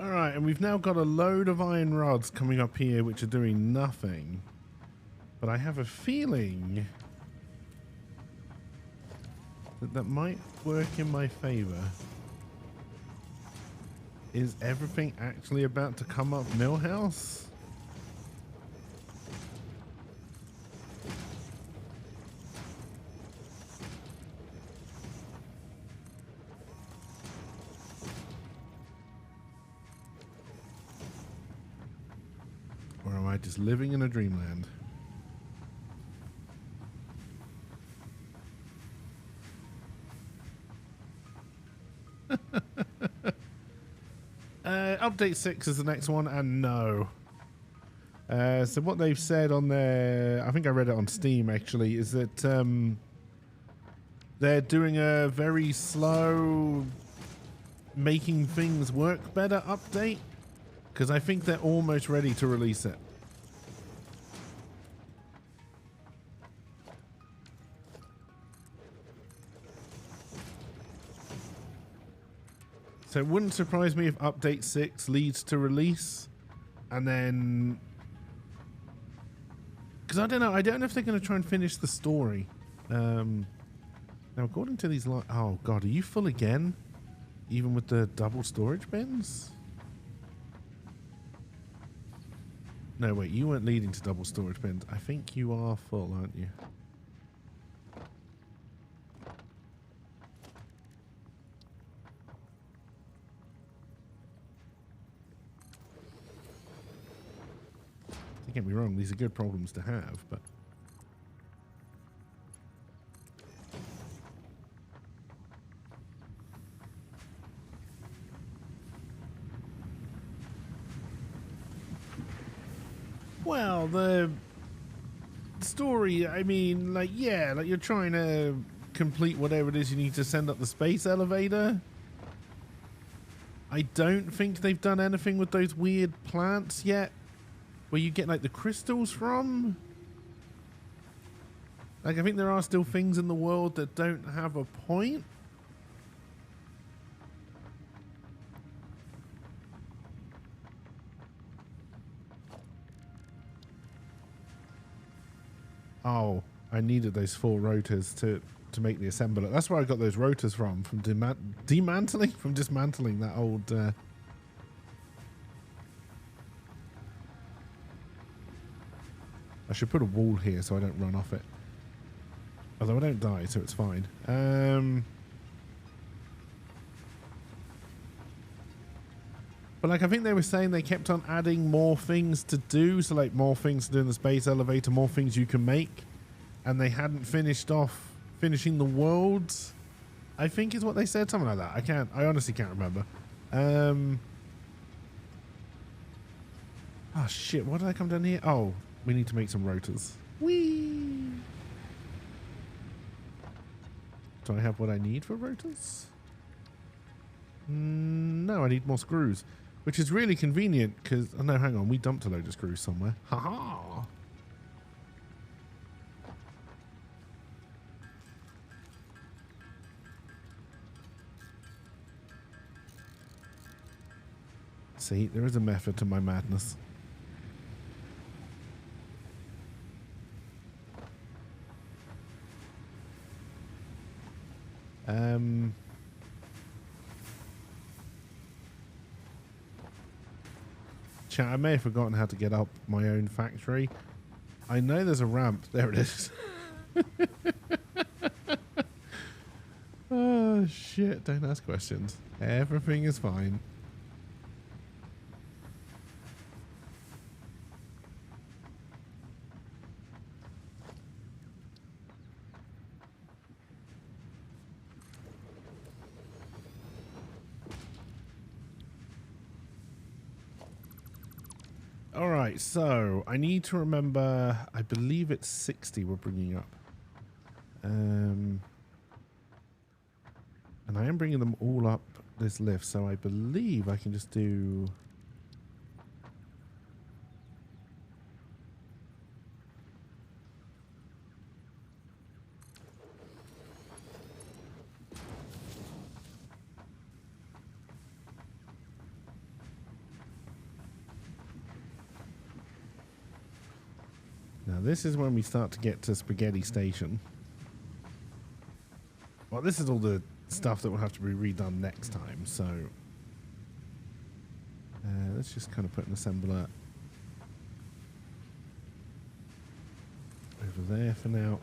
Alright, and we've now got a load of iron rods coming up here which are doing nothing. But I have a feeling that that might work in my favor. Is everything actually about to come up Millhouse? Or am I just living in a dreamland? Update 6 is the next one, and no. So what they've said on their, I think I read it on Steam actually, is that they're doing a very slow making things work better update, because I think they're almost ready to release it. So it wouldn't surprise me if update 6 leads to release, and then, because I don't know if they're going to try and finish the story. Now according to these, oh god, are you full again? Even with the double storage bins? No, wait, you weren't leading to double storage bins. I think you are full, aren't you? Don't get me wrong, these are good problems to have, but... Well, the story, I mean, like, yeah, like you're trying to complete whatever it is you need to send up the space elevator. I don't think they've done anything with those weird plants yet, where you get like the crystals from. Like, I think there are still things in the world that don't have a point. Oh, I needed those 4 rotors to make the assembler. That's where I got those rotors from dismantling that old... I should put a wall here so I don't run off it. Although I don't die, so it's fine. But like, I think they were saying they kept on adding more things to do. So like more things to do in the space elevator, more things you can make. And they hadn't finishing the worlds, I think is what they said. Something like that. I honestly can't remember. Oh shit, why did I come down here? Oh, we need to make some rotors. Whee! Do I have what I need for rotors? No, I need more screws. Which is really convenient because... Oh no, hang on. We dumped a load of screws somewhere. Ha-ha! See, there is a method to my madness. Chat, I may have forgotten how to get up my own factory. I know there's a ramp. There it is. Oh, shit. Don't ask questions. Everything is fine. Alright, so I need to remember, I believe it's 60 we're bringing up. And I am bringing them all up this lift, so I believe I can just do... Now this is when we start to get to Spaghetti Station. Well, this is all the stuff that will have to be redone next time, so... let's just kind of put an assembler over there for now.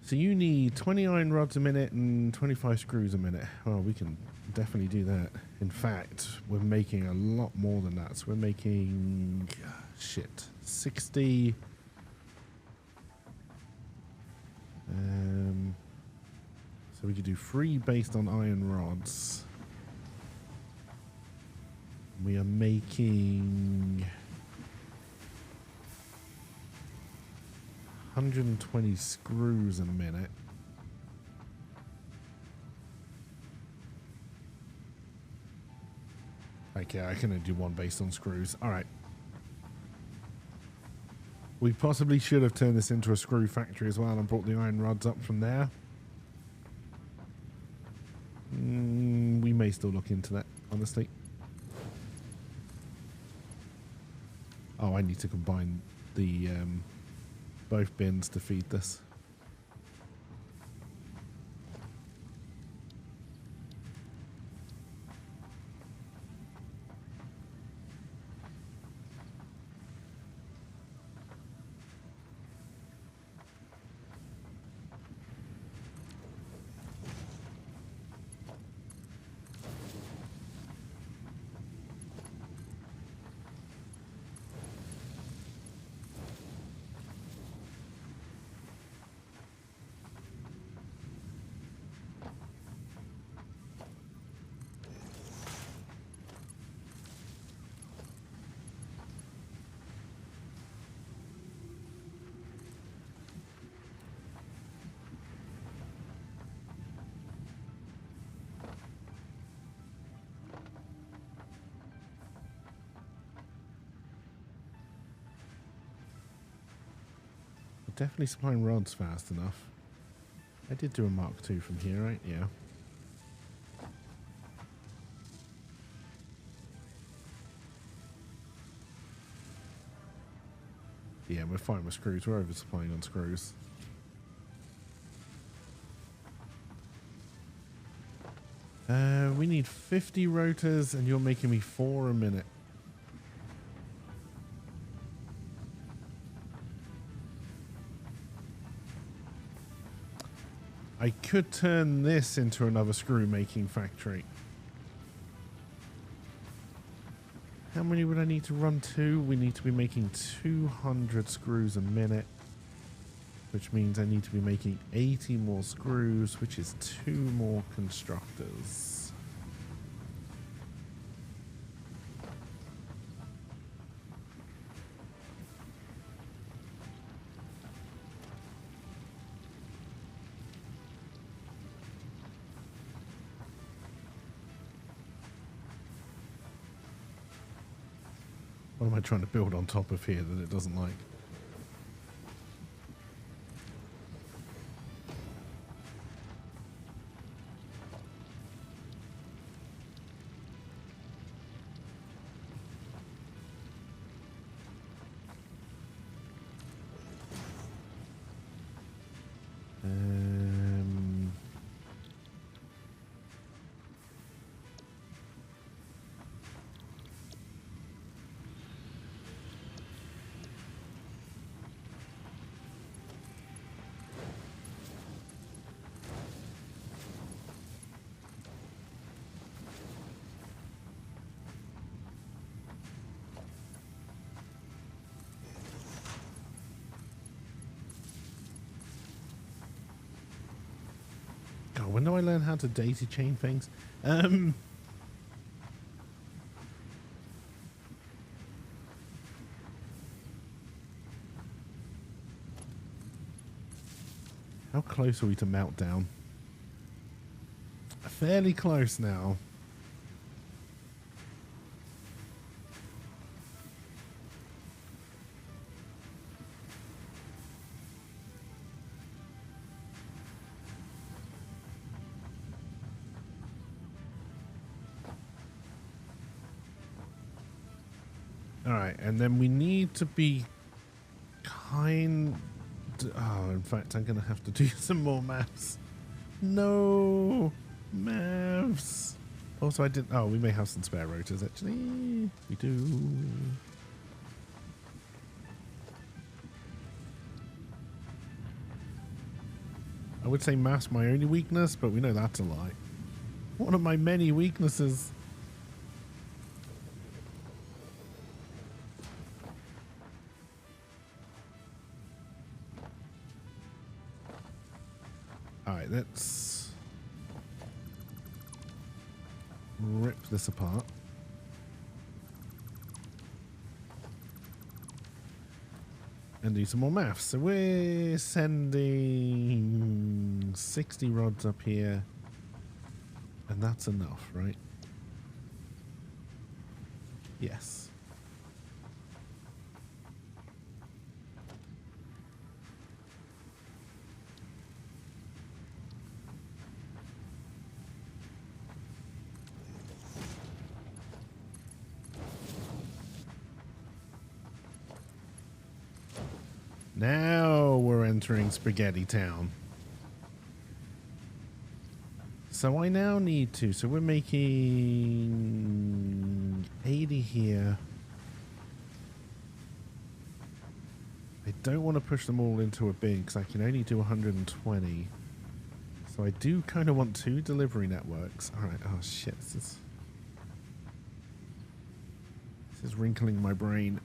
So you need 20 iron rods a minute and 25 screws a minute. Well, we can definitely do that. In fact, we're making a lot more than that. So we're making, 60. So we could do 3 based on iron rods. We are making 120 screws a minute. Okay, I can only do 1 based on screws. All right. We possibly should have turned this into a screw factory as well and brought the iron rods up from there. We may still look into that, honestly. Oh, I need to combine the both bins to feed this. definitely supplying rods fast enough. I did do a Mark II from here, right? Yeah. Yeah, we're fine with screws. We're oversupplying on screws. We need 50 rotors, and you're making me 4 a minute. I could turn this into another screw making factory. How many would I need to run to? We need to be making 200 screws a minute, which means I need to be making 80 more screws, which is 2 more constructors. What am I trying to build on top of here that it doesn't like? God, when do I learn how to daisy chain things? How close are we to meltdown? Fairly close now. Alright, and then we need to be kind... Oh, in fact, I'm going to have to do some more maths. No! Maths! Also, I didn't... Oh, we may have some spare rotors, actually. We do. I would say maths my only weakness, but we know that's a lie. One of my many weaknesses. Alright, let's rip this apart. And do some more maths. So we're sending 60 rods up here. And that's enough, right? Yes. Now we're entering Spaghetti Town. So I now need to, so we're making 80 here. I don't want to push them all into a bin because I can only do 120. So I do kind of want 2 delivery networks. Alright, oh shit, this is wrinkling my brain.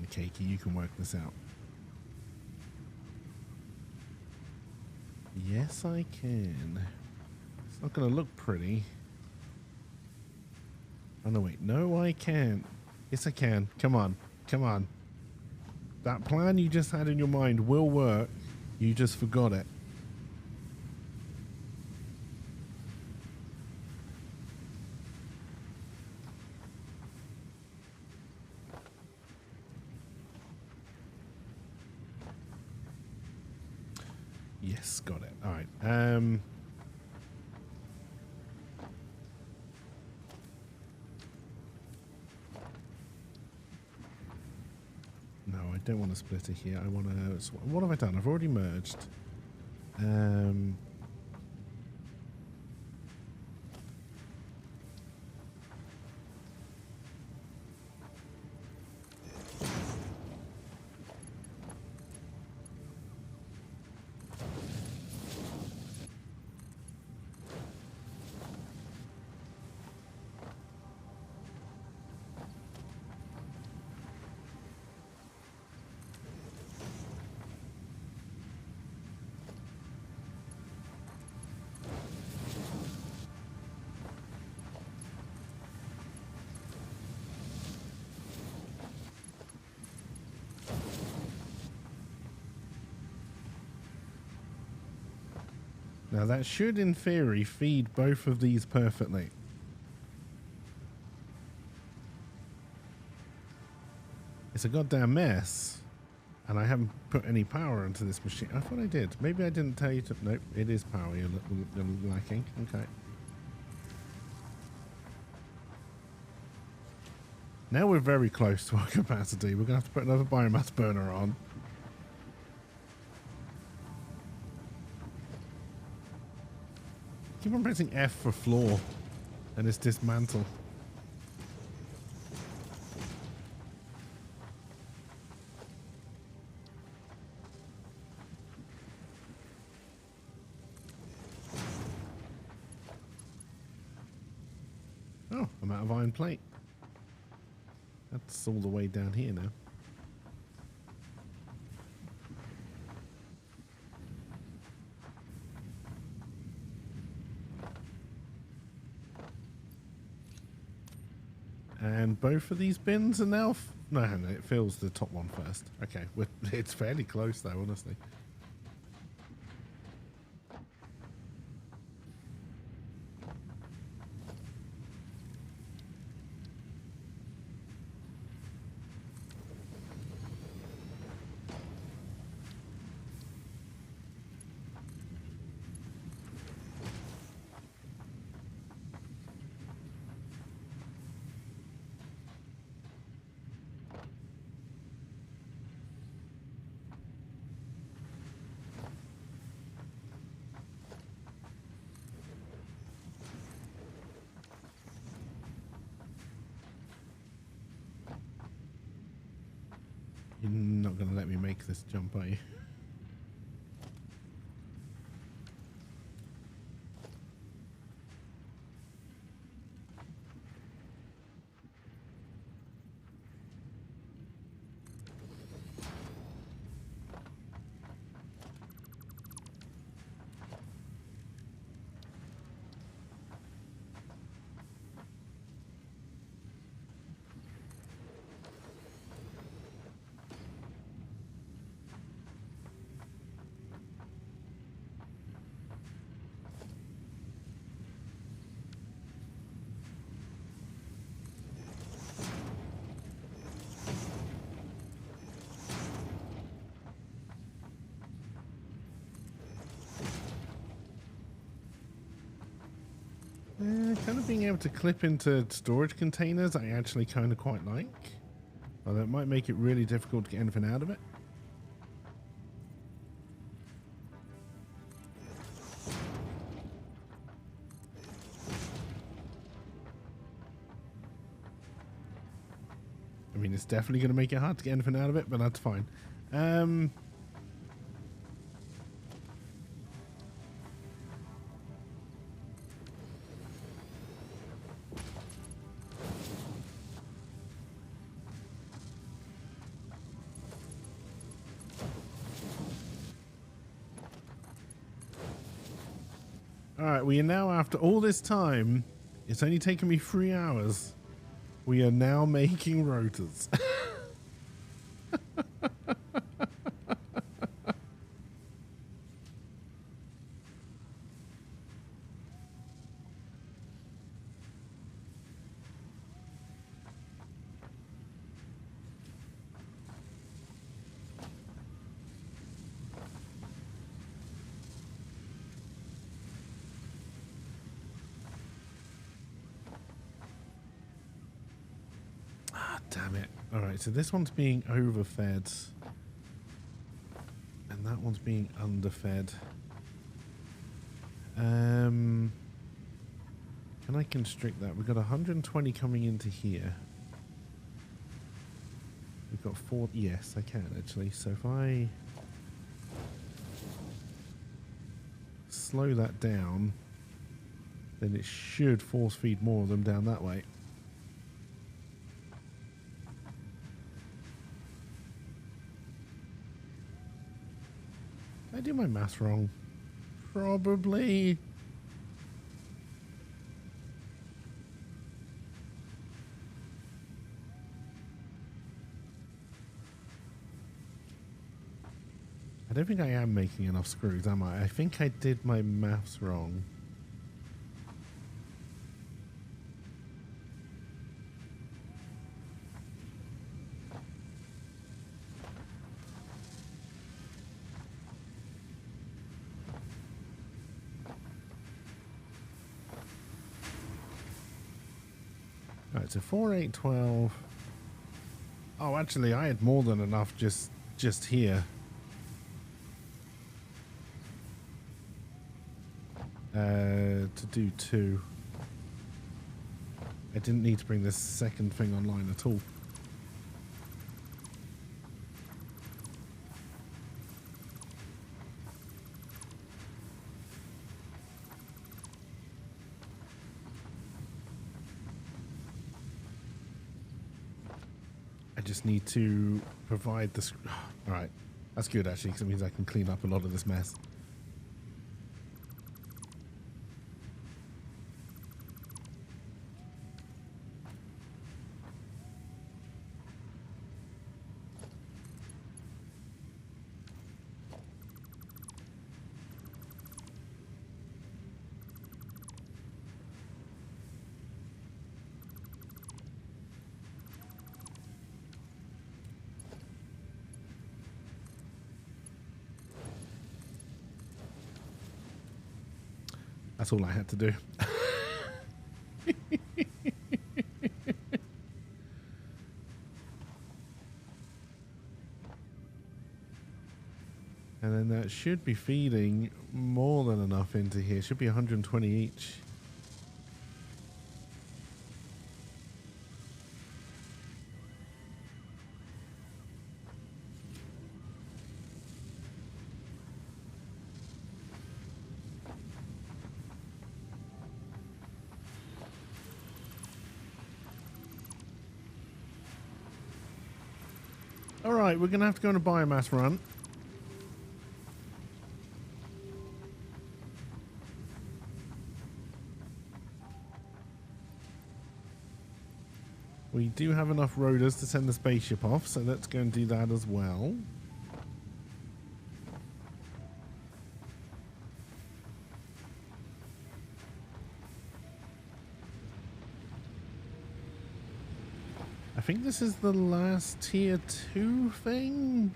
on, Cakey. You can work this out. Yes, I can. It's not going to look pretty. Oh, no, wait. No, I can't. Yes, I can. Come on. Come on. That plan you just had in your mind will work. You just forgot it. Yes, got it. All right. No, I don't want to split it here. I want to... What have I done? I've already merged. Now that should, in theory, feed both of these perfectly. It's a goddamn mess. And I haven't put any power into this machine. I thought I did. Maybe I didn't tell you to... Nope, it is power you're lacking. Okay. Now we're very close to our capacity. We're going to have to put another biomass burner on. Keep on pressing F for floor, and it's dismantle. Oh, I'm out of iron plate. That's all the way down here now. And both of these bins are now... No, it fills the top one first. Okay, it's fairly close though, honestly. You're not going to let me make this jump, are you? Kind of being able to clip into storage containers I actually kind of quite like. Although it might make it really difficult to get anything out of it. I mean, it's definitely going to make it hard to get anything out of it, but that's fine. Alright, we are now, after all this time, it's only taken me 3 hours. We are now making rotors. Damn it. Alright, so this one's being overfed. And that one's being underfed. Can I constrict that? We've got 120 coming into here. We've got 4. Yes, I can actually. So if I slow that down, then it should force feed more of them down that way. Did I do my maths wrong? Probably. I don't think I am making enough screws, am I? I think I did my maths wrong. Alright, so 4, 8, 12. Oh, actually, I had more than enough just here. To do 2. I didn't need to bring this second thing online at all. I just need to provide the... Alright, that's good actually, because it means I can clean up a lot of this mess. That's all I had to do. And then that should be feeding more than enough into here. Should be 120 each. Alright, we're going to have to go on a biomass run. We do have enough rotors to send the spaceship off, so let's go and do that as well. I think this is the last tier 2 thing.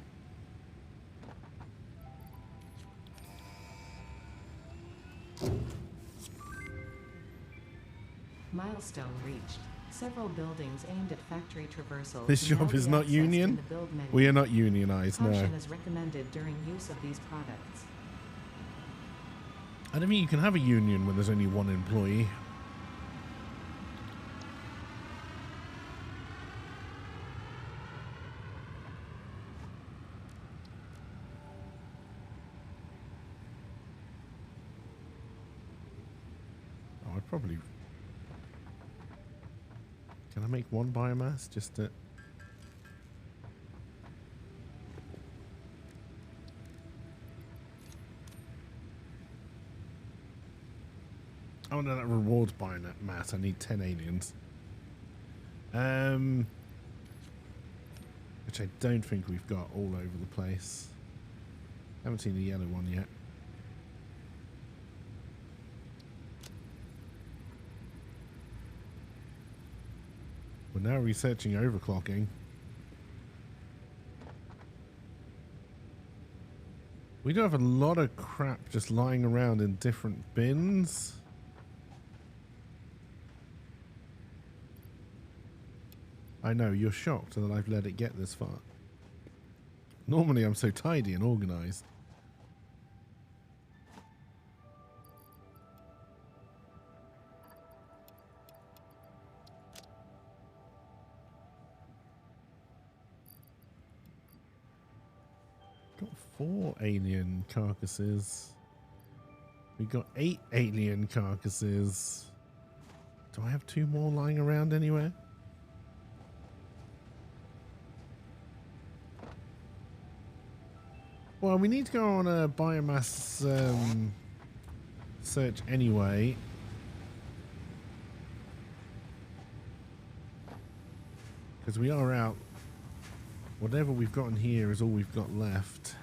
Milestone reached. Several buildings aimed at factory traversal. This job is not union. We are not unionized, no. Caution is recommended during use of these products. I don't think you can have a union when there's only one employee. Oh, I probably... Can I make one biomass just to... Oh no, that rewards biomass. I need 10 aliens. Which I don't think we've got all over the place. Haven't seen the yellow one yet. We're now researching overclocking. We do have a lot of crap just lying around in different bins. I know, you're shocked that I've let it get this far. Normally I'm so tidy and organized. Got 4 alien carcasses. We got 8 alien carcasses. Do I have 2 more lying around anywhere? Well, we need to go on a biomass search anyway. Because we are out. Whatever we've got in here is all we've got left.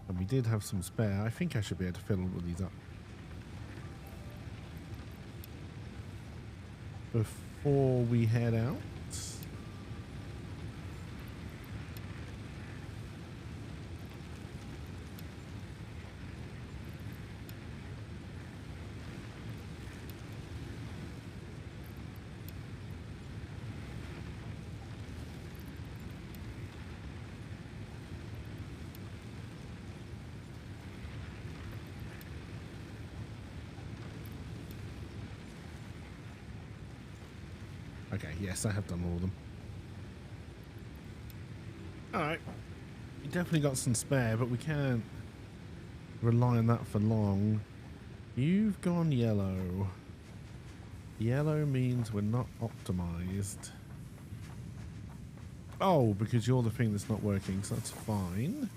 And we did have some spare. I think I should be able to fill all of these up. Before we head out. Okay, yes, I have done all of them. Alright. We definitely got some spare, but we can't rely on that for long. You've gone yellow. Yellow means we're not optimized. Oh, because you're the thing that's not working, so that's fine.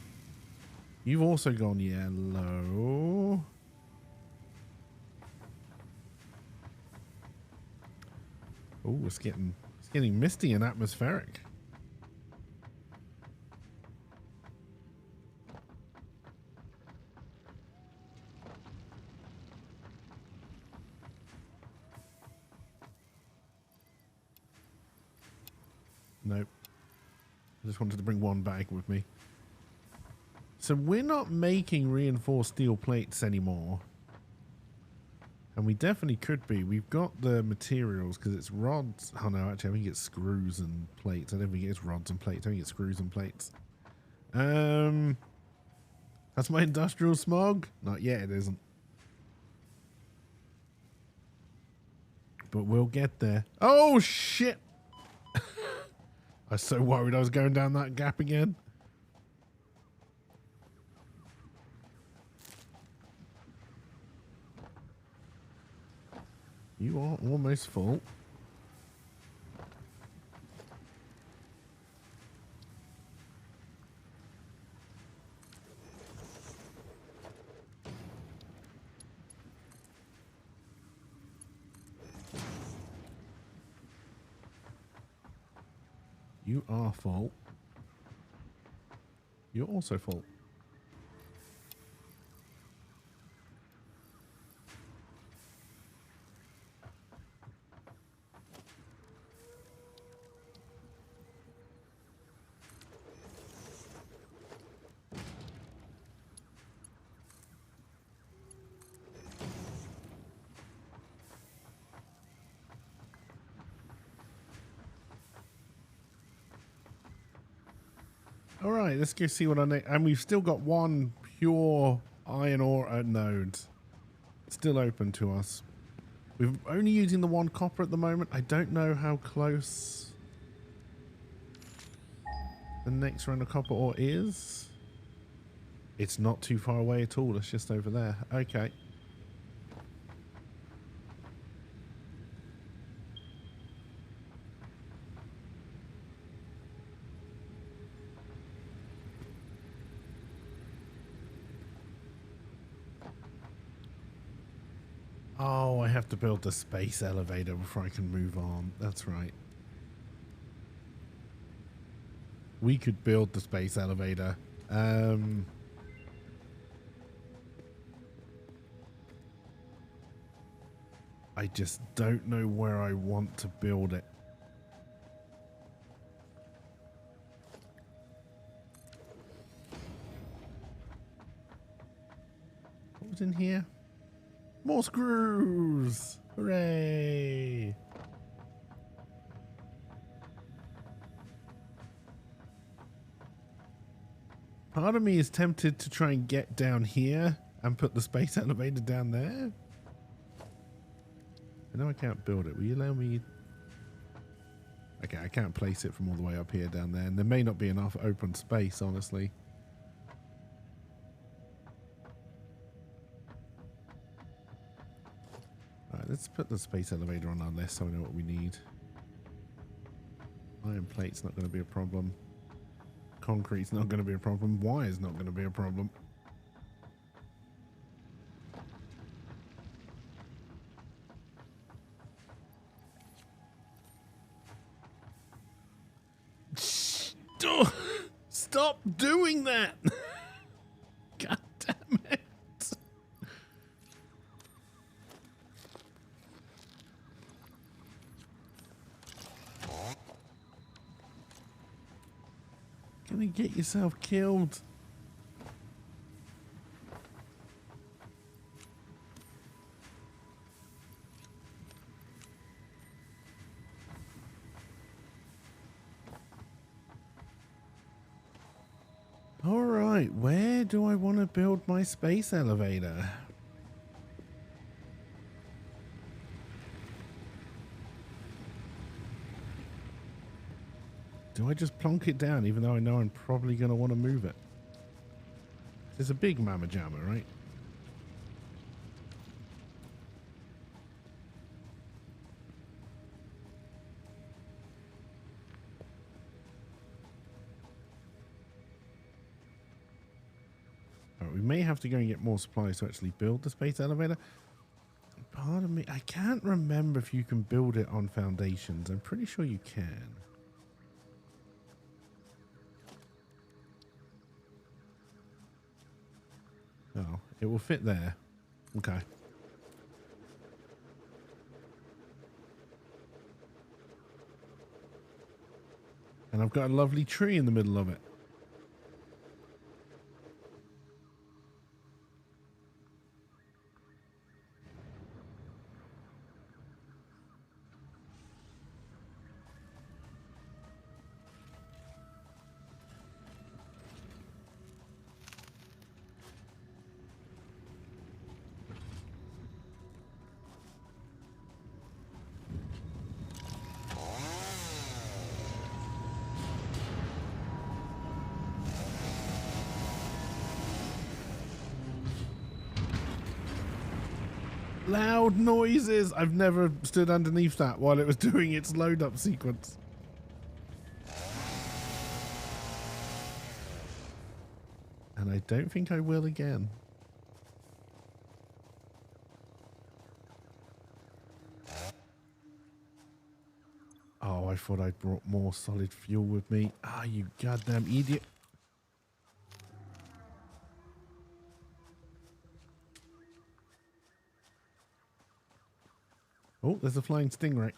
You've also gone yellow. Oh, it's getting misty and atmospheric. Nope. I just wanted to bring one bag with me. So we're not making reinforced steel plates anymore. And we definitely could be. We've got the materials because it's rods. Oh no, actually I think it's screws and plates. I don't think it's rods and plates. I think it's screws and plates. That's my industrial smog? Not yet, it isn't. But we'll get there. Oh shit! I was so worried I was going down that gap again. You are almost full. You are full. You're also full. All right, let's go see what I need. And we've still got one pure iron ore node still open to us. We're only using the one copper at the moment. I don't know how close the next round of copper ore is. It's not too far away at all. It's just over there. Okay. Oh, I have to build the space elevator before I can move on. That's right. We could build the space elevator. I just don't know where I want to build it. What was in here? More screws! Hooray! Part of me is tempted to try and get down here and put the space elevator down there. I know I can't build it. Will you allow me? Okay, I can't place it from all the way up here down there. And there may not be enough open space, honestly. Alright, let's put the space elevator on our list so we know what we need. Iron plate's not going to be a problem. Concrete's not going to be a problem. Wire's not going to be a problem. Stop doing that! God damn it! Gonna get yourself killed. All right, where do I want to build my space elevator? Do I just plonk it down even though I know I'm probably going to want to move it? It's a big mamma jamma, right? All right, we may have to go and get more supplies to actually build the space elevator. Part of me, I can't remember if you can build it on foundations. I'm pretty sure you can. Oh, it will fit there. Okay. And I've got a lovely tree in the middle of it. Loud noises. I've never stood underneath that while it was doing its load up sequence. And I don't think I will again. Oh, I thought I'd brought more solid fuel with me. Ah, you goddamn idiot. Oh, there's a flying stingray.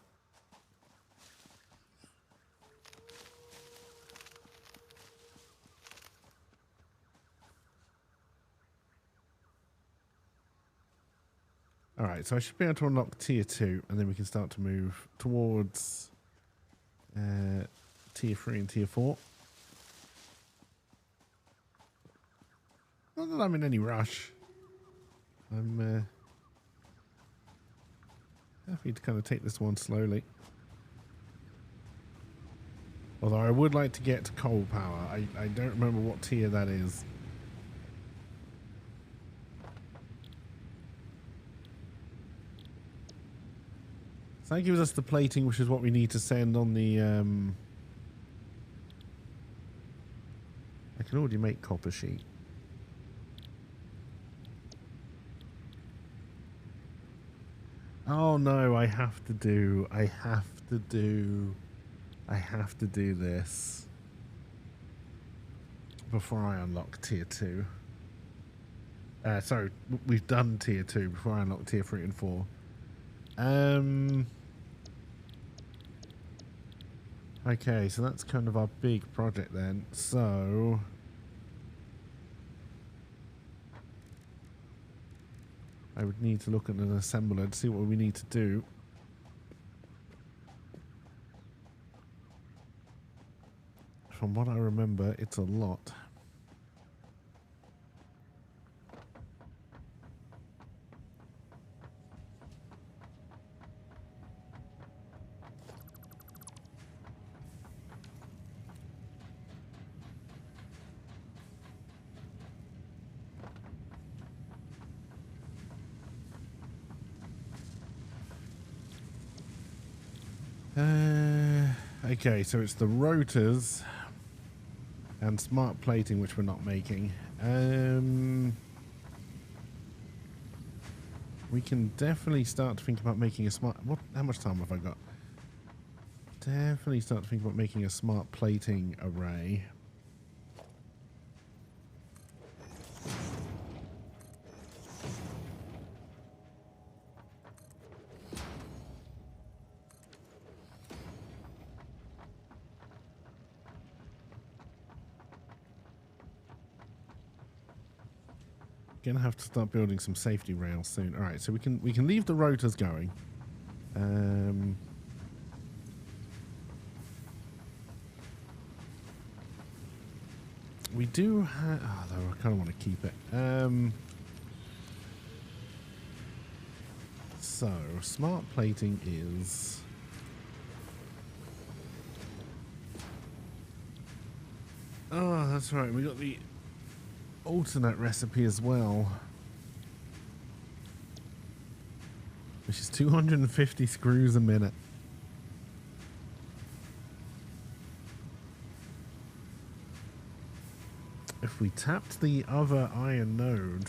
All right, so I should be able to unlock tier 2, and then we can start to move towards tier 3 and tier 4. Not that I'm in any rush. I'm happy to kind of take this one slowly. Although I would like to get to coal power. I don't remember what tier that is. So that gives us the plating, which is what we need to send on the... I can already make copper sheet. Oh no, I have to do this before I unlock tier 2. Sorry, we've done tier 2 before I unlock tier 3 and 4. Okay, so that's kind of our big project then. So I would need to look at an assembler to see what we need to do. From what I remember, it's a lot. Okay, so it's the rotors and smart plating, which we're not making. We can definitely start to think about making a smart... How much time have I got? Definitely start to think about making a smart plating array. Gonna have to start building some safety rails soon. All right, so we can leave the rotors going. We do have... Oh, though I kind of want to keep it. So, smart plating is... Oh, that's right. We got the alternate recipe as well, which is 250 screws a minute. If we tapped the other iron node,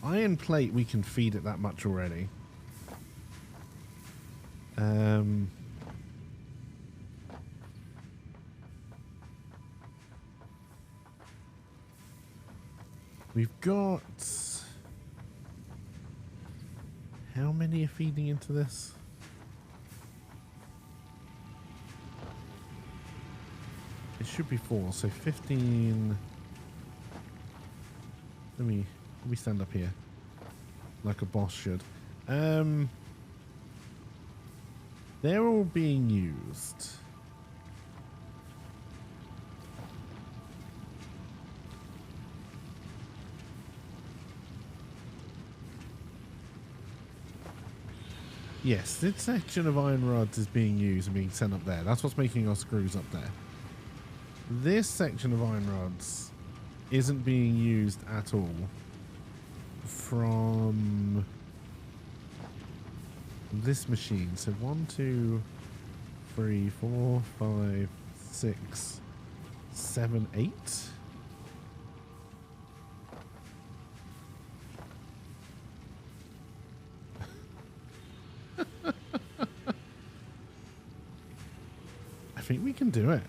iron plate, we can feed it that much already. We've got... How many are feeding into this? It should be 4, so 15... Let me stand up here like a boss should. They're all being used. Yes, this section of iron rods is being used and being sent up there. That's what's making our screws up there. This section of iron rods isn't being used at all from this machine. So 1, 2, 3, 4, 5, 6, 7, 8. I think we can do it.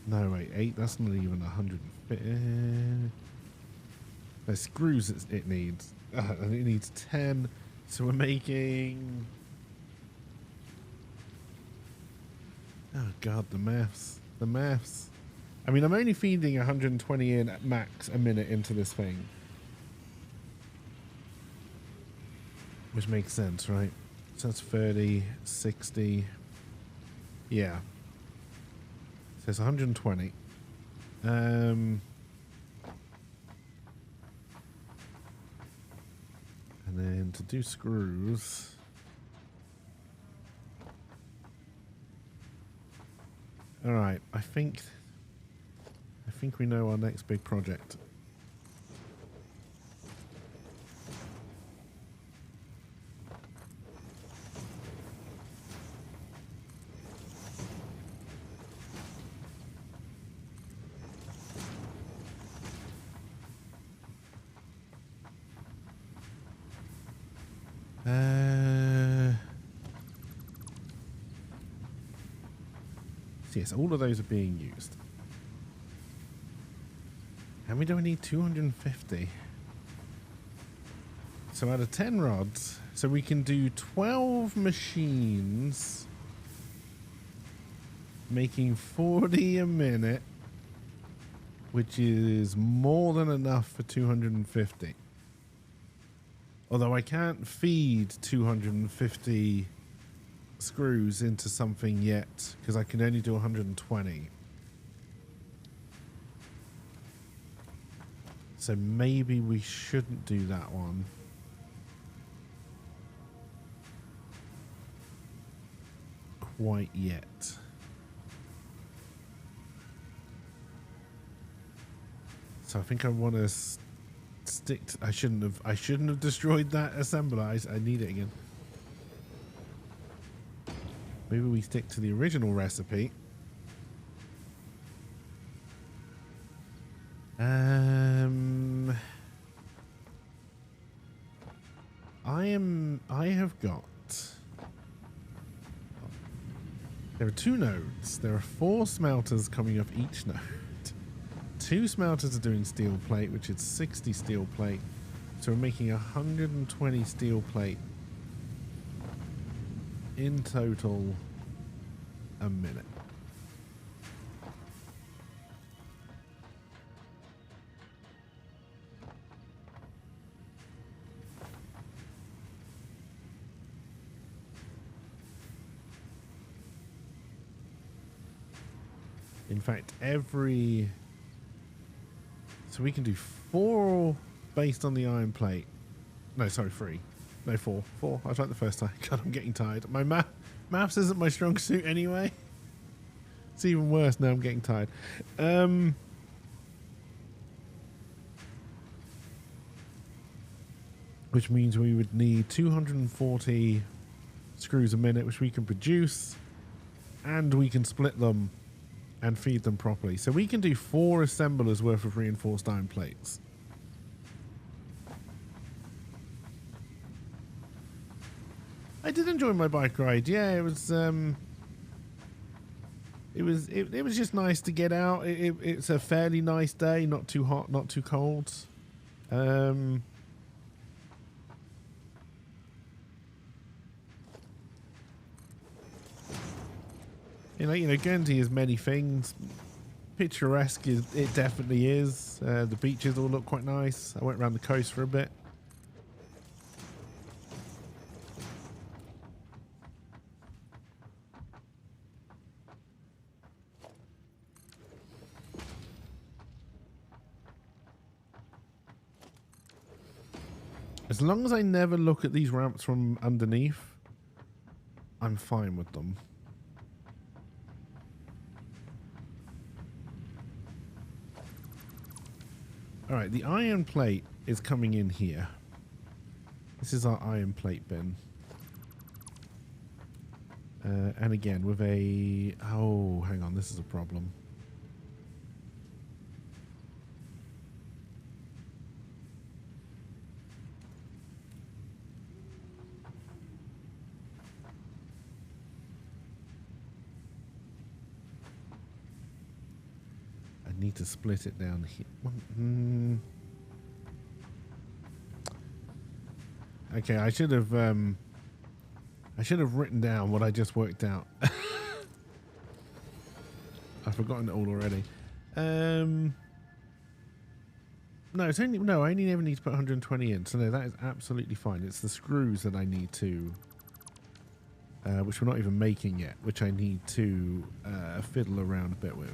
No, wait, 8, that's not even 150. There's screws it needs. And it needs 10. So we're making... Oh, God, the maths. The maths. I mean, I'm only feeding 120 in at max a minute into this thing. Which makes sense, right? So that's 30, 60. Yeah. So it's 120. And then to do screws... Alright, I think we know our next big project. So yes, all of those are being used. How many do I need? 250. So out of 10 rods, so we can do 12 machines, making 40 a minute, which is more than enough for 250. Although I can't feed 250 screws into something yet, because I can only do 120. So maybe we shouldn't do that one. Quite yet. So I think I want to stick to, I shouldn't have destroyed that assembler. I need it again. Maybe we stick to the original recipe. I have got, there are 2 nodes. There are 4 smelters coming off each node. 2 smelters are doing steel plate, which is 60 steel plate. So we're making 120 steel plate in total a minute. In fact, so we can do 4 based on the iron plate. No, sorry, 3. No, 4. 4. I was right the first time. God, I'm getting tired. My maths isn't my strong suit anyway. It's even worse now. I'm getting tired. Which means we would need 240 screws a minute, which we can produce, and we can split them and feed them properly. So we can do 4 assemblers worth of reinforced iron plates. I did enjoy my bike ride. Yeah, it was just nice to get out. It's a fairly nice day, not too hot, not too cold. You know, Guernsey is many things. Picturesque, it definitely is. The beaches all look quite nice. I went around the coast for a bit. As long as I never look at these ramps from underneath, I'm fine with them. Alright, the iron plate is coming in here. This is our iron plate bin. And again, with a... Oh, hang on, this is a problem. I need to split it down here. Okay, I should have written down what I just worked out. I've forgotten it all already. No, it's only I only ever need to put 120 in, so no, that is absolutely fine. It's the screws that I need to, which we're not even making yet, which I need to fiddle around a bit with.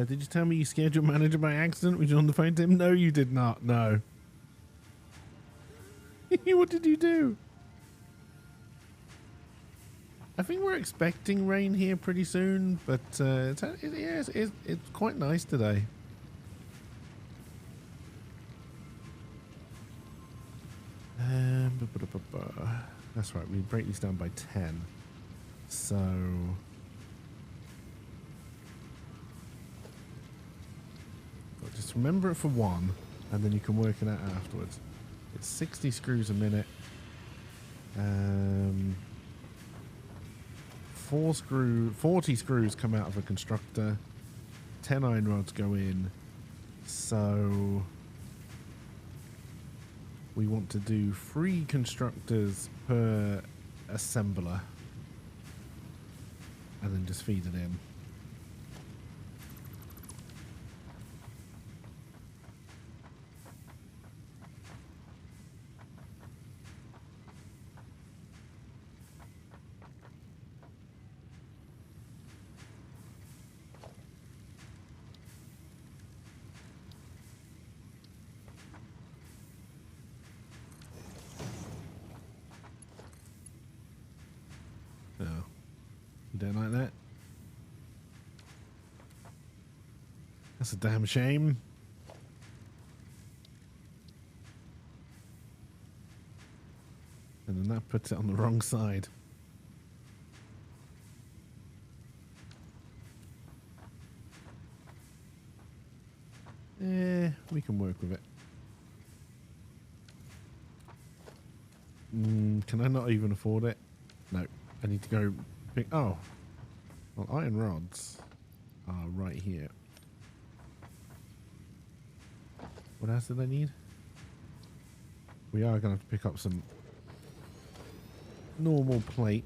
Did you tell me you scared your manager by accident? Were you on the phone to him? No, you did not. No. What did you do? I think we're expecting rain here pretty soon, but it's quite nice today. That's right. We break these down by 10. So just remember it for one, and then you can work it out afterwards. It's 60 screws a minute. 40 screws come out of a constructor. 10 iron rods go in. So we want to do 3 constructors per assembler, and then just feed it in. No, you don't like that? That's a damn shame. And then that puts it on the wrong side. We can work with it. Can I not even afford it? No. I need to go pick... Oh. Well, iron rods are right here. What else did I need? We are going to have to pick up some normal plate.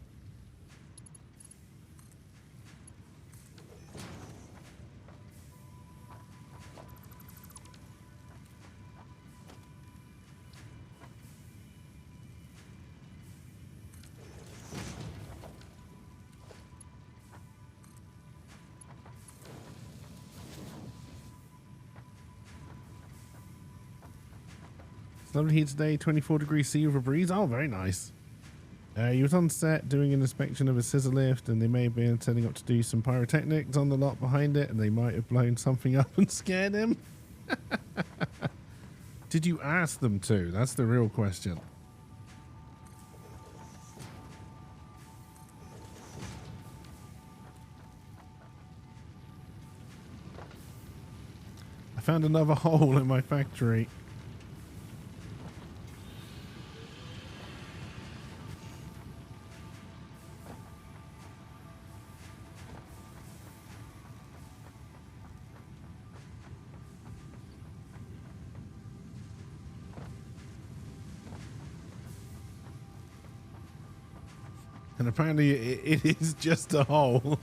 Lovely heat today, 24 degrees C with a breeze. Oh, very nice. You was on set doing an inspection of a scissor lift, and they may have been setting up to do some pyrotechnics on the lot behind it, and they might have blown something up and scared him. Did you ask them to? That's the real question. I found another hole in my factory. And apparently it is just a hole.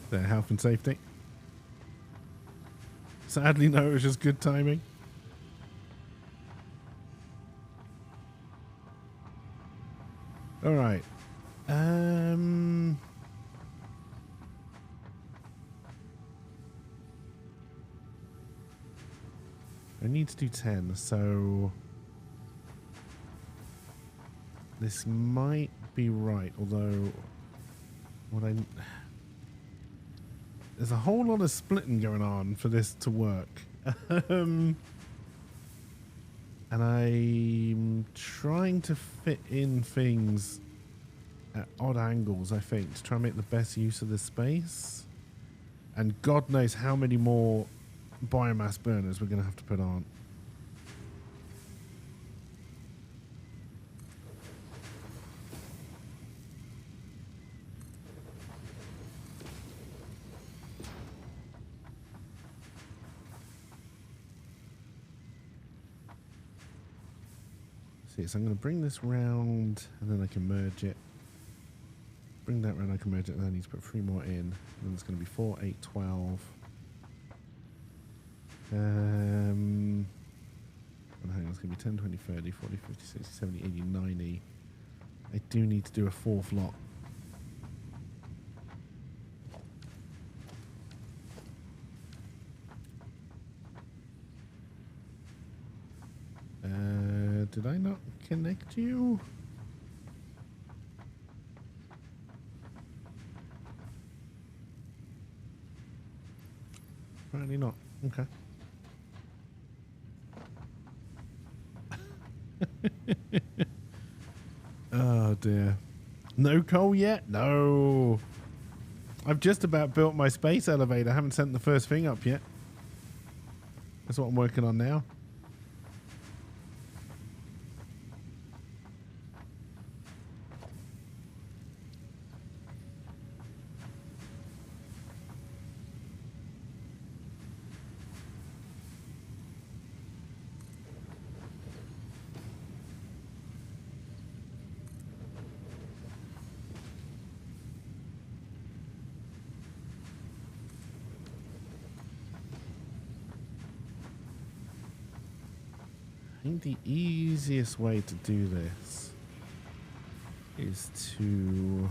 Their health and safety. Sadly, no, it was just good timing. All right. I need to do 10, so this might be right, although there's a whole lot of splitting going on for this to work. And I'm trying to fit in things at odd angles, I think, to try and make the best use of this space. And God knows how many more biomass burners we're going to have to put on. See, so I'm going to bring this round, and then I can merge it. Bring that round, I can merge it, and then I need to put 3 more in. And then it's going to be 4, 8, 12. And hang on, it's going to be 10, 20, 30, 40, 50, 60, 70, 80, 90. I do need to do a 4th lot. Did I not connect you? Apparently not. Okay. dear. No coal yet? No. I've just about built my space elevator. I haven't sent the first thing up yet. That's what I'm working on now. I think the easiest way to do this is to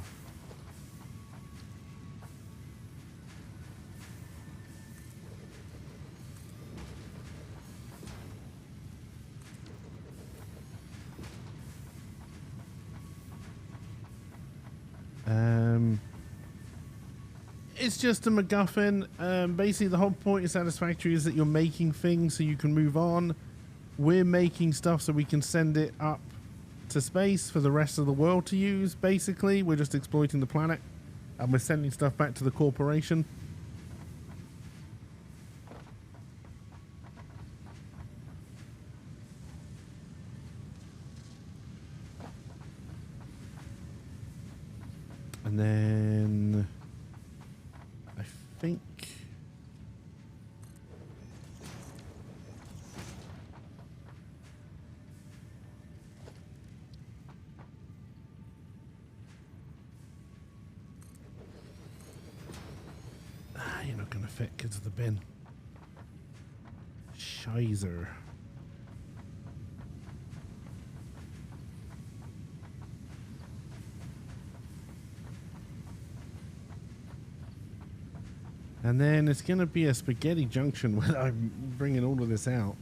it's just a MacGuffin. Basically the whole point of Satisfactory is that you're making things so you can move on. We're making stuff so we can send it up to space for the rest of the world to use, basically. We're just exploiting the planet, and we're sending stuff back to the corporation. And then I think you're not going to fit because of the bin. Shizer. And then it's going to be a spaghetti junction when I'm bringing all of this out.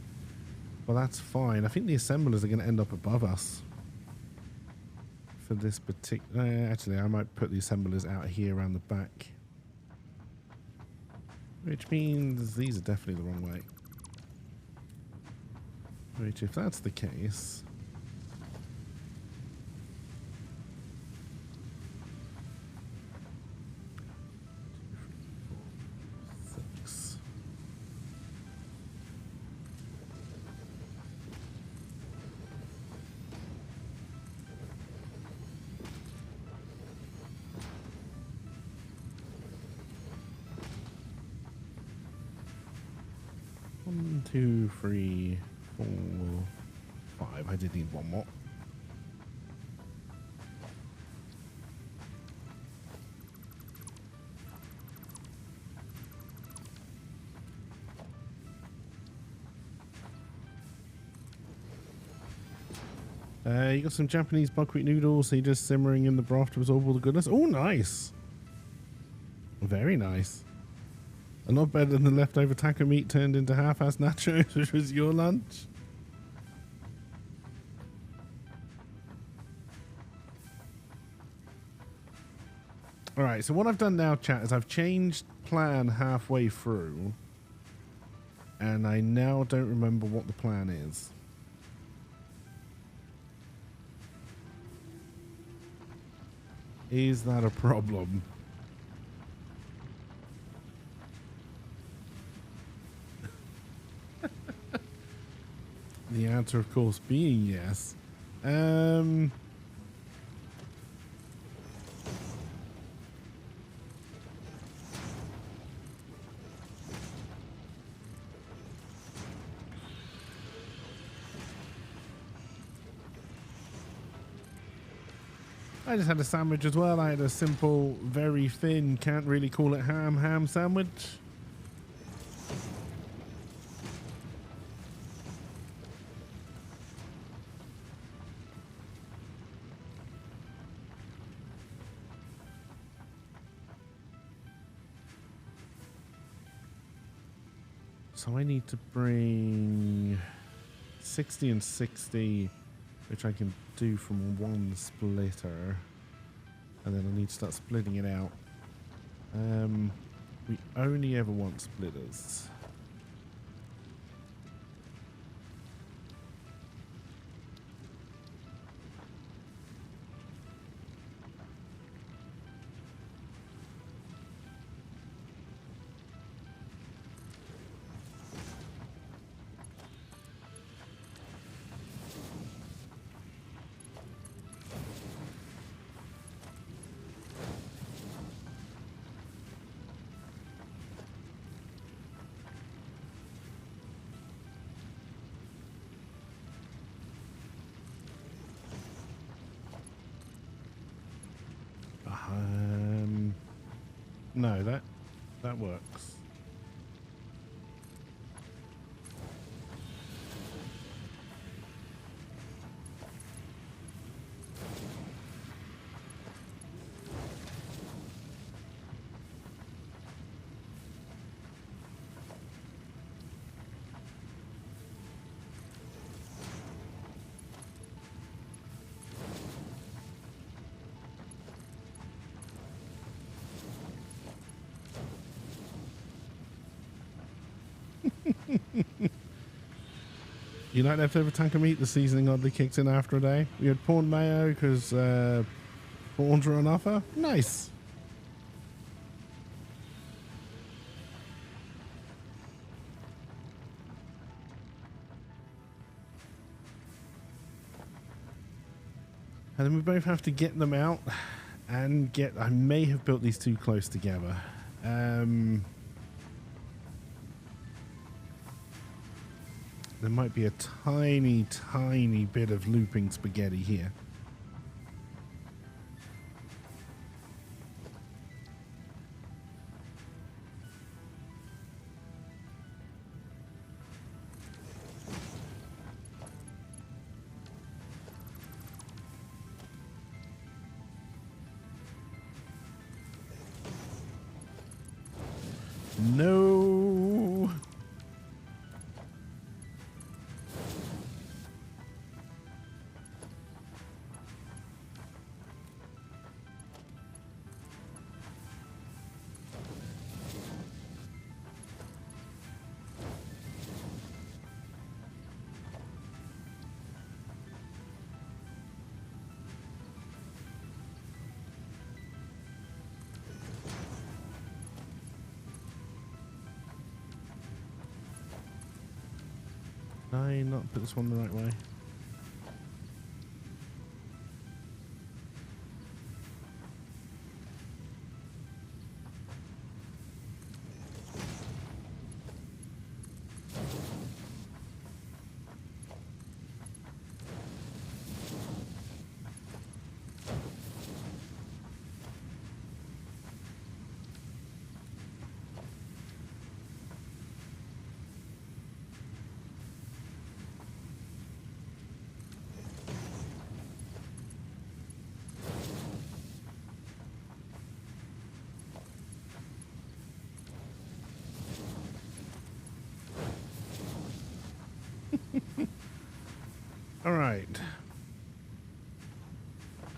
Well, that's fine. I think the assemblers are going to end up above us for this particular... actually, I might put the assemblers out here around the back. Which means these are definitely the wrong way. Which, if that's the case... One, two, three, 4, 5. I did need one more. You got some Japanese buckwheat noodles, so you're just simmering in the broth to absorb all the goodness. Oh, nice. Very nice. A lot better than the leftover taco meat turned into half-ass nachos, which was your lunch. Alright, so what I've done now, chat, is I've changed plan halfway through. And I now don't remember what the plan is. Is that a problem? The answer, of course, being yes. I just had a sandwich as well. I had a simple, very thin, can't really call it ham sandwich. So I need to bring 60 and 60, which I can do from one splitter. And then I need to start splitting it out. We only ever want splitters. No, that works. You like leftover tank of meat? The seasoning oddly kicked in after a day. We had prawn mayo because prawns were on offer. Nice. And then we both have to get them out and get... I may have built these too close together. There might be a tiny, tiny bit of looping spaghetti here. No. Did I not put this one the right way? All right.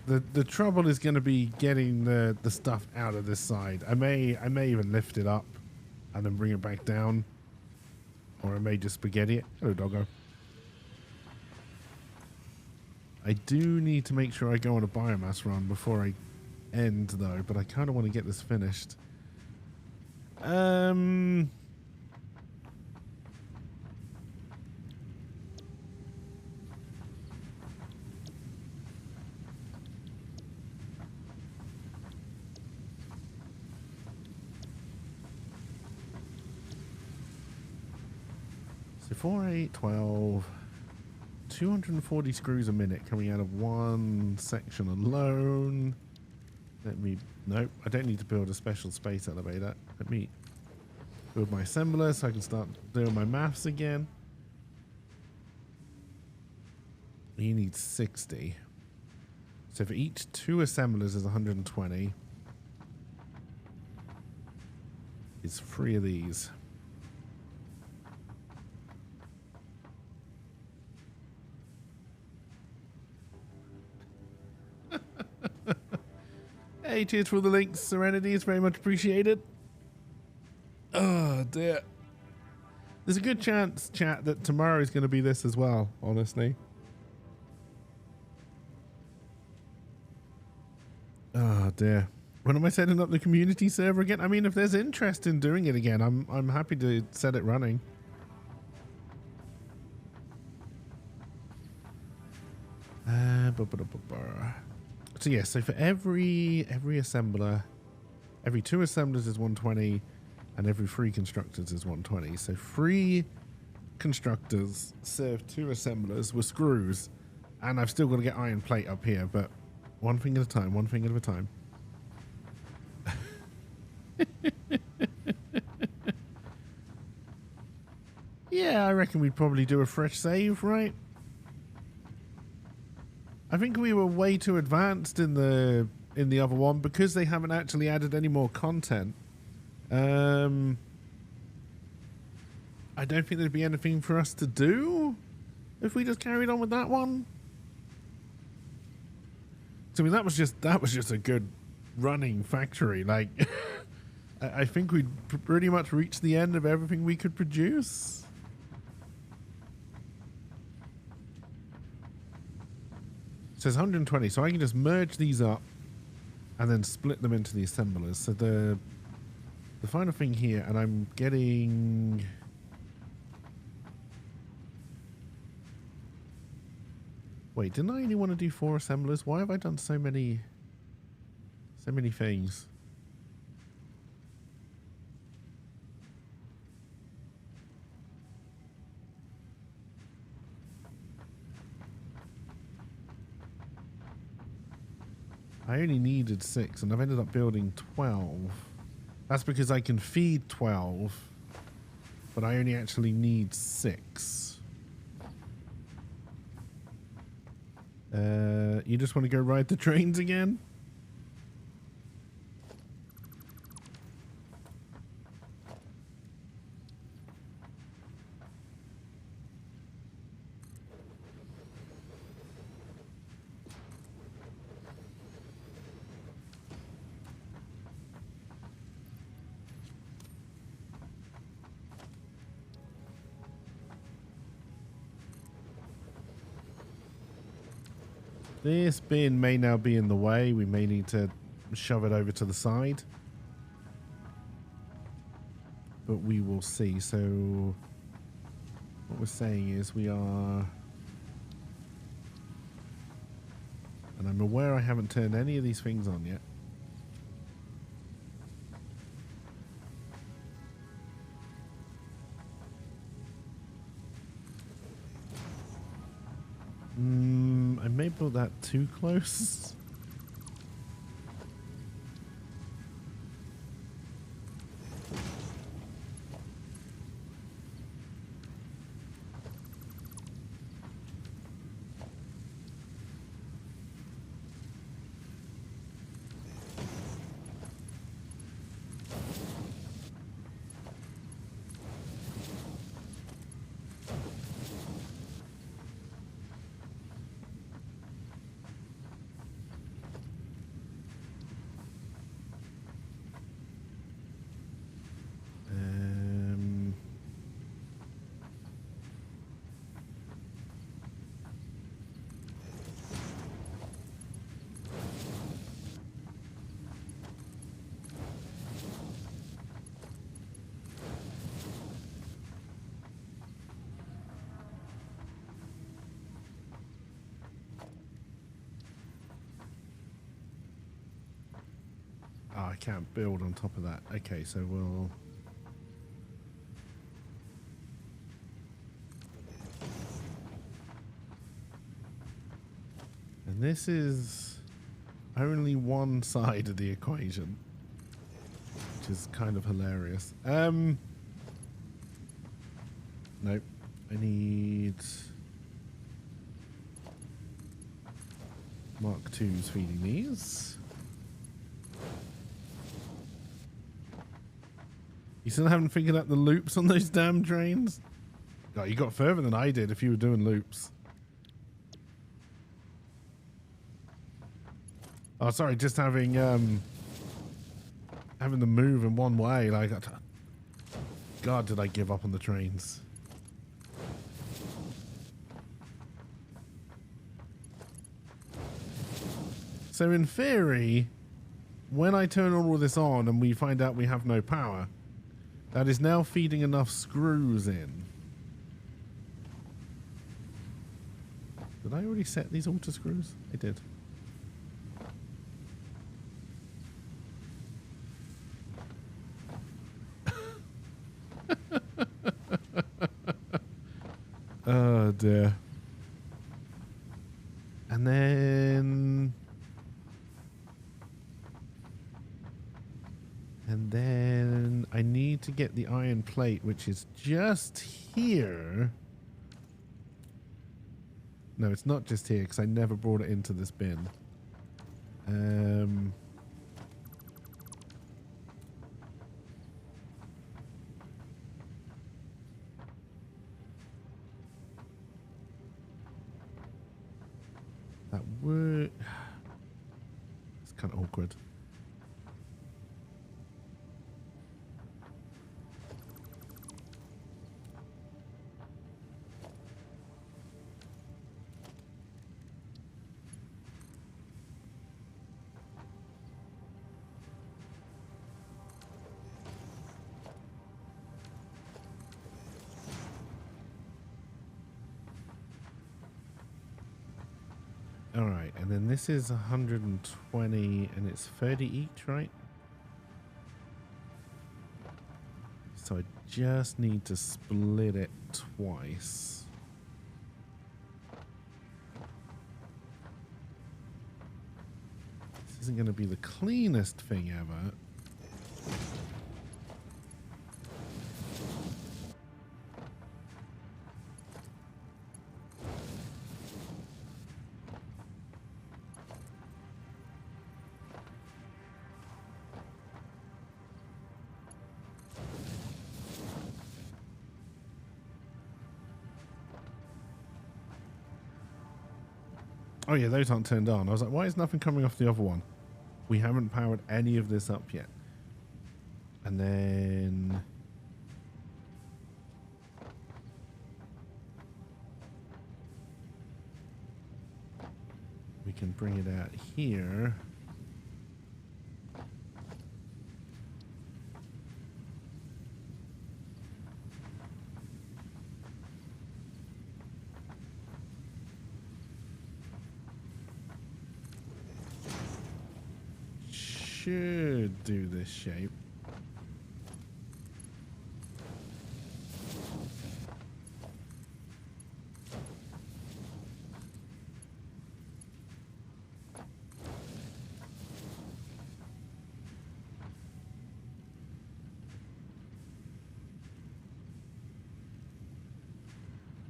The trouble is going to be getting the stuff out of this side. I may even lift it up and then bring it back down, or I may just spaghetti it. Hello, doggo. I do need to make sure I go on a biomass run before I end, though. But I kind of want to get this finished. So 4, 8, 12, 240 screws a minute coming out of one section alone. Let me, nope, I don't need to build a special space elevator. Let me build my assembler so I can start doing my maths again. You need 60. So for each 2 assemblers is 120. It's 3 of these. Hey, cheers for the links, Serenity. It's very much appreciated. Oh, dear. There's a good chance, chat, that tomorrow is going to be this as well, honestly. Oh, dear. When am I setting up the community server again? I mean, if there's interest in doing it again, I'm happy to set it running. So yeah, so for every assembler, every 2 assemblers is 120, and every 3 constructors is 120. So 3 constructors serve 2 assemblers with screws, and I've still got to get iron plate up here, but one thing at a time, one thing at a time. Yeah, I reckon we'd probably do a fresh save, right? I think we were way too advanced in the other one because they haven't actually added any more content. I don't think there'd be anything for us to do if we just carried on with that one. So, I mean, that was just a good running factory. Like, I think we'd pretty much reached the end of everything we could produce. It says 120, so I can just merge these up and then split them into the assemblers. So the final thing here, and I'm getting... Wait, didn't I only want to do 4 assemblers? Why have I done so many things? I only needed 6 and I've ended up building 12. That's because I can feed 12, but I only actually need 6. You just want to go ride the trains again? This bin may now be in the way. We may need to shove it over to the side. But we will see. So what we're saying is we are... And I'm aware I haven't turned any of these things on yet. I may build that too close. Oh, I can't build on top of that. Okay, so we'll... And this is only one side of the equation, which is kind of hilarious. Nope. I need Mark II's feeding these. You still haven't figured out the loops on those damn trains? Oh, you got further than I did if you were doing loops. Oh, sorry, just having them move in one way. Like, God, did I give up on the trains? So in theory, when I turn all of this on and we find out we have no power, that is now feeding enough screws in. Did I already set these all to screws? I did. Oh dear. And then need to get the iron plate, which is just here. No, it's not just here because I never brought it into this bin. That would... It's kind of awkward. All right, and then this is 120 and it's 30 each, right? So I just need to split it twice. This isn't going to be the cleanest thing ever. Oh yeah, those aren't turned on. I was like, why is nothing coming off the other one? We haven't powered any of this up yet. And then... we can bring it out here. Should do this shape.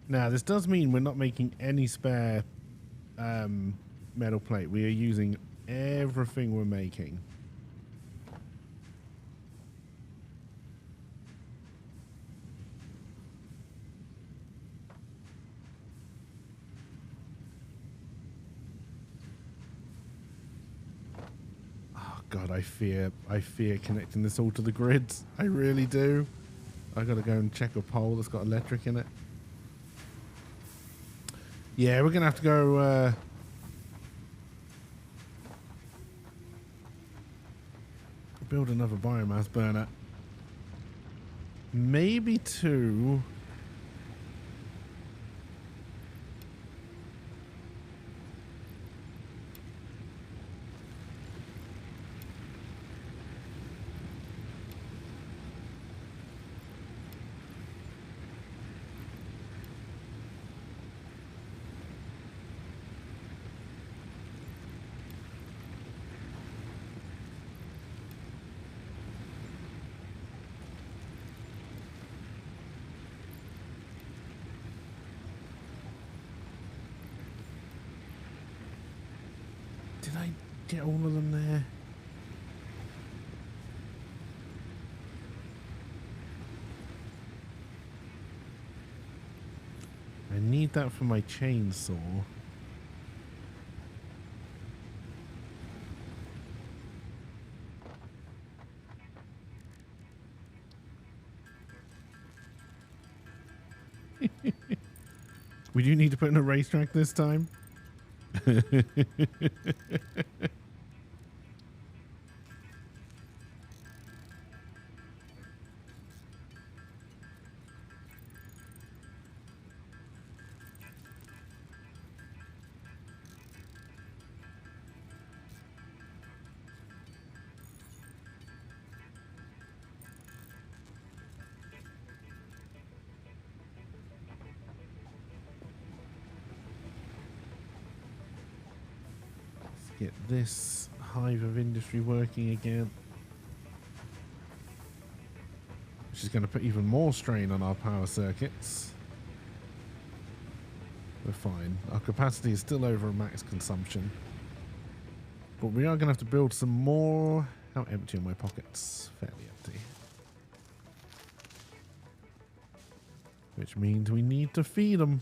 Now, this does mean we're not making any spare metal plate. We are using everything we're making. God, I fear connecting this all to the grids. I really do. I gotta go and check a pole that's got electric in it. Yeah, we're gonna have to go build another biomass burner. Maybe two. Did I get all of them there? I need that for my chainsaw. We do need to put in a racetrack this time. Get this hive of industry working again. is going to put even more strain on our power circuits. We're fine. Our capacity is still over max consumption. But we are going to have to build some more. How empty are my pockets? Fairly empty. Which means we need to feed them.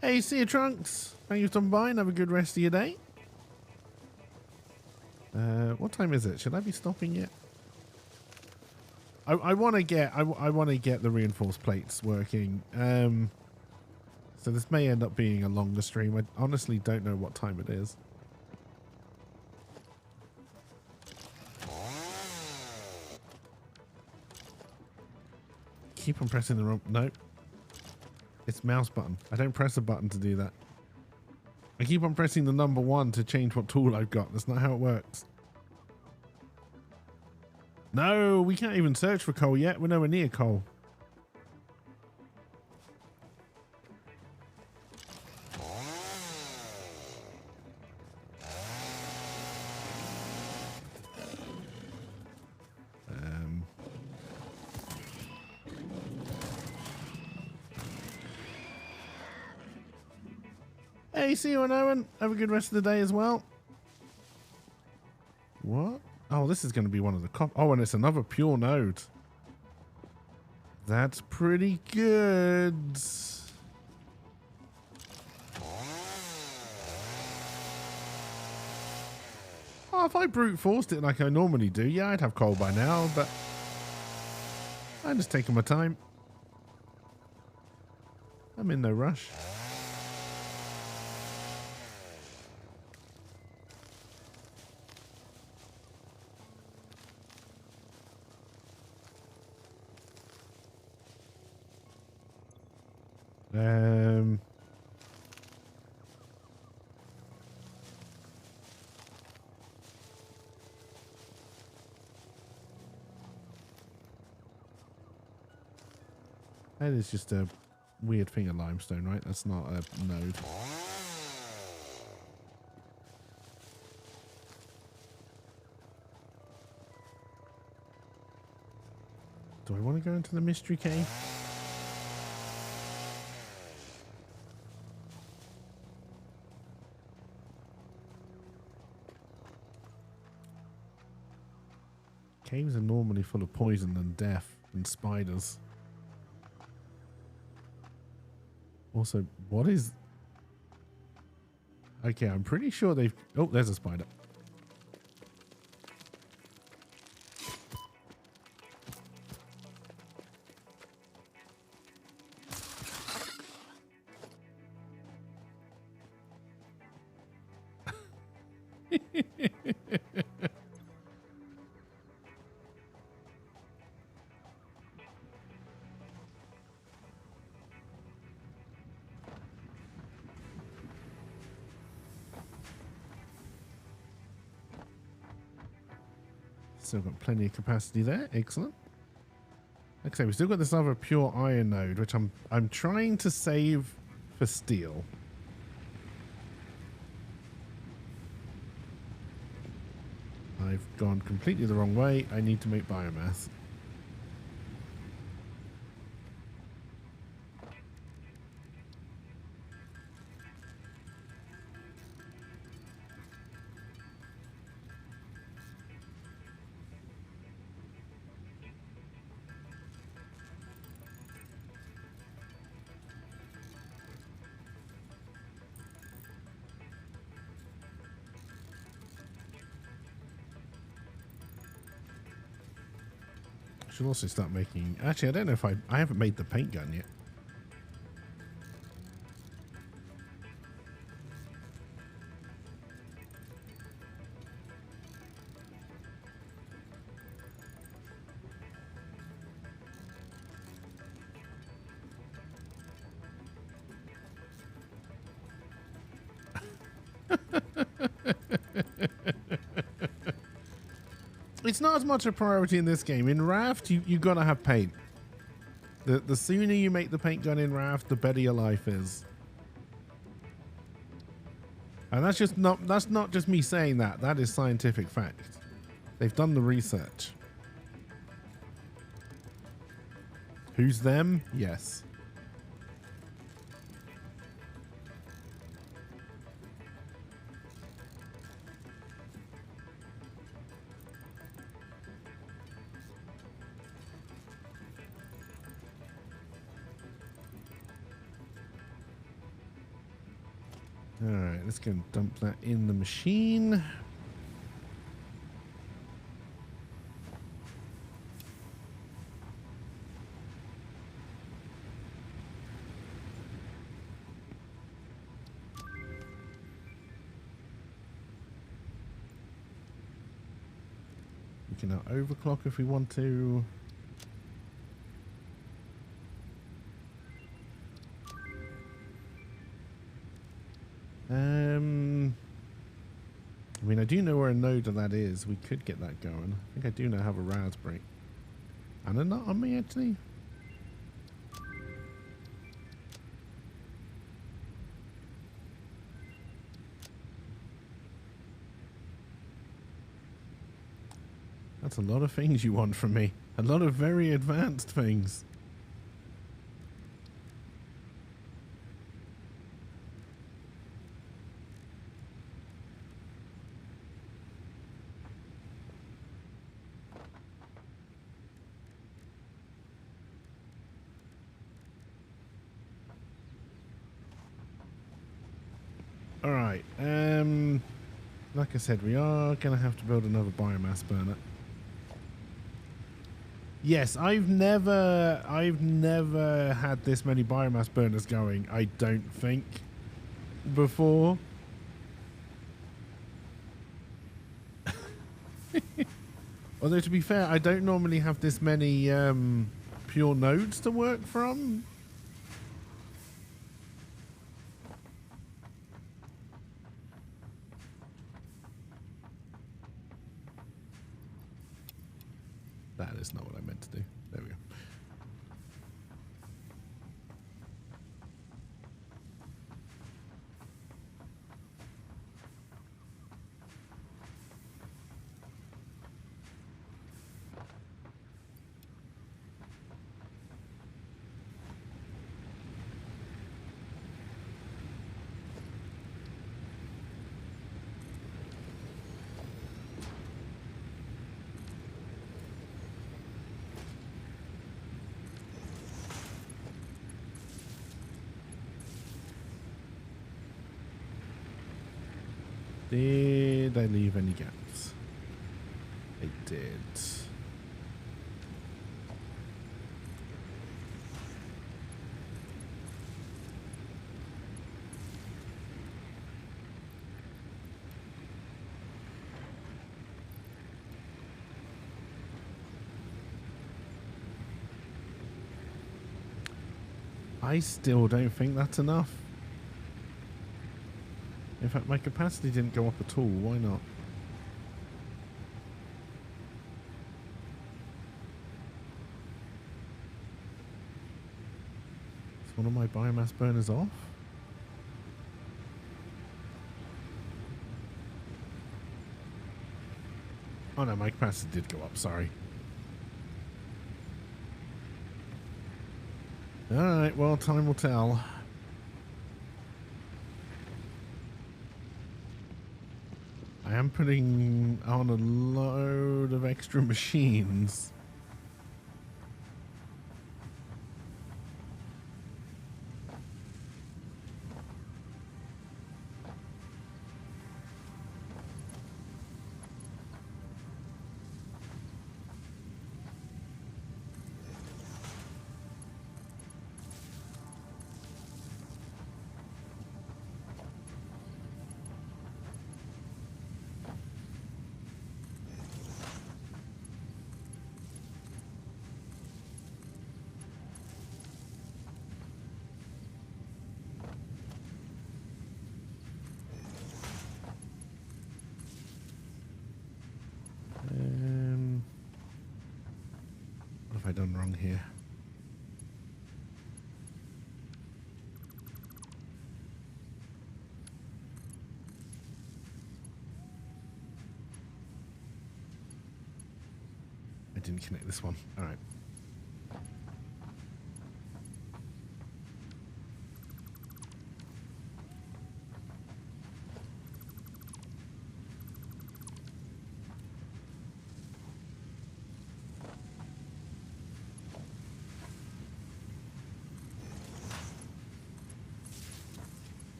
Hey, see you, Trunks. Thank you for stopping by and have a good rest of your day. What time is it? Should I be stopping yet? I want to get the reinforced plates working. So this may end up being a longer stream. I honestly don't know what time it is. Keep on pressing the wrong... No. It's mouse button. I don't press a button to do that. I keep on pressing the number 1 to change what tool I've got. That's not how it works. No, we can't even search for coal yet. We're nowhere near coal. Hey, see you, Owen. Have a good rest of the day as well. What? Oh, this is going to be one of the oh, and it's another pure node. That's pretty good. Oh, if I brute forced it like I normally do, yeah, I'd have coal by now, but I'm just taking my time. I'm in no rush. That is just a weird thing of limestone, right? That's not a node. Do I want to go into the mystery cave? Caves are normally full of poison and death and spiders. Also, what is... Okay, I'm pretty sure they've... Oh, there's a spider. Still got plenty of capacity there. Excellent. Okay, we've still got this other pure iron node, which I'm trying to save for steel. I've gone completely the wrong way. I need to make biomass. Should also start making... Actually, I don't know if I haven't made the paint gun yet. It's not as much a priority in this game. In Raft, you gotta have paint. The sooner you make the paint gun in Raft, the better your life is. And that's not just me saying that. That is scientific fact. They've done the research. Who's them? Yes. All right, let's go and dump that in the machine. We can now overclock if we want to. I mean, I do know where a node of that is. We could get that going. I think I do now have a raspberry. And a nut on me, actually. That's a lot of things you want from me. A lot of very advanced things. All right. Like I said, we are going to have to build another biomass burner. Yes, I've never had this many biomass burners going, I don't think, before. Although, to be fair, I don't normally have this many pure nodes to work from. That is not what I meant to do. There we go. Did I leave any gaps? I did. I still don't think that's enough. In fact, my capacity didn't go up at all. Why not? Is one of my biomass burners off? Oh no, my capacity did go up, sorry. Alright, well, time will tell. I am putting on a load of extra machines. What have I done wrong here? can connect this one. All right.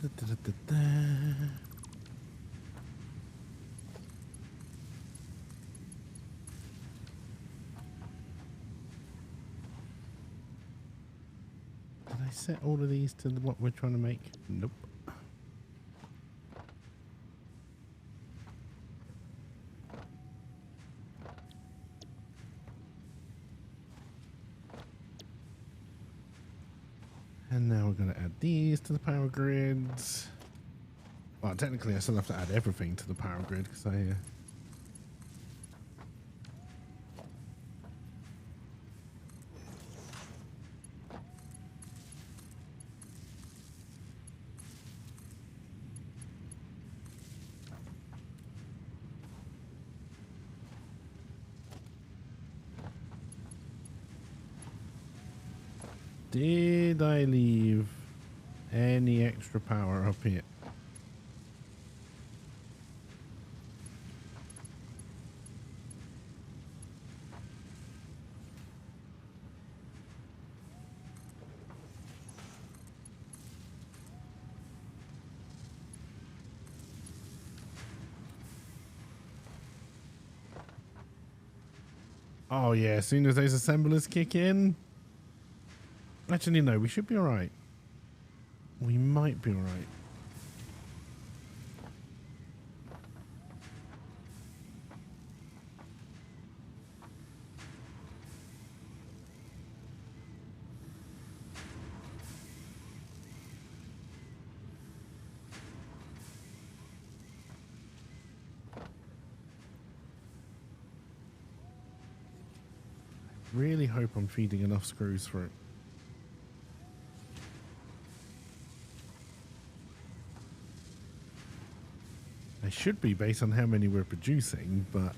Da, da, da, da, da. Did I set all of these to what we're trying to make? Nope. And now we're going to add these to the power grids. Well, technically I still have to add everything to the power grid because I... Did I leave any extra power up here? Oh yeah, as soon as those assemblers kick in. Actually, no, we should be alright. We might be alright. Really hope I'm feeding enough screws for it. I should be based on how many we're producing, but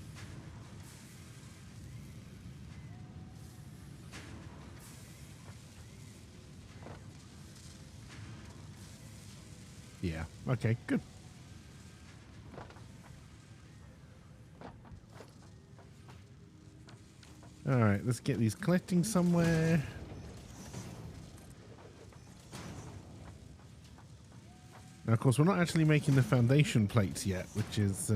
yeah, okay, good. All right, let's get these collecting somewhere. Now, of course, we're not actually making the foundation plates yet, which is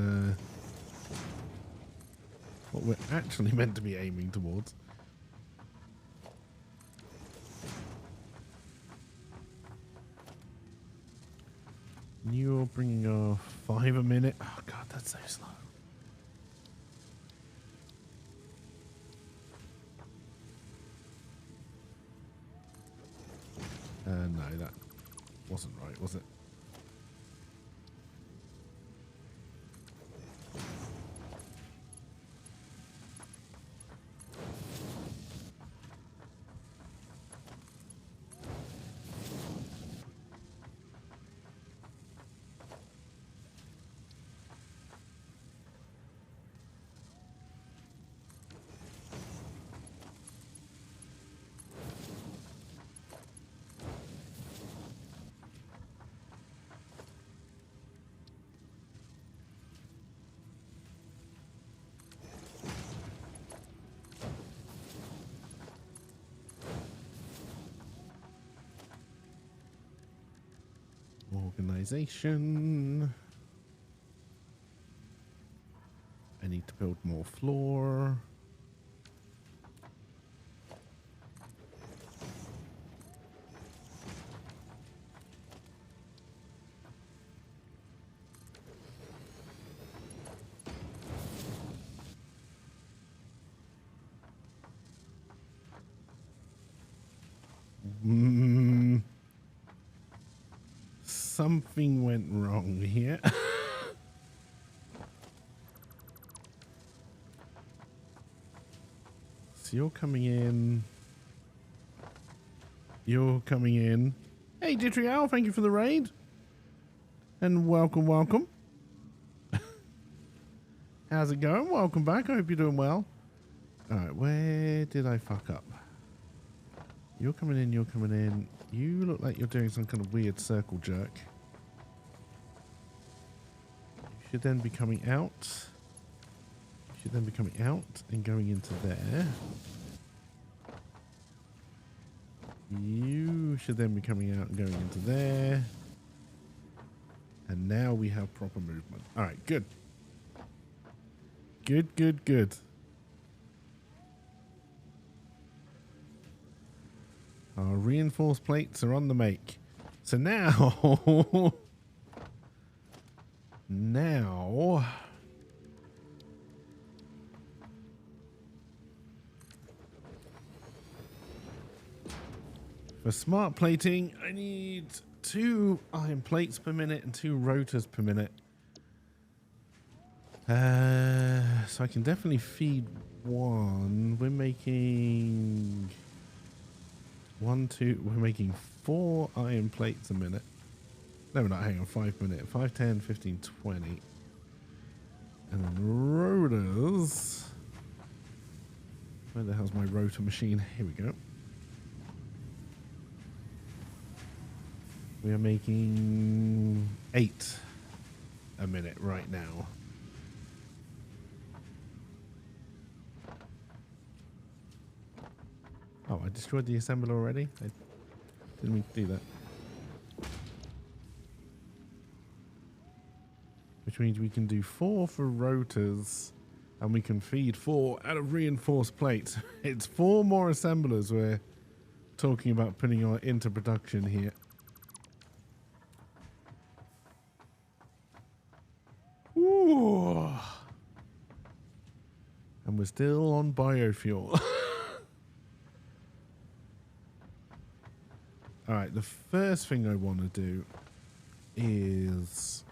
what we're actually meant to be aiming towards. You're bringing off 5 a minute. Oh, God, that's so slow. No, that wasn't right, was it? Organization. I need to build more floor. Something went wrong here. So you're coming in. You're coming in. Hey, Jittery Owl, thank you for the raid. And welcome, welcome. How's it going? Welcome back. I hope you're doing well. Alright, where did I fuck up? You're coming in, you're coming in. You look like you're doing some kind of weird circle jerk. You should then be coming out. You should then be coming out and going into there. You should then be coming out and going into there. And now we have proper movement. Alright, good. Good, good, good. Our reinforced plates are on the make. So now... now... for smart plating, I need 2 iron plates per minute and 2 rotors per minute. So I can definitely feed 1. We're making 1, 2. We're making 4 iron plates a minute. No, we're not. Hang on. 5 minutes. 5, 10, 15, 20. And then rotors. Where the hell's my rotor machine? Here we go. We are making 8 a minute right now. Oh, I destroyed the assembler already? I didn't mean to do that. Which means we can do 4 for rotors and we can feed 4 out of reinforced plates. It's 4 more assemblers we're talking about putting into production here. Ooh. And we're still on biofuel. Alright, the first thing I want to do is...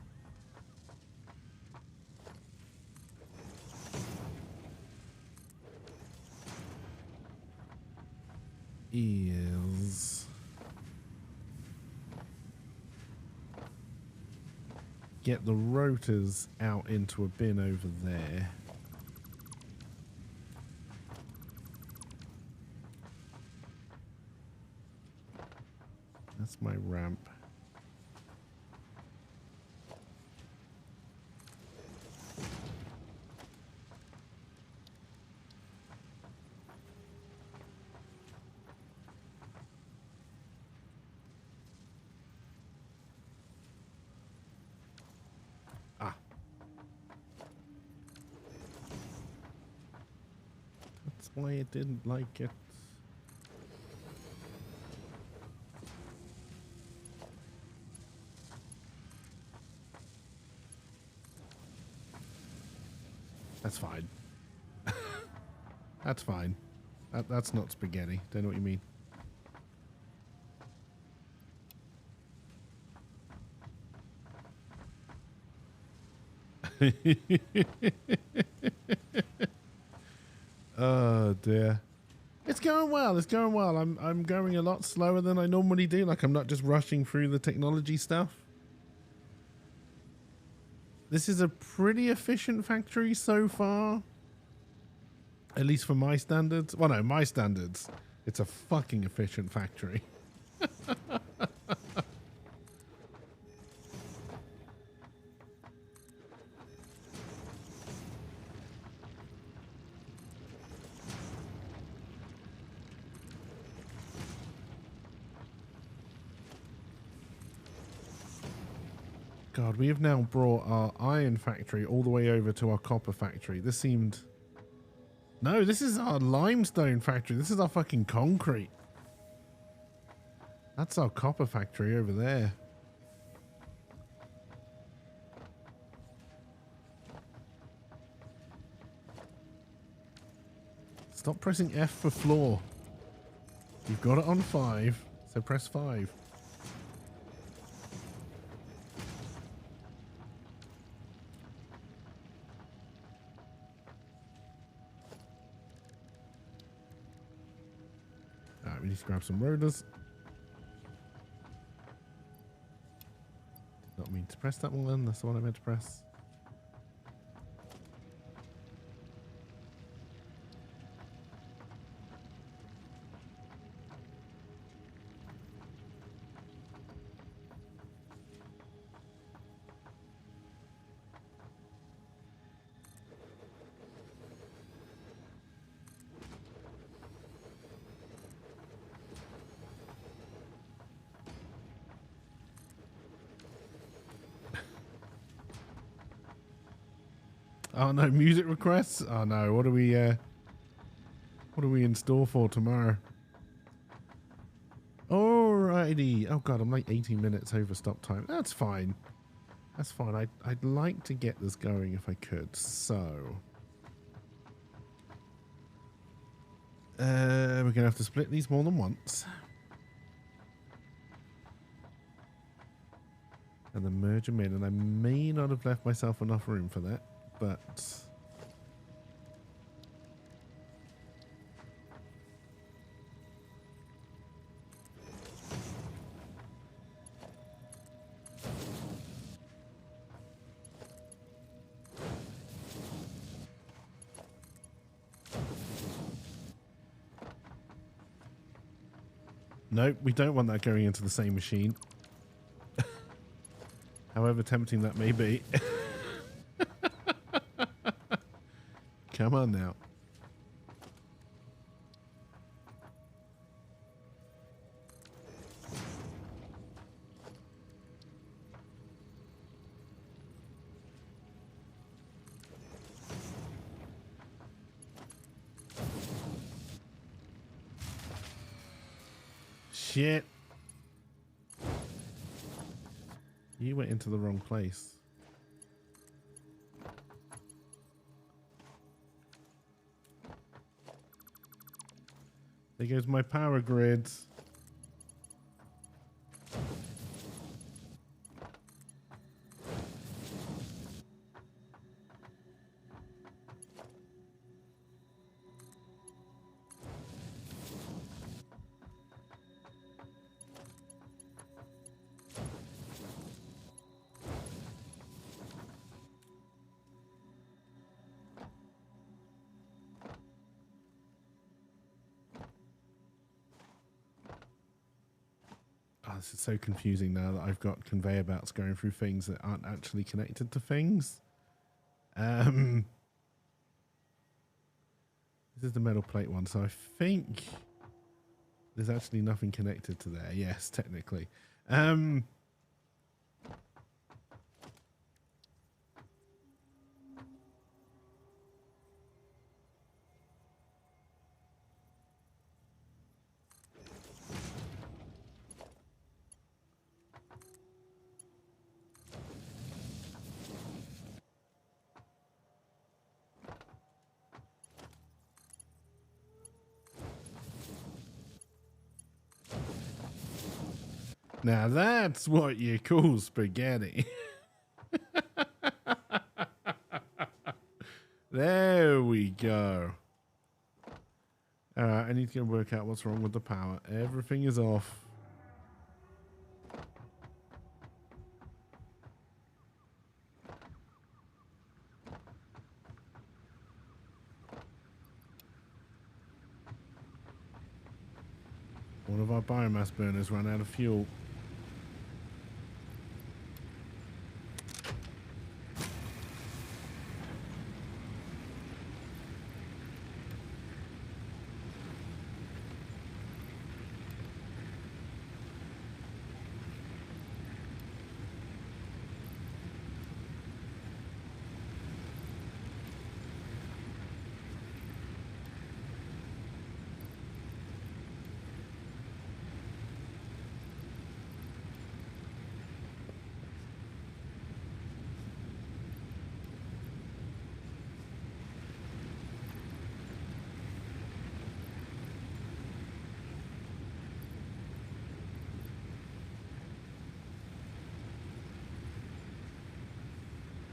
get the rotors out into a bin over there. That's my ramp. Ah. That's why it didn't like it. That's fine. That's fine. That's not spaghetti. Don't know what you mean. Oh dear. It's going well. It's going well. I'm going a lot slower than I normally do. Like I'm not just rushing through the technology stuff. This is a pretty efficient factory so far. At least for my standards. Well, no, my standards. It's a fucking efficient factory. God, we have now brought our iron factory all the way over to our copper factory. This seemed... No, this is our limestone factory. This is our fucking concrete. That's our copper factory over there. Stop pressing F for floor. You've got it on 5, so press 5. Alright, we need to grab some rotors. Not mean to press that one. That's the one I meant to press. Oh no, music requests? Oh no, what are we in store for tomorrow? Alrighty. Oh god, I'm like 18 minutes over stop time. That's fine. That's fine. I'd like to get this going if I could. So we're gonna have to split these more than once. And then merge them in, and I may not have left myself enough room for that, but nope, we don't want that going into the same machine. However tempting that may be. Come on now. Shit. You went into the wrong place. There goes my power grid. This is so confusing now that I've got conveyor belts going through things that aren't actually connected to things. This is the metal plate one, so I think there's actually nothing connected to there. Yes, technically. Now that's what you call spaghetti. There we go. I need to go work out what's wrong with the power. Everything is off. One of our biomass burners ran out of fuel.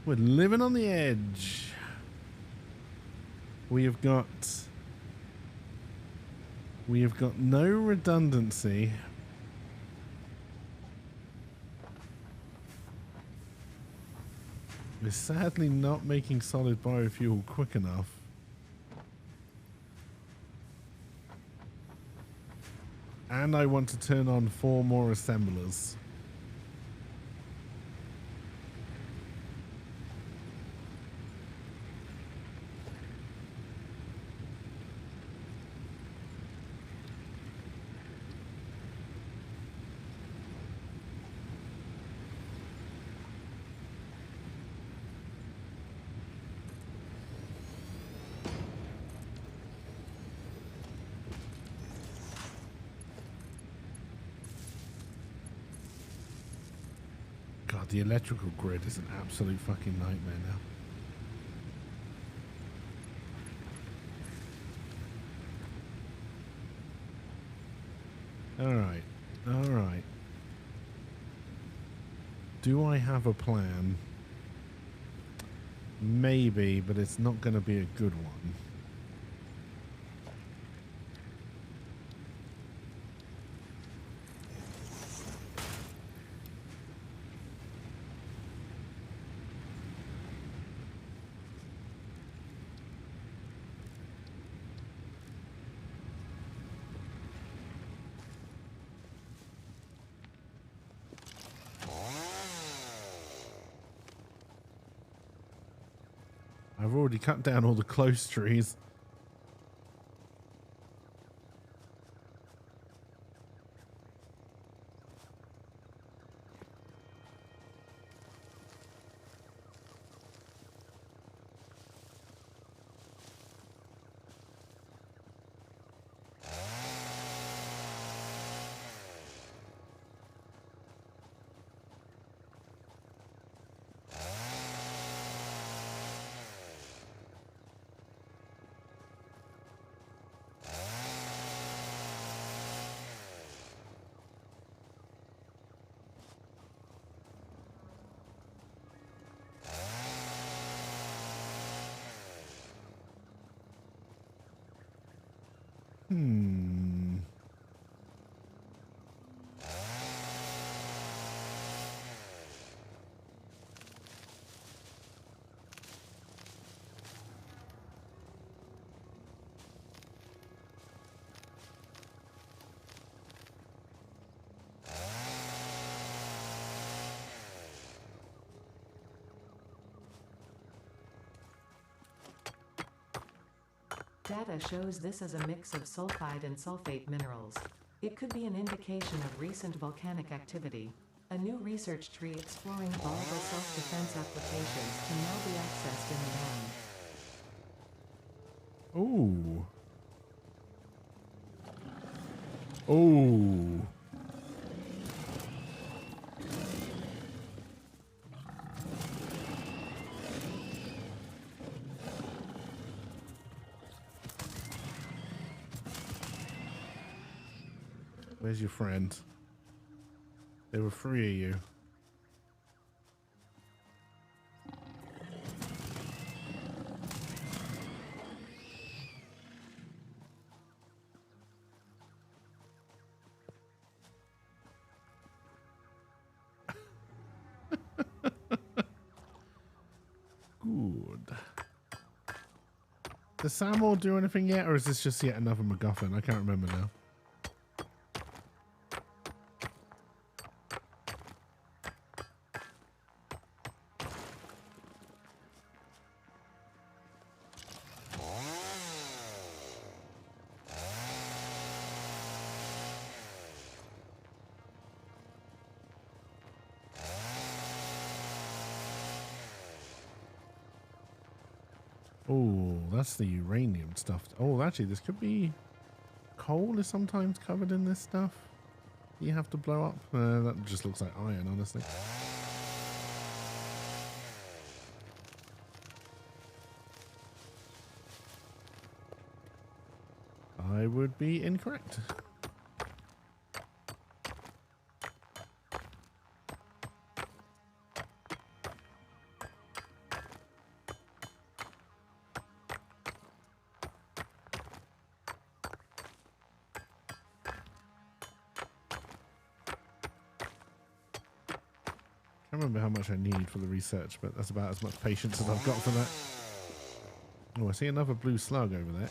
We're living on the edge. We have got no redundancy. We're sadly not making solid biofuel quick enough. And I want to turn on 4 more assemblers. God, the electrical grid is an absolute fucking nightmare now. Alright. Alright. Do I have a plan? Maybe, but it's not going to be a good one. I've already cut down all the close trees. Data shows this as a mix of sulfide and sulfate minerals. It could be an indication of recent volcanic activity. A new research tree exploring volatile self-defense applications can now be accessed in the Ooh. Ooh. Where's your friend? There were 3 of you. Good. Does Samuel do anything yet, or is this just yet another MacGuffin? I can't remember now. Oh, that's the uranium stuff. Oh, actually, this could be... Coal is sometimes covered in this stuff. You have to blow up. That just looks like iron, honestly. I would be incorrect. can't remember how much I need for the research, but that's about as much patience as I've got for that. Oh, I see another blue slug over there.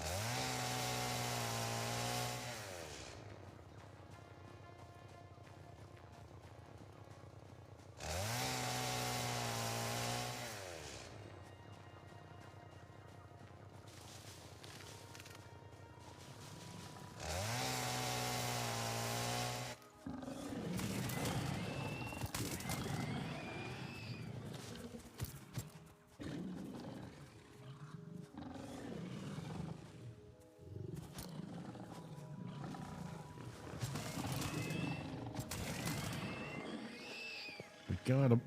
Got him.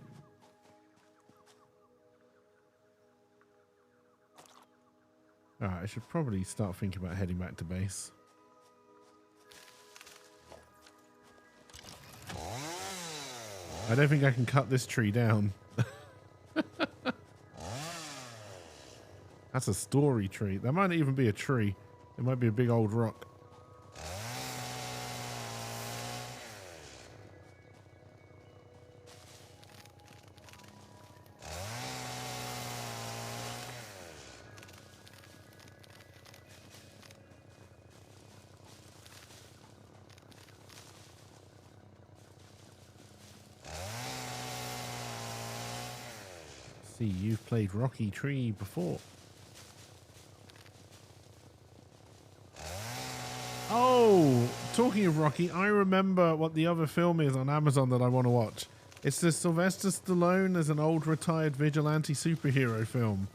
Alright, I should probably start thinking about heading back to base. I don't think I can cut this tree down. That's a story tree. That might not even be a tree. It might be a big old rock. See, you've played Rocky Tree before. Oh, talking of Rocky, I remember what the other film is on Amazon that I want to watch. It's the Sylvester Stallone as an old retired vigilante superhero film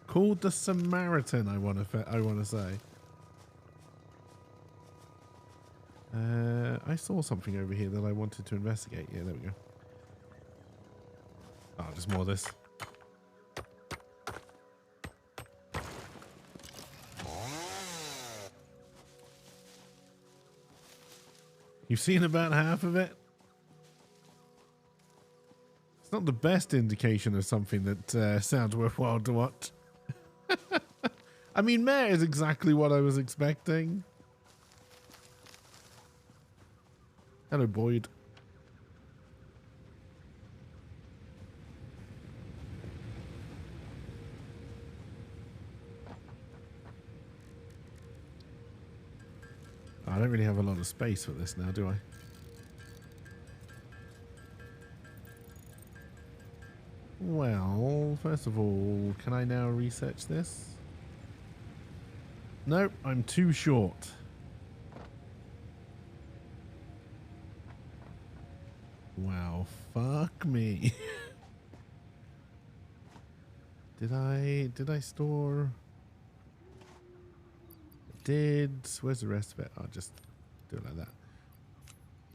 called The Samaritan. I want to say. I saw something over here that I wanted to investigate. Yeah, there we go. Oh, just more of this. You've seen about half of it? It's not the best indication of something that sounds worthwhile to watch. I mean, Mare is exactly what I was expecting. Hello, Boyd. I don't really have a lot of space for this now, do I? Well, first of all, can I now research this? Nope, I'm too short. Wow, fuck me. Did I store? Where's the rest of it? I'll just do it like that.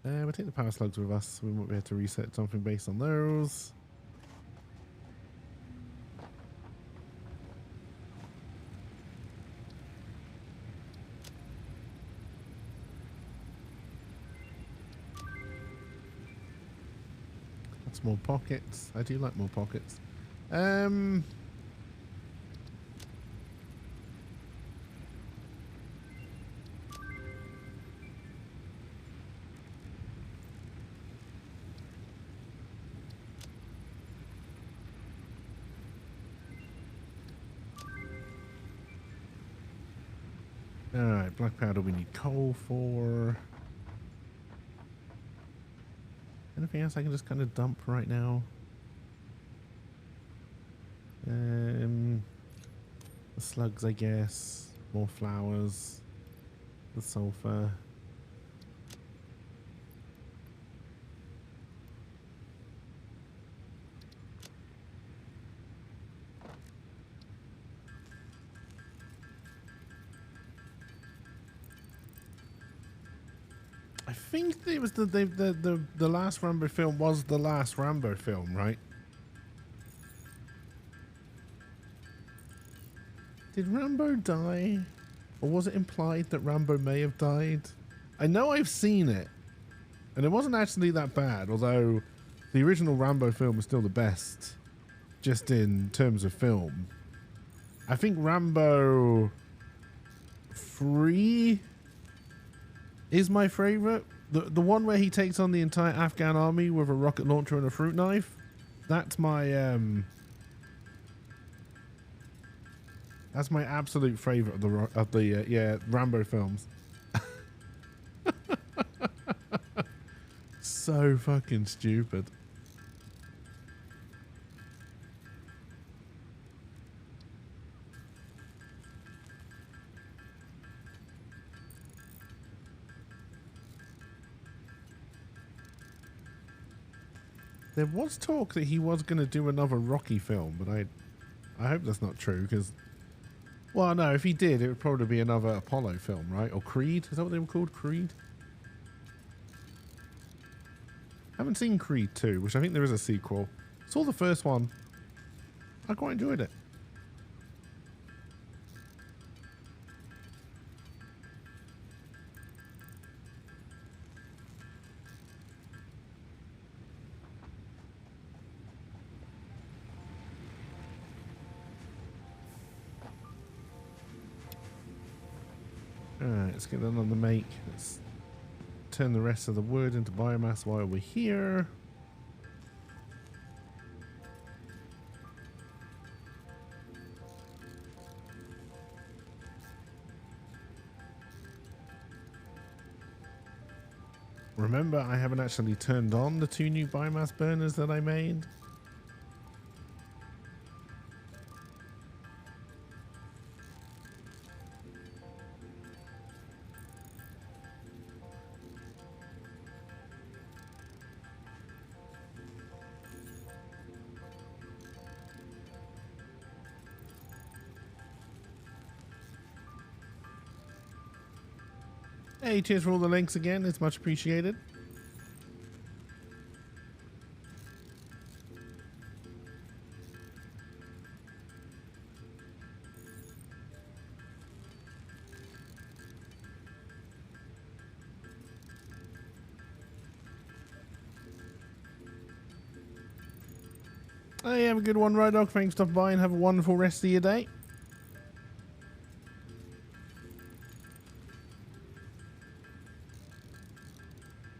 We'll take the power slugs with us. We might be able to reset something based on those. That's more pockets. I do like more pockets. Alright, black powder we need coal for. Anything else I can just kind of dump right now? The slugs, I guess. More flowers. The sulfur. I think it was the last Rambo film was the last Rambo film, right? Did Rambo die? Or was it implied that Rambo may have died? I know I've seen it. And it wasn't actually that bad, although the original Rambo film is still the best, just in terms of film. I think Rambo 3 is my favorite. The one where he takes on the entire Afghan army with a rocket launcher and a fruit knife. That's my absolute favorite of the Rambo films. So fucking stupid. There was talk that he was going to do another Rocky film, but I hope that's not true because, well, no, if he did, it would probably be another Apollo film, right? Or Creed? Is that what they were called? Creed? Haven't seen Creed 2, which I think there is a sequel. Saw the first one. I quite enjoyed it. Alright, let's get that on the make. Let's turn the rest of the wood into biomass while we're here. Remember, I haven't actually turned on the 2 new biomass burners that I made. Hey, cheers for all the links again. It's much appreciated. Hey, have a good one, Ride Dog. Thanks for stopping by and have a wonderful rest of your day.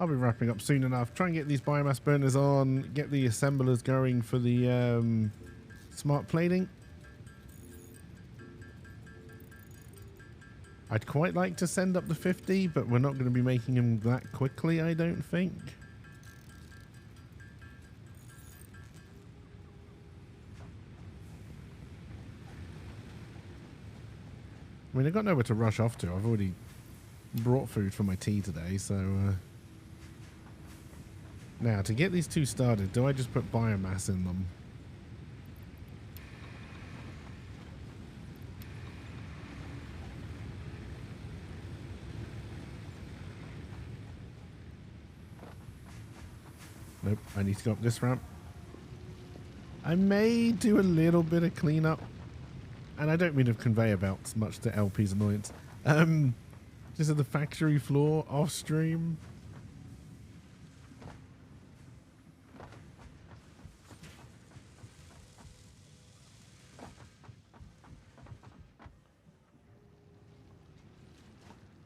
I'll be wrapping up soon enough. Try and get these biomass burners on. Get the assemblers going for the smart plating. I'd quite like to send up to 50, but we're not going to be making them that quickly, I don't think. I mean, I've got nowhere to rush off to. I've already brought food for my tea today, so... Now, to get these 2 started, do I just put biomass in them? Nope, I need to go up this ramp. I may do a little bit of cleanup. And I don't mean of conveyor belts, much to LP's annoyance. Just at the factory floor, off stream.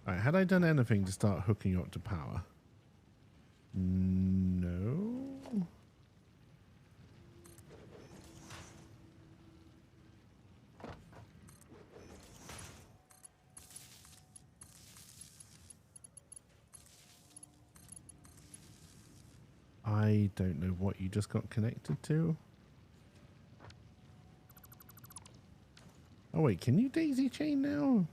Alright, had I done anything to start hooking you up to power? No. I don't know what you just got connected to. Oh wait, can you daisy chain now?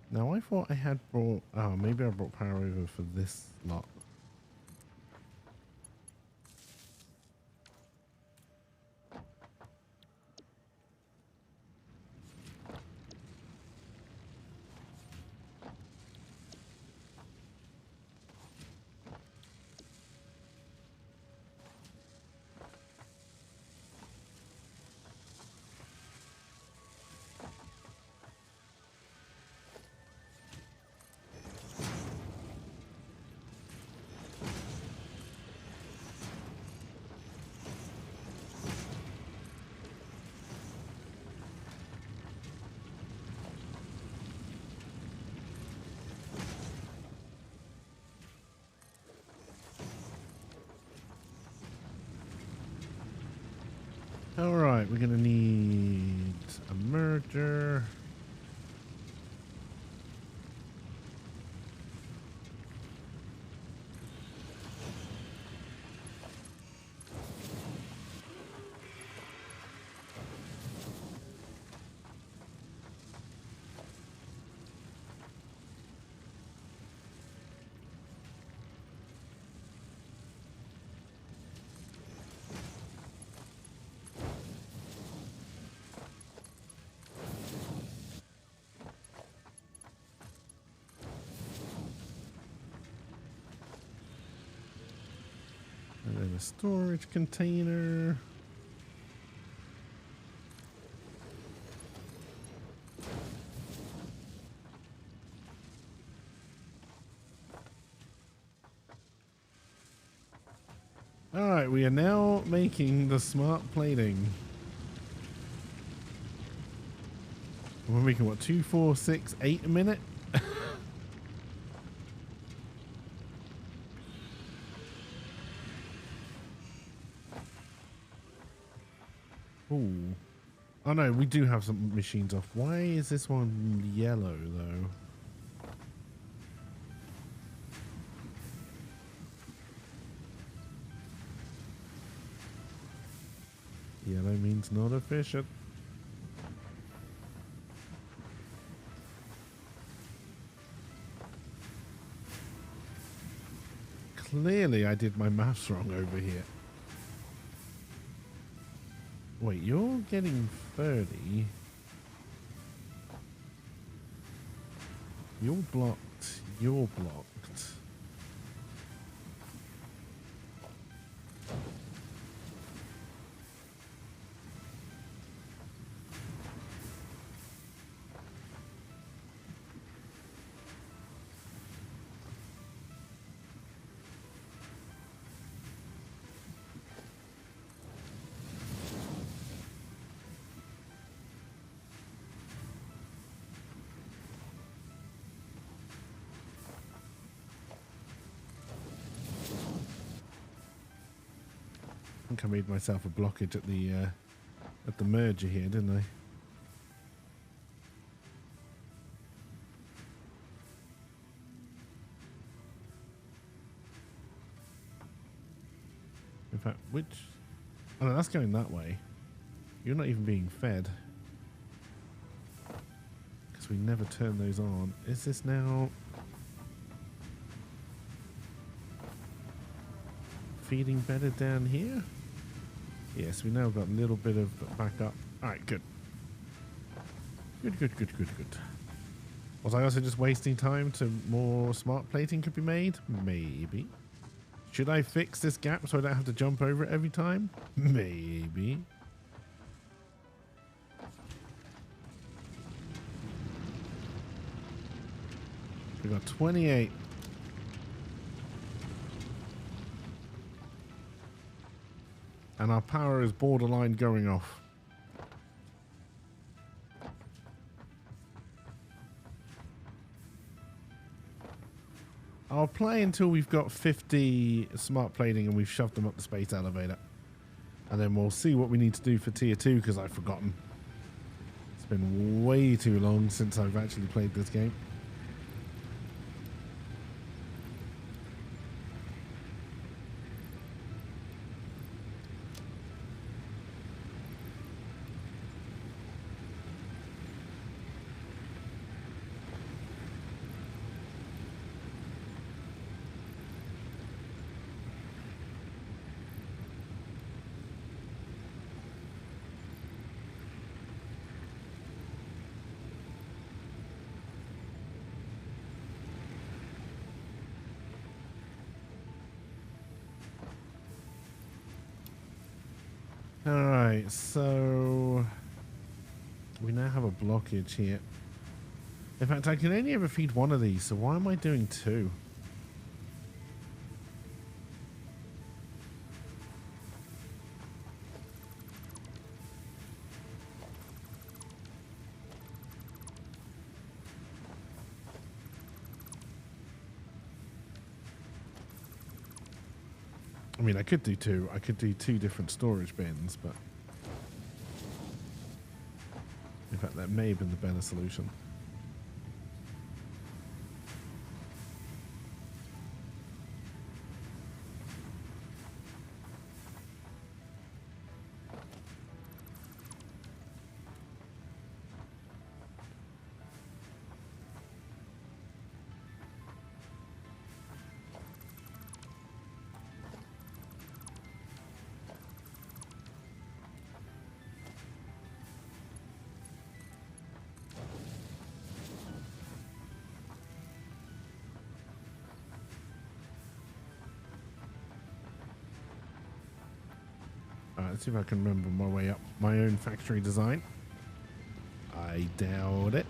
Now I thought I had brought... Oh, maybe I brought power over for this lot. All right, we're gonna need a merger. And then a storage container. All right, we are now making the smart plating. We're making what, 2, 4, 6, 8 a minute? Ooh. Oh no, we do have some machines off. Why is this one yellow though? Yellow means not efficient. Clearly I did my maths wrong over here. Wait, you're getting 30. You're blocked. You're blocked. I think I made myself a blockage at the merger here, didn't I? In fact, which... Oh no, that's going that way. You're not even being fed. Because we never turn those on. Is this now... feeding better down here? Yes, we now got a little bit of backup. Alright, good. Good. Was I also just wasting time to more smart plating could be made? Maybe. Should I fix this gap so I don't have to jump over it every time? Maybe. We got 28. And our power is borderline going off. I'll play until we've got 50 smart plating and we've shoved them up the space elevator. And then we'll see what we need to do for tier 2 because I've forgotten. It's been way too long since I've actually played this game. Alright, so we now have a blockage here. In fact, I can only ever feed one of these, so why am I doing 2? I mean, I could do 2. I could do 2 different storage bins, but In fact, that may have been the better solution. Let's see if I can remember my way up my own factory design. I doubt it.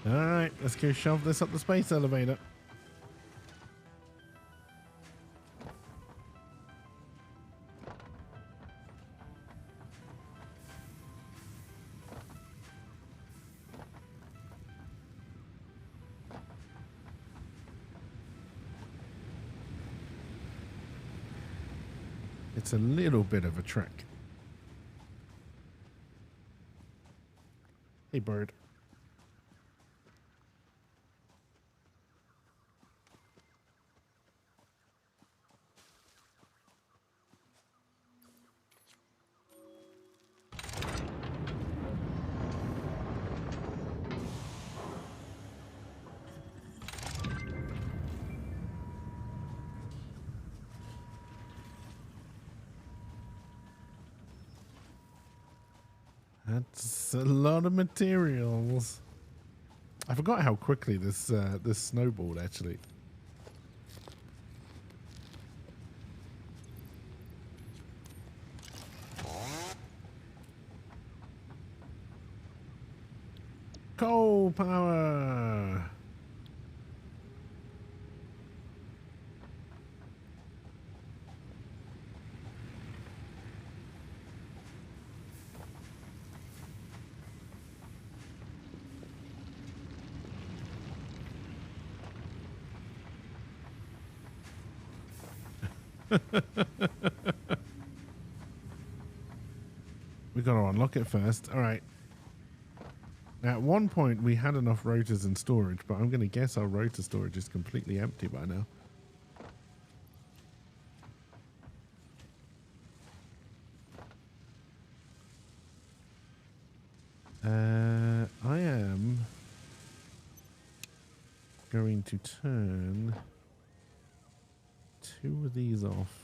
Alright, let's go shove this up the space elevator. It's a little bit of a trek. Hey, bird. That's a lot of materials. I forgot how quickly this snowballed, actually. Coal power. We got to unlock it first. All right. Now, at one point, we had enough rotors in storage, but I'm going to guess our rotor storage is completely empty by now. I am going to turn 2 of these off.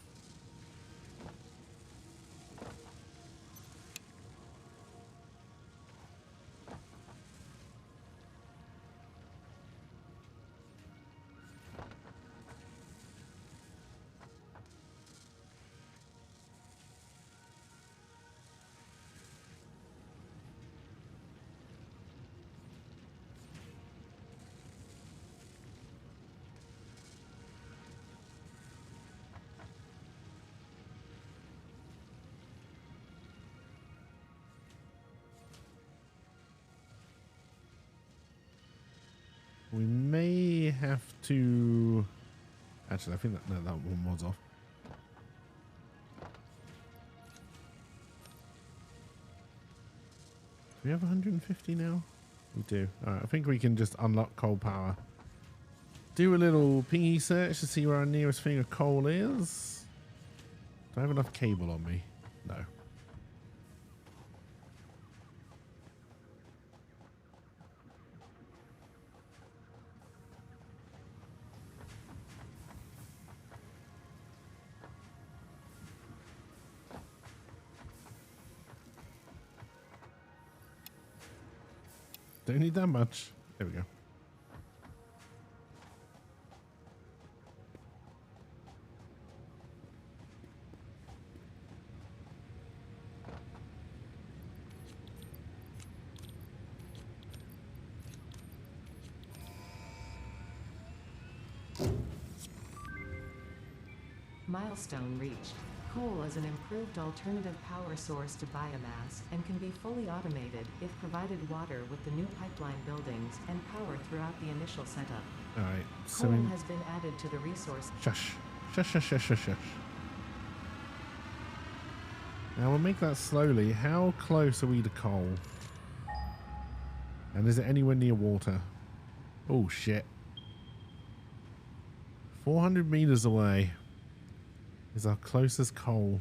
We may have to... Actually, I think that, no, that one was off. Do we have 150 now? We do. Alright, I think we can just unlock coal power. Do a little pingy search to see where our nearest thing of coal is. Do I have enough cable on me? No. Don't need that much. There we go. Milestone reached. Coal is an improved alternative power source to biomass and can be fully automated if provided water with the new pipeline buildings and power throughout the initial setup. All right. So Coal has been added to the resource. shush. Shush, shush, shush, shush, shush. Now we'll make that slowly. How close are we to coal? And is it anywhere near water? Oh, shit. 400 meters away is our closest coal.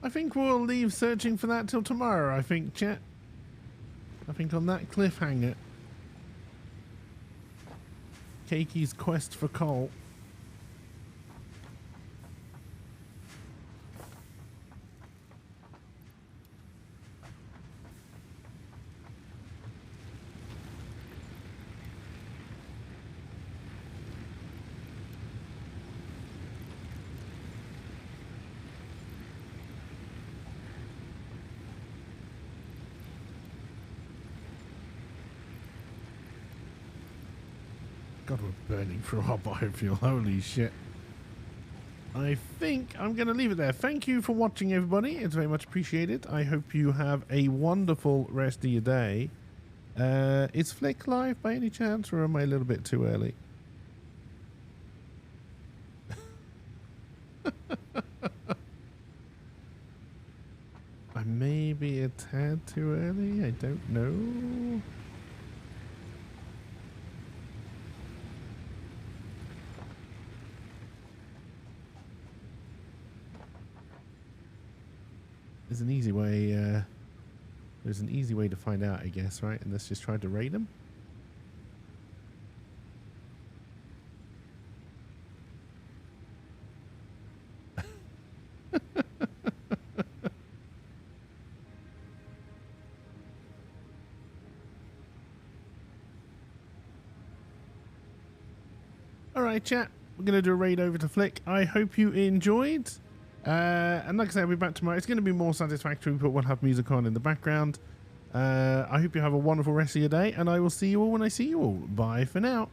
I think we'll leave searching for that till tomorrow, I think, chat. I think on that cliffhanger, Keki's quest for coal. God, we're burning through our biofuel. Holy shit. I think I'm going to leave it there. Thank you for watching, everybody. It's very much appreciated. I hope you have a wonderful rest of your day. Is Flick live by any chance, or am I a little bit too early? I may be a tad too early. I don't know. There's an easy way. There's an easy way to find out, I guess, right? And let's just try to raid them. All right, chat. We're gonna do a raid over to Flick. I hope you enjoyed. And like I said, I'll be back tomorrow. It's going to be more Satisfactory, but we'll have music on in the background. I hope you have a wonderful rest of your day, and I will see you all when I see you all. Bye for now.